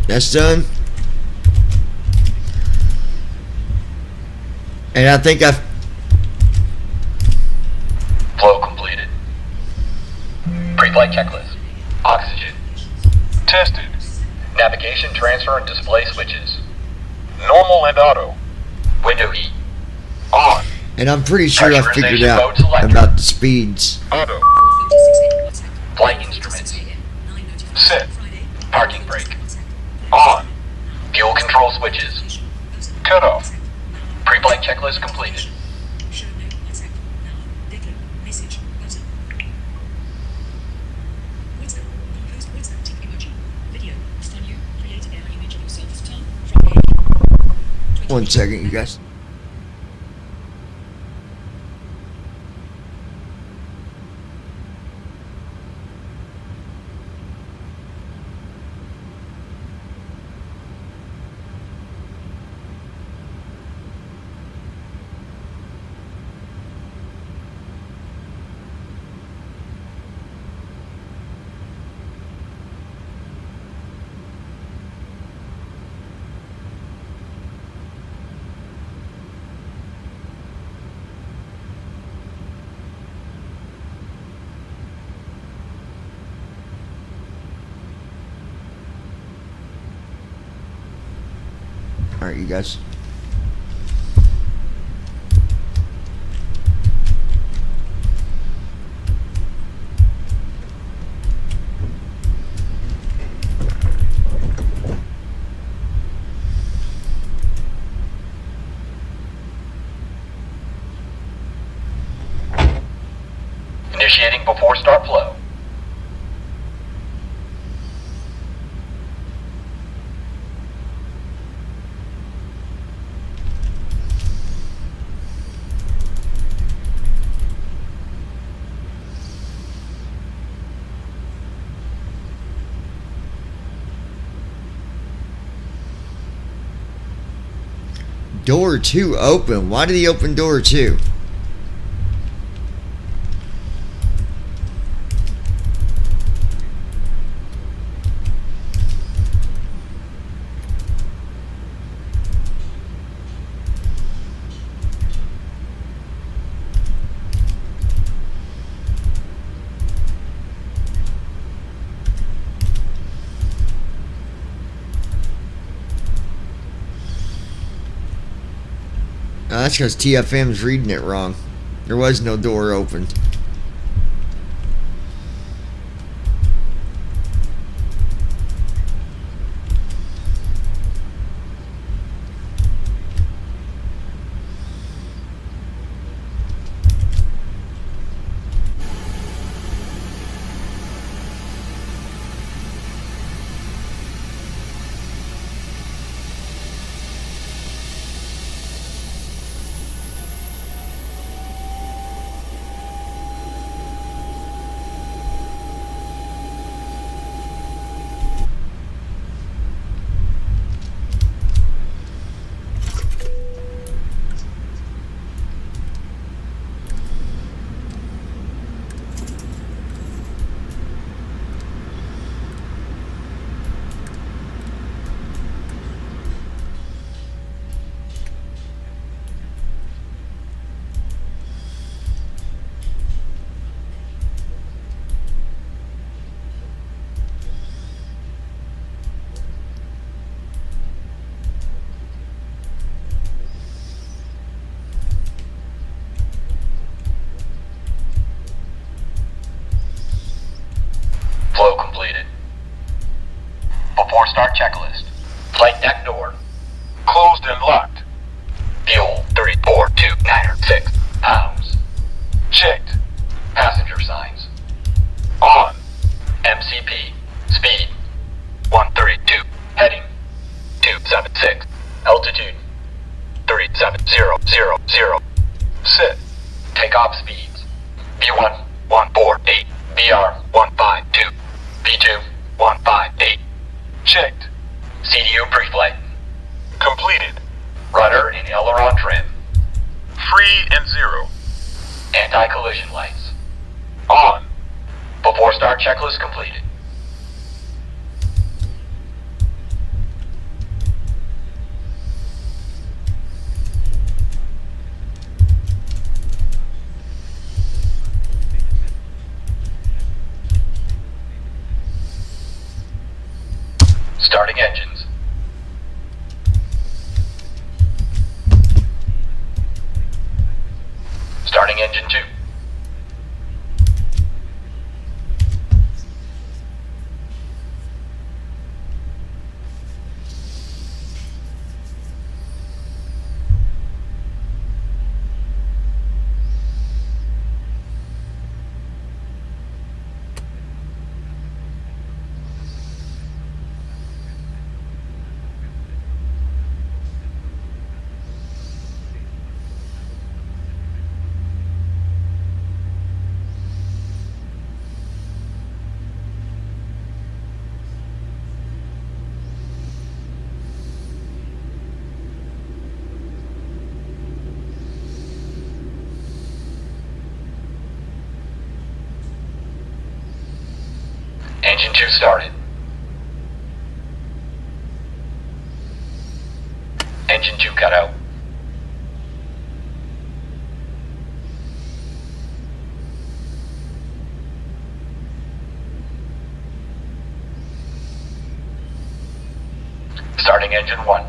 That's done. And I think I've...
Flow completed. Pre-flight checklist. Oxygen. Tested. Navigation, transfer, and display switches. Normal and auto. Window heat. On.
And I'm pretty sure I figured
Pressurization
out
mode selected.
about the speeds.
Auto. Flight instruments. Set. Parking brake. On. Fuel control switches. Cut off. Pre-flight checklist completed.
One second, you guys. Alright, you guys.
Initiating before start flow.
Door 2 open. Why did he open door 2? Oh, that's because TFM's reading it wrong. There was no door opened.
Flow completed. Before start checklist. Flight deck door. Closed and locked. Fuel 34,296 pounds. Checked. Passenger signs. On. MCP. Speed 132. Heading 276. Altitude 37000. Sit. Takeoff speeds. B1 148. BR 152. B2 158. Checked. CDU pre-flight. Completed. Rudder and aileron trim. Free and zero. Anti-collision lights. On. Before start checklist completed. Starting engines. Starting engine 2. Engine 2 started. Engine 2 cut out. Starting engine 1.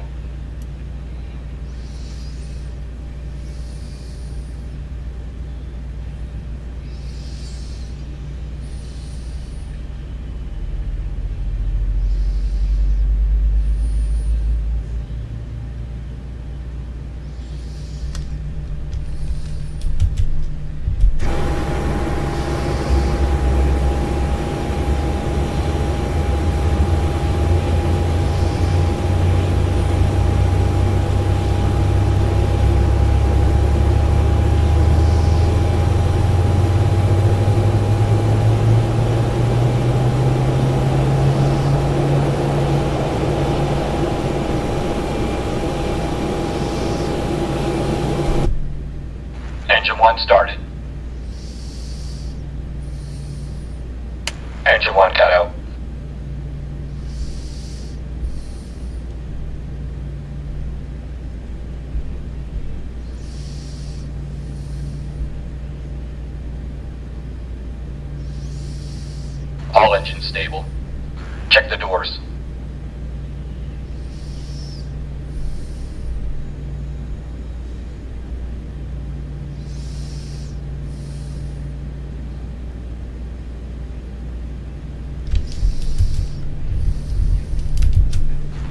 Engine 1 started. Engine 1 cut out. All engines stable. Check the doors.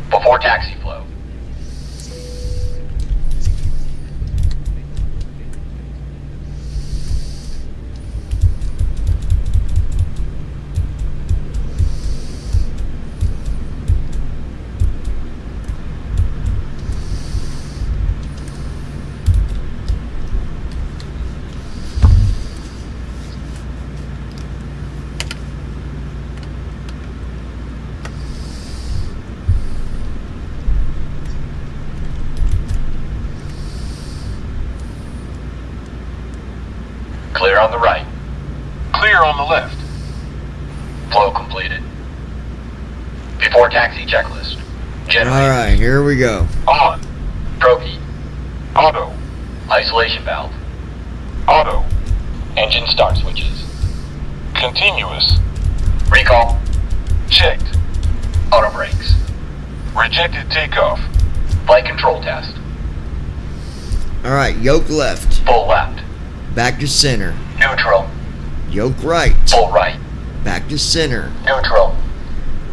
Before taxi flow. Clear on the right. Clear on the left. Flow completed. Before taxi checklist. Generate.
Alright, here we go.
On. Probe. Auto. Isolation valve. Auto. Engine start switches. Continuous. Recall. Checked. Auto brakes. Rejected takeoff. Flight control test.
Alright, yoke left.
Full left.
Back to center.
Neutral.
Yoke right.
Full right.
Back to center.
Neutral.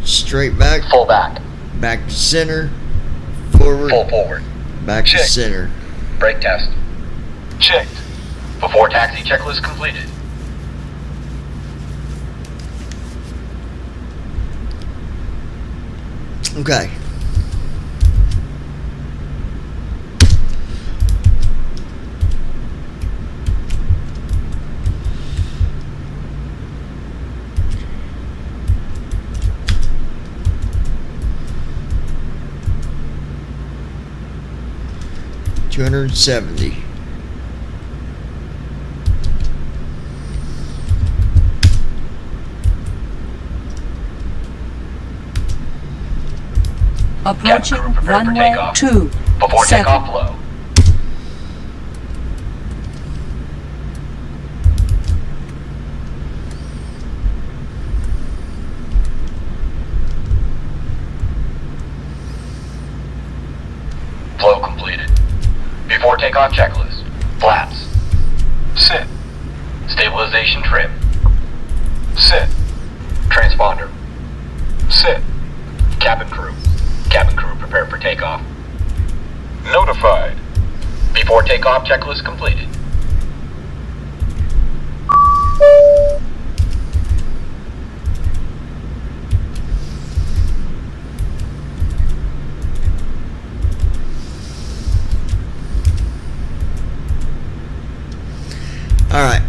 Straight back.
Full back.
Back to center. Forward.
Full forward.
Back to
Check.
center.
Brake test. Checked. Before taxi checklist completed.
Okay. $270.
Approaching
Prepare for
runway
takeoff.
2.
Before
7.
takeoff flow. takeoff checklist. Flaps. Sit. Stabilization trim. Sit. Transponder. Sit. Cabin crew. Cabin crew prepare for takeoff. Notified. Before takeoff checklist completed.
Alright.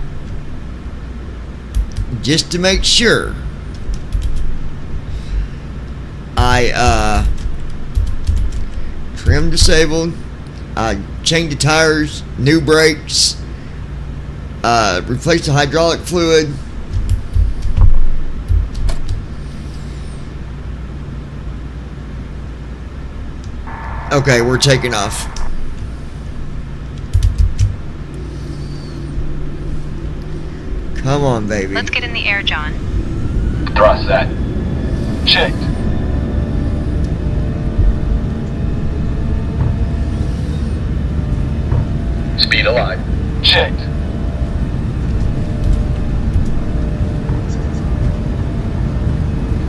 Just to make sure, I trim disabled, changed the tires, new brakes, replaced the hydraulic fluid. Okay, we're taking off. Come on, baby.
Let's get in the air, John.
Thrust set. Checked. Speed alive. Checked.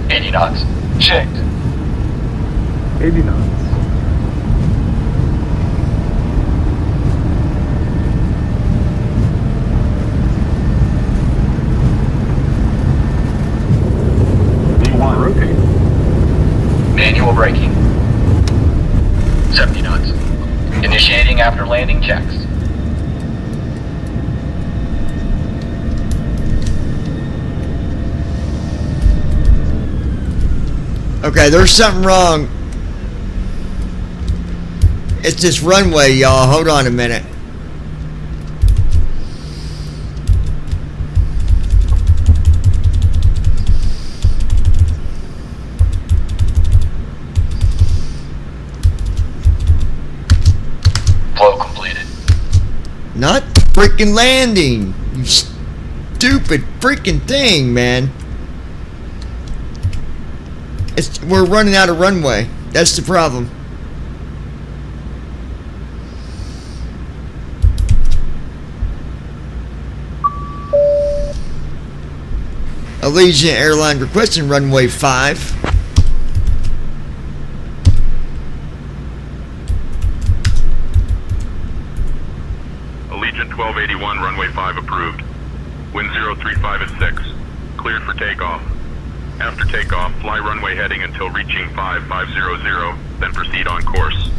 $80 knots. Checked.
80 knots.
V1. Rotate.
Manual braking. 70 knots. Initiating after landing checks.
Okay, there's something wrong. It's this runway, y'all. Hold on a minute.
Flow completed.
Not freaking landing. You stupid freaking thing, man. We're running out of runway. That's the problem. Allegiant Airline requesting runway 5.
Allegiant 1281, runway 5 approved. Wind 035 at 6. Cleared for takeoff. After takeoff, fly runway heading until reaching 5500, then proceed on course.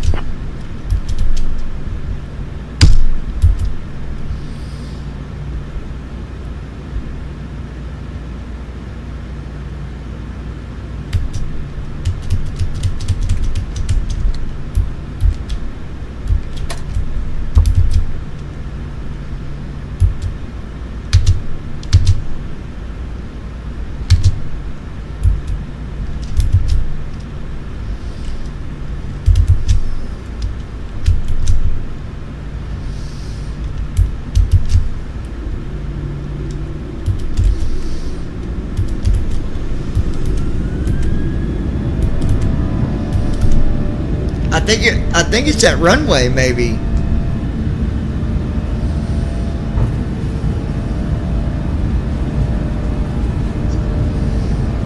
I think it's that runway, maybe.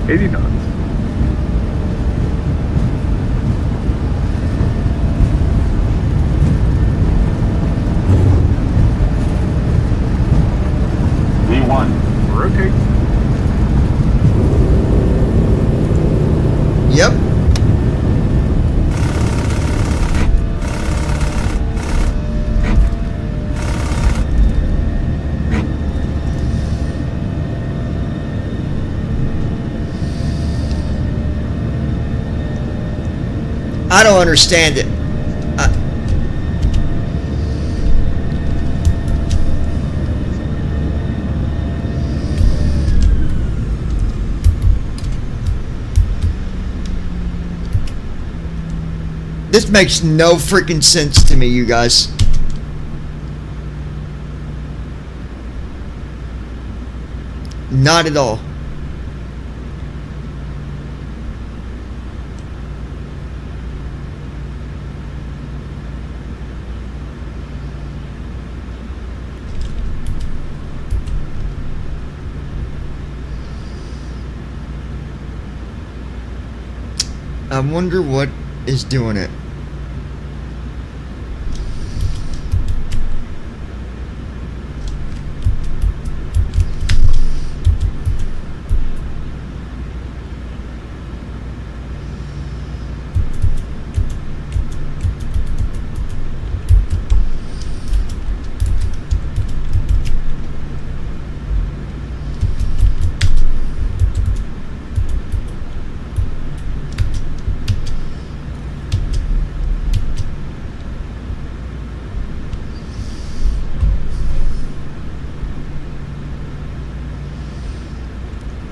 $80 knots.
V1. Rotate.
Yep. I don't understand it. This makes no freaking sense to me, you guys. Not at all. I wonder what is doing it.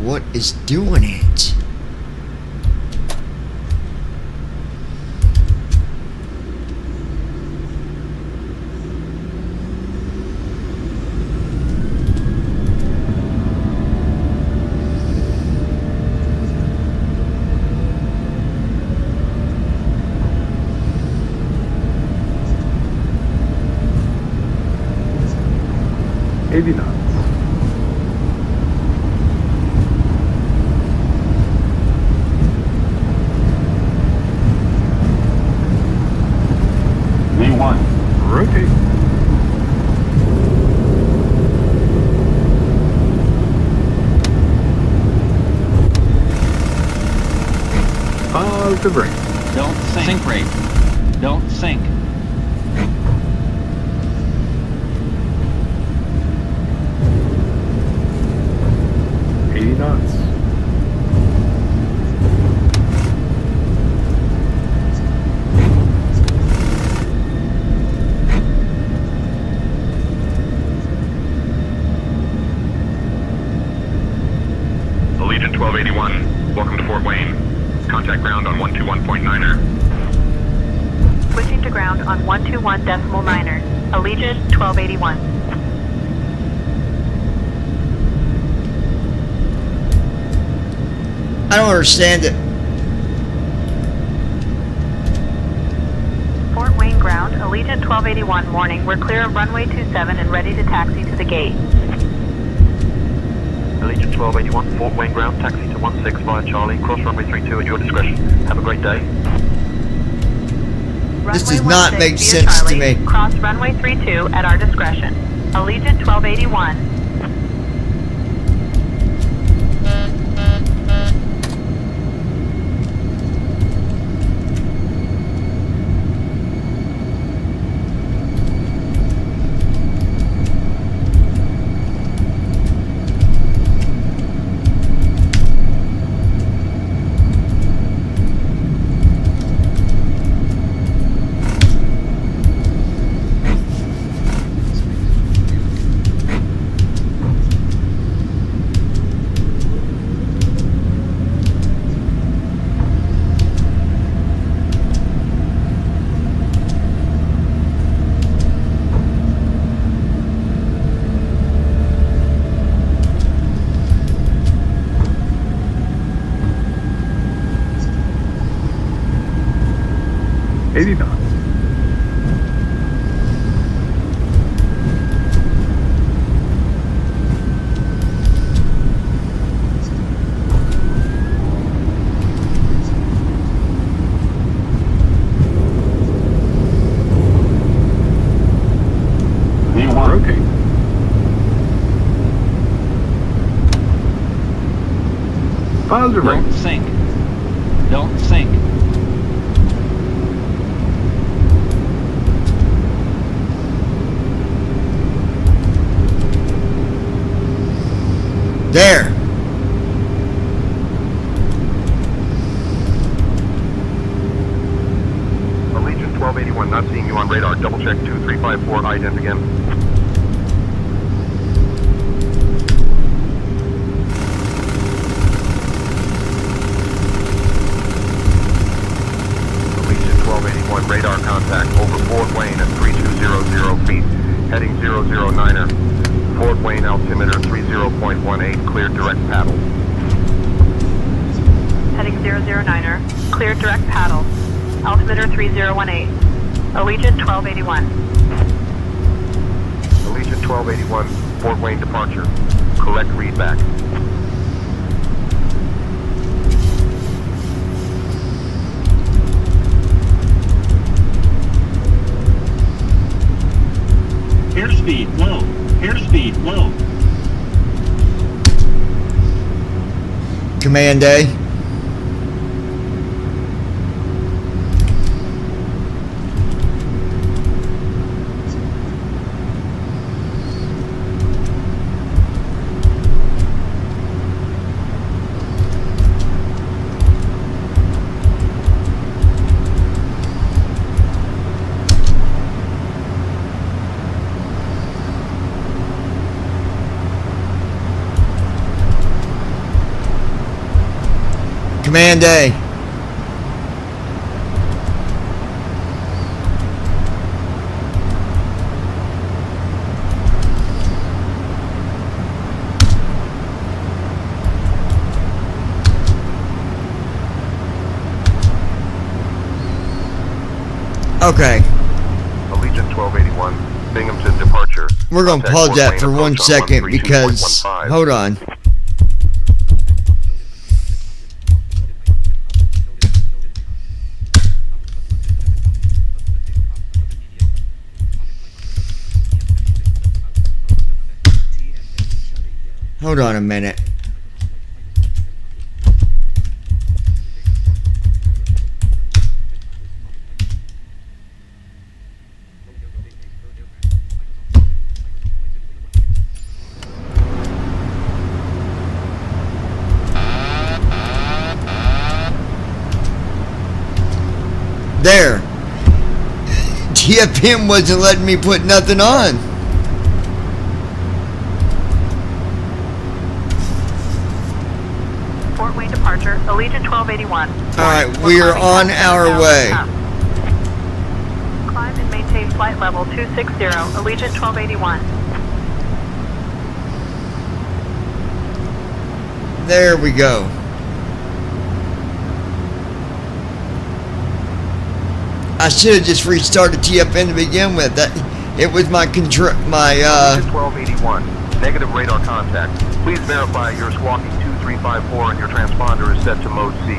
What is doing it?
V1.
Rotate. Positive rate.
Don't sink. Sink rate. Don't sink.
Knots.
Allegiant 1281, welcome to Fort Wayne. Contact ground on 121.9er.
Switching to ground on 121.9er. Allegiant 1281.
I don't understand it.
Fort Wayne ground, Allegiant 1281 morning. We're clear of runway 27 and ready to taxi to the gate.
Allegiant 1281, Fort Wayne ground, taxi to 16 via Charlie, cross runway 32 at your discretion. Have a great day.
This does not make sense
Charlie,
to me.
Cross runway 32 at our discretion. Allegiant 1281.
Knots.
V1.
Rotate. Positive rate.
Don't sink. Don't sink.
There.
Allegiant 1281, not seeing you on radar. Double check 2354, ident again. Allegiant 1281, radar contact over Fort Wayne at 3200 feet, heading 009er. Fort Wayne altimeter 30.18, cleared direct paddle.
Heading 009er. Clear direct paddle. Altimeter 3018. Allegiant 1281.
Allegiant 1281, Fort Wayne departure. Correct readback.
Airspeed low. Airspeed low.
Command A. Command A. Okay.
Allegiant 1281, Binghamton departure.
We're going to
Contact
pause that
Fort
for
Wayne
1
approach
second
on
because,
132.15.
hold on. Hold on a minute. There. TFM wasn't letting me put nothing on.
Fort Wayne departure, Allegiant 1281.
Alright, we are on our way.
Climb and maintain flight level 260, Allegiant 1281.
There we go. I should have just restarted TFN to begin with. That it was my
Allegiant 1281, negative radar contact. Please verify your squawking 2354 and your transponder is set to mode C.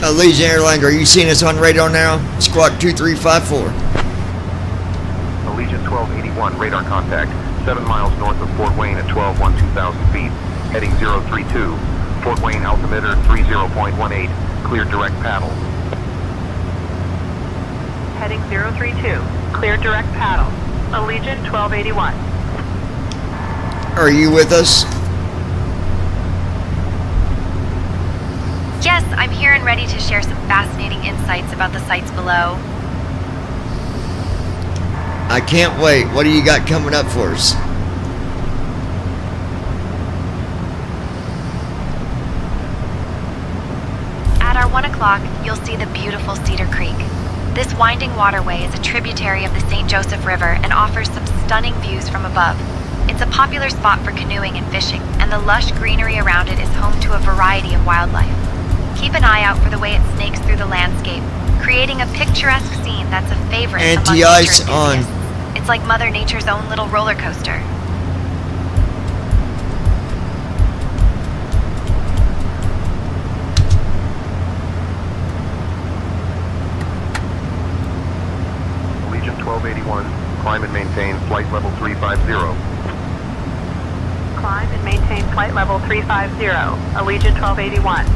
Allegiant Airlines, are you seeing us on radar now? Squawk 2354.
Allegiant 1281, radar contact. 7 miles north of Fort Wayne at 12,000 feet, heading 032. Fort Wayne altimeter 30.18, clear direct paddle.
Heading 032, clear direct paddle. Allegiant 1281.
Are you with us?
Yes, I'm here and ready to share some fascinating insights about the sites below.
I can't wait. What do you got coming up for us?
At our 1 o'clock, you'll see the beautiful Cedar Creek. This winding waterway is a tributary of the St. Joseph River and offers some stunning views from above. It's a popular spot for canoeing and fishing, and the lush greenery around it is home to a variety of wildlife. Keep an eye out for the way it snakes through the landscape, creating a picturesque scene that's a favorite among nature
Anti-ice
enthusiasts.
on.
It's like Mother Nature's own little roller coaster.
Allegiant 1281, climb and maintain flight level 350.
Climb and maintain flight level 350, Allegiant 1281.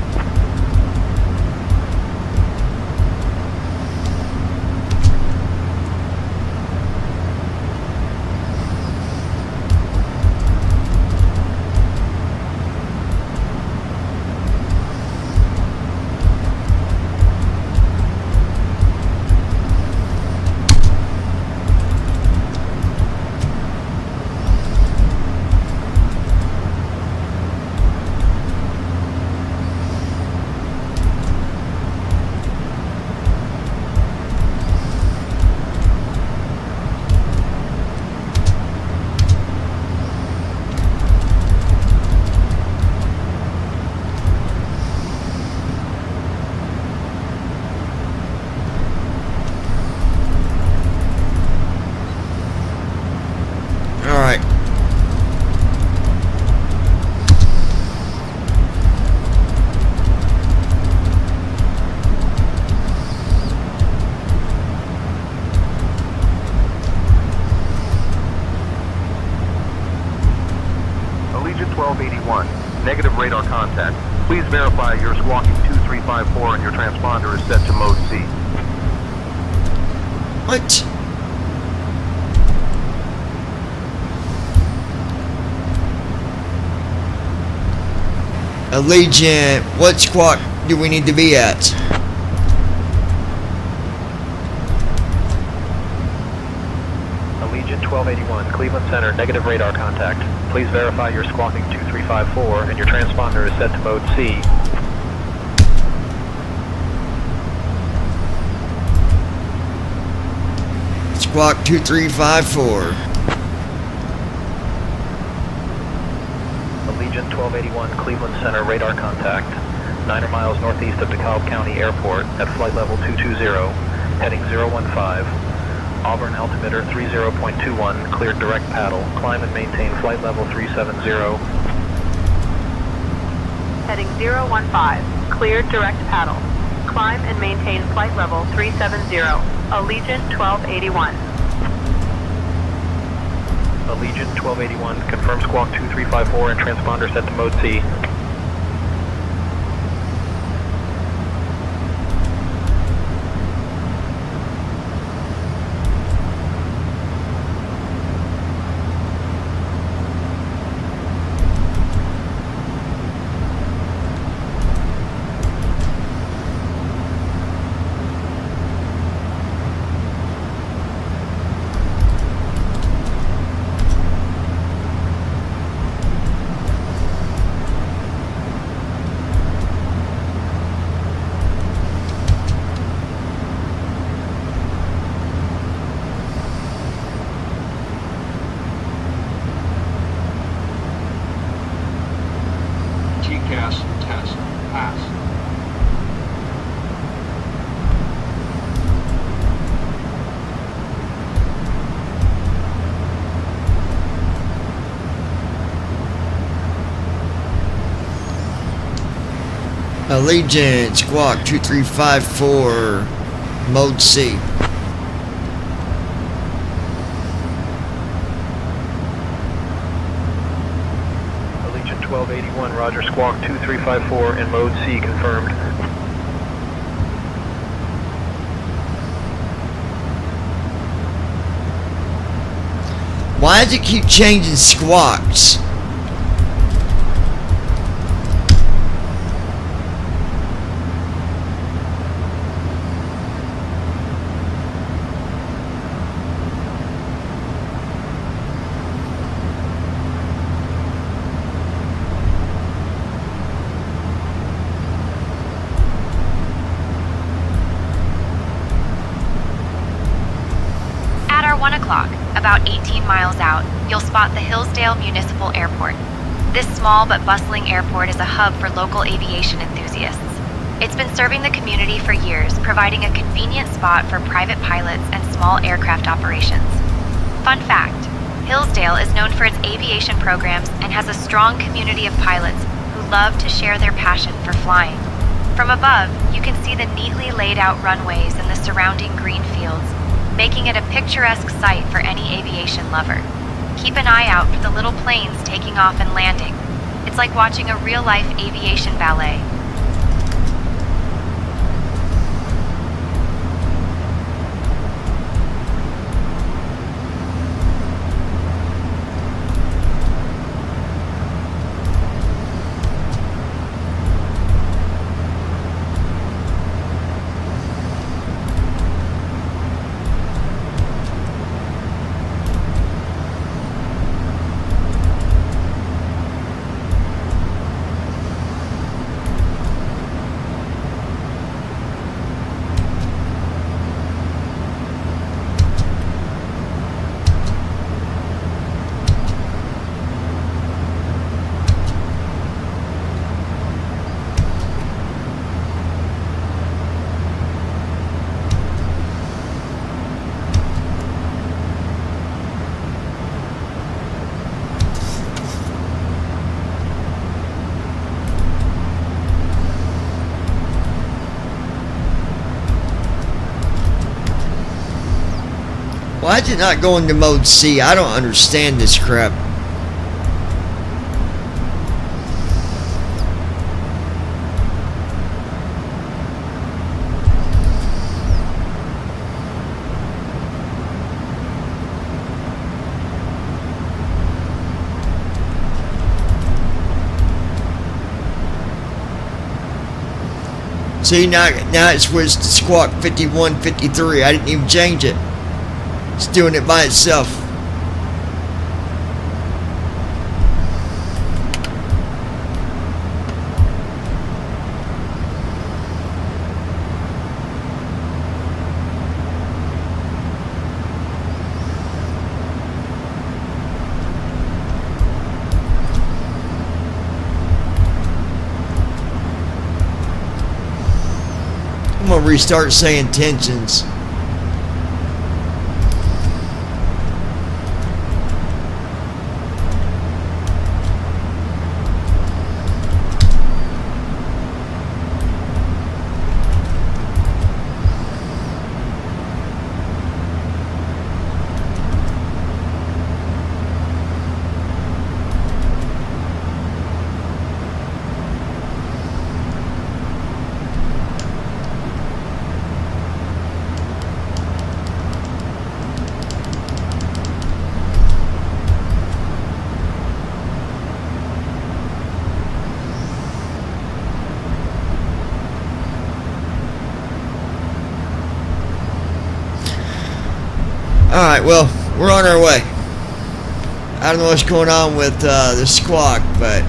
Allegiant 1281, negative radar contact. Please verify your squawking 2354 and your transponder is set to mode C.
What? Allegiant, what squawk do we need to be at?
Allegiant 1281, Cleveland Center, negative radar contact. Please verify your squawking 2354 and your transponder is set to mode C.
Squawk 2354.
Allegiant 1281, Cleveland Center, radar contact. 9 miles northeast of DeKalb County Airport at flight level 220, heading 015. Auburn altimeter 30.21, cleared direct paddle. Climb and maintain flight level 370.
Heading 015, cleared direct paddle. Climb and maintain flight level 370. Allegiant 1281.
Allegiant 1281, confirm squawk 2354 and transponder set to mode C.
TCAS test pass.
Allegiant, squawk 2354, mode C.
Allegiant 1281, roger, squawk 2354 in mode C, confirmed.
Why does it keep changing squawks?
At our 1 o'clock, about 18 miles out, you'll spot the Hillsdale Municipal Airport. This small but bustling airport is a hub for local aviation enthusiasts. It's been serving the community for years, providing a convenient spot for private pilots and small aircraft operations. Fun fact, Hillsdale is known for its aviation programs and has a strong community of pilots who love to share their passion for flying. From above, you can see the neatly laid out runways and the surrounding green fields, making it a picturesque sight for any aviation lover. Keep an eye out for the little planes taking off and landing. It's like watching a real-life aviation ballet.
Why is it not going to mode C? I don't understand this crap. See, now it switched to Squawk 5153. I didn't even change it. It's doing it by itself. I'm gonna restart saying tensions. Alright, well, we're on our way. I don't know what's going on with the Squawk, but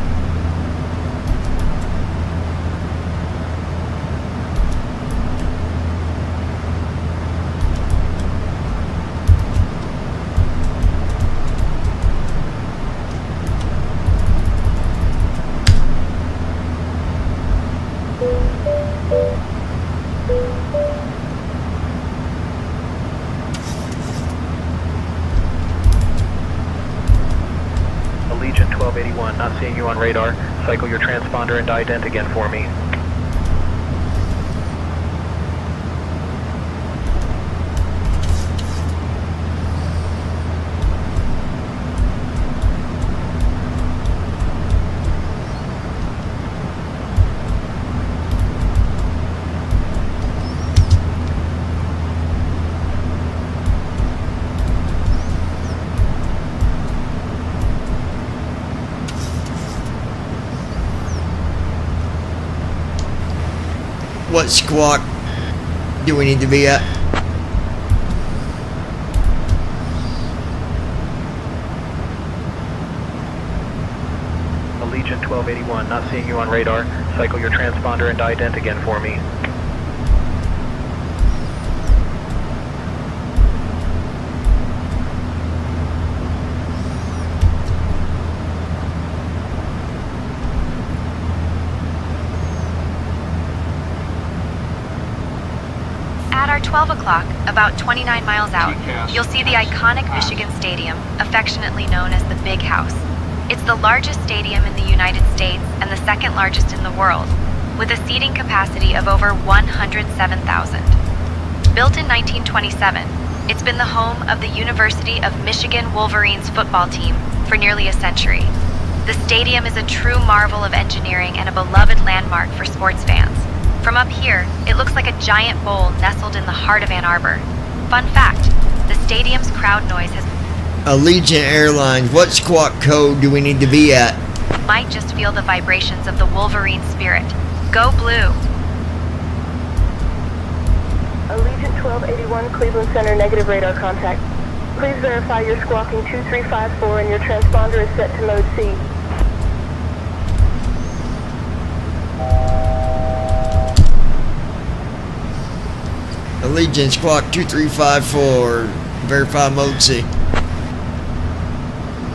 Allegiant 1281, not seeing you on radar. Cycle your transponder and ident again for me.
what Squawk do we need to be at?
Allegiant 1281, not seeing you on radar. Cycle your transponder and ident again for me.
At our 12 o'clock, about 29 miles out, you'll see the iconic Michigan Stadium, affectionately known as the Big House. It's the largest stadium in the United States and the second largest in the world, with a seating capacity of over 107,000. Built in 1927, it's been the home of the University of Michigan Wolverines football team for nearly a century. The stadium is a true marvel of engineering and a beloved landmark for sports fans. From up here, it looks like a giant bowl nestled in the heart of Ann Arbor. Fun fact, the stadium's crowd noise has
Allegiant Airlines, what Squawk code do we need to be at?
might just feel the vibrations of the Wolverine spirit. Go Blue!
Allegiant 1281, Cleveland Center, negative radar contact. Please verify you're squawking 2354 and your transponder is set to mode C.
Allegiant Squawk 2354, verify mode C.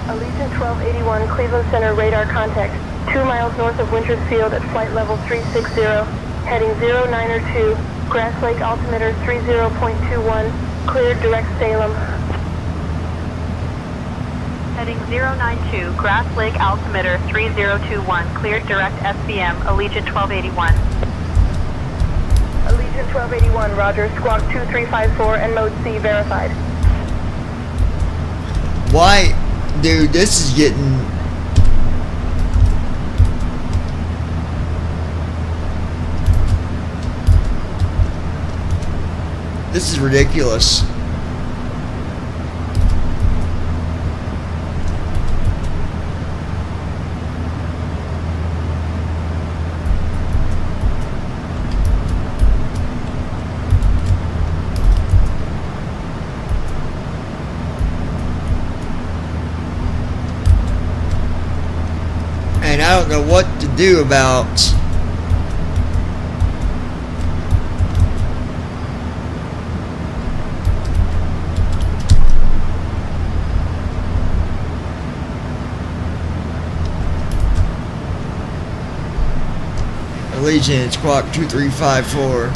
Allegiant 1281, Cleveland Center, radar contact. 2 miles north of Winters Field at flight level 360, heading 0902, Grass Lake altimeter 30.21, cleared direct Salem. Heading 092, Grass Lake altimeter 3021, cleared direct SBM, Allegiant 1281. Allegiant 1281, roger, squawk 2354 and mode C verified.
Why? Dude, this is getting... This is ridiculous. I don't know what to do about Allegiant Squawk 2354.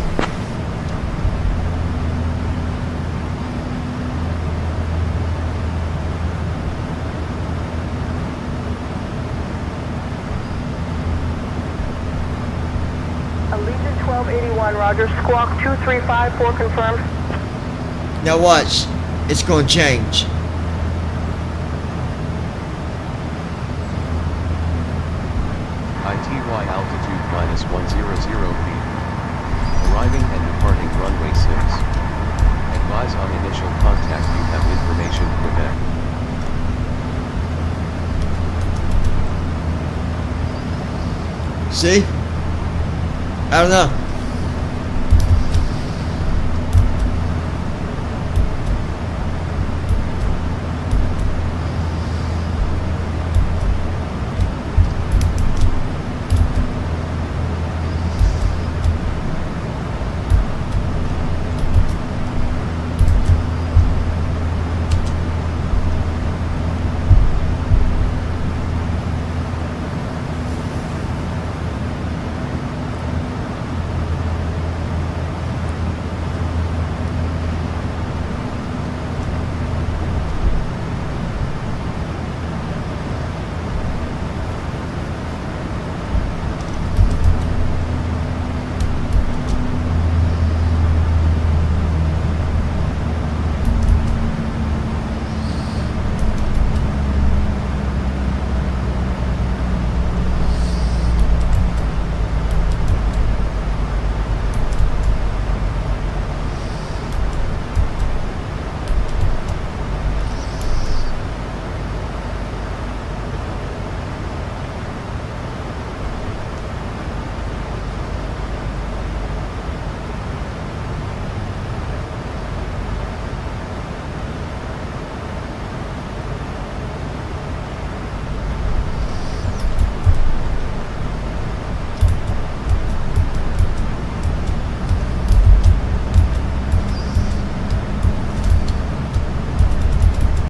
Allegiant 1281, Roger. Squawk 2354 confirmed.
Now watch, it's going to change.
ITY altitude minus 100 feet. Arriving and departing runway 6. Advise on initial contact you have information Quebec.
See? I don't know.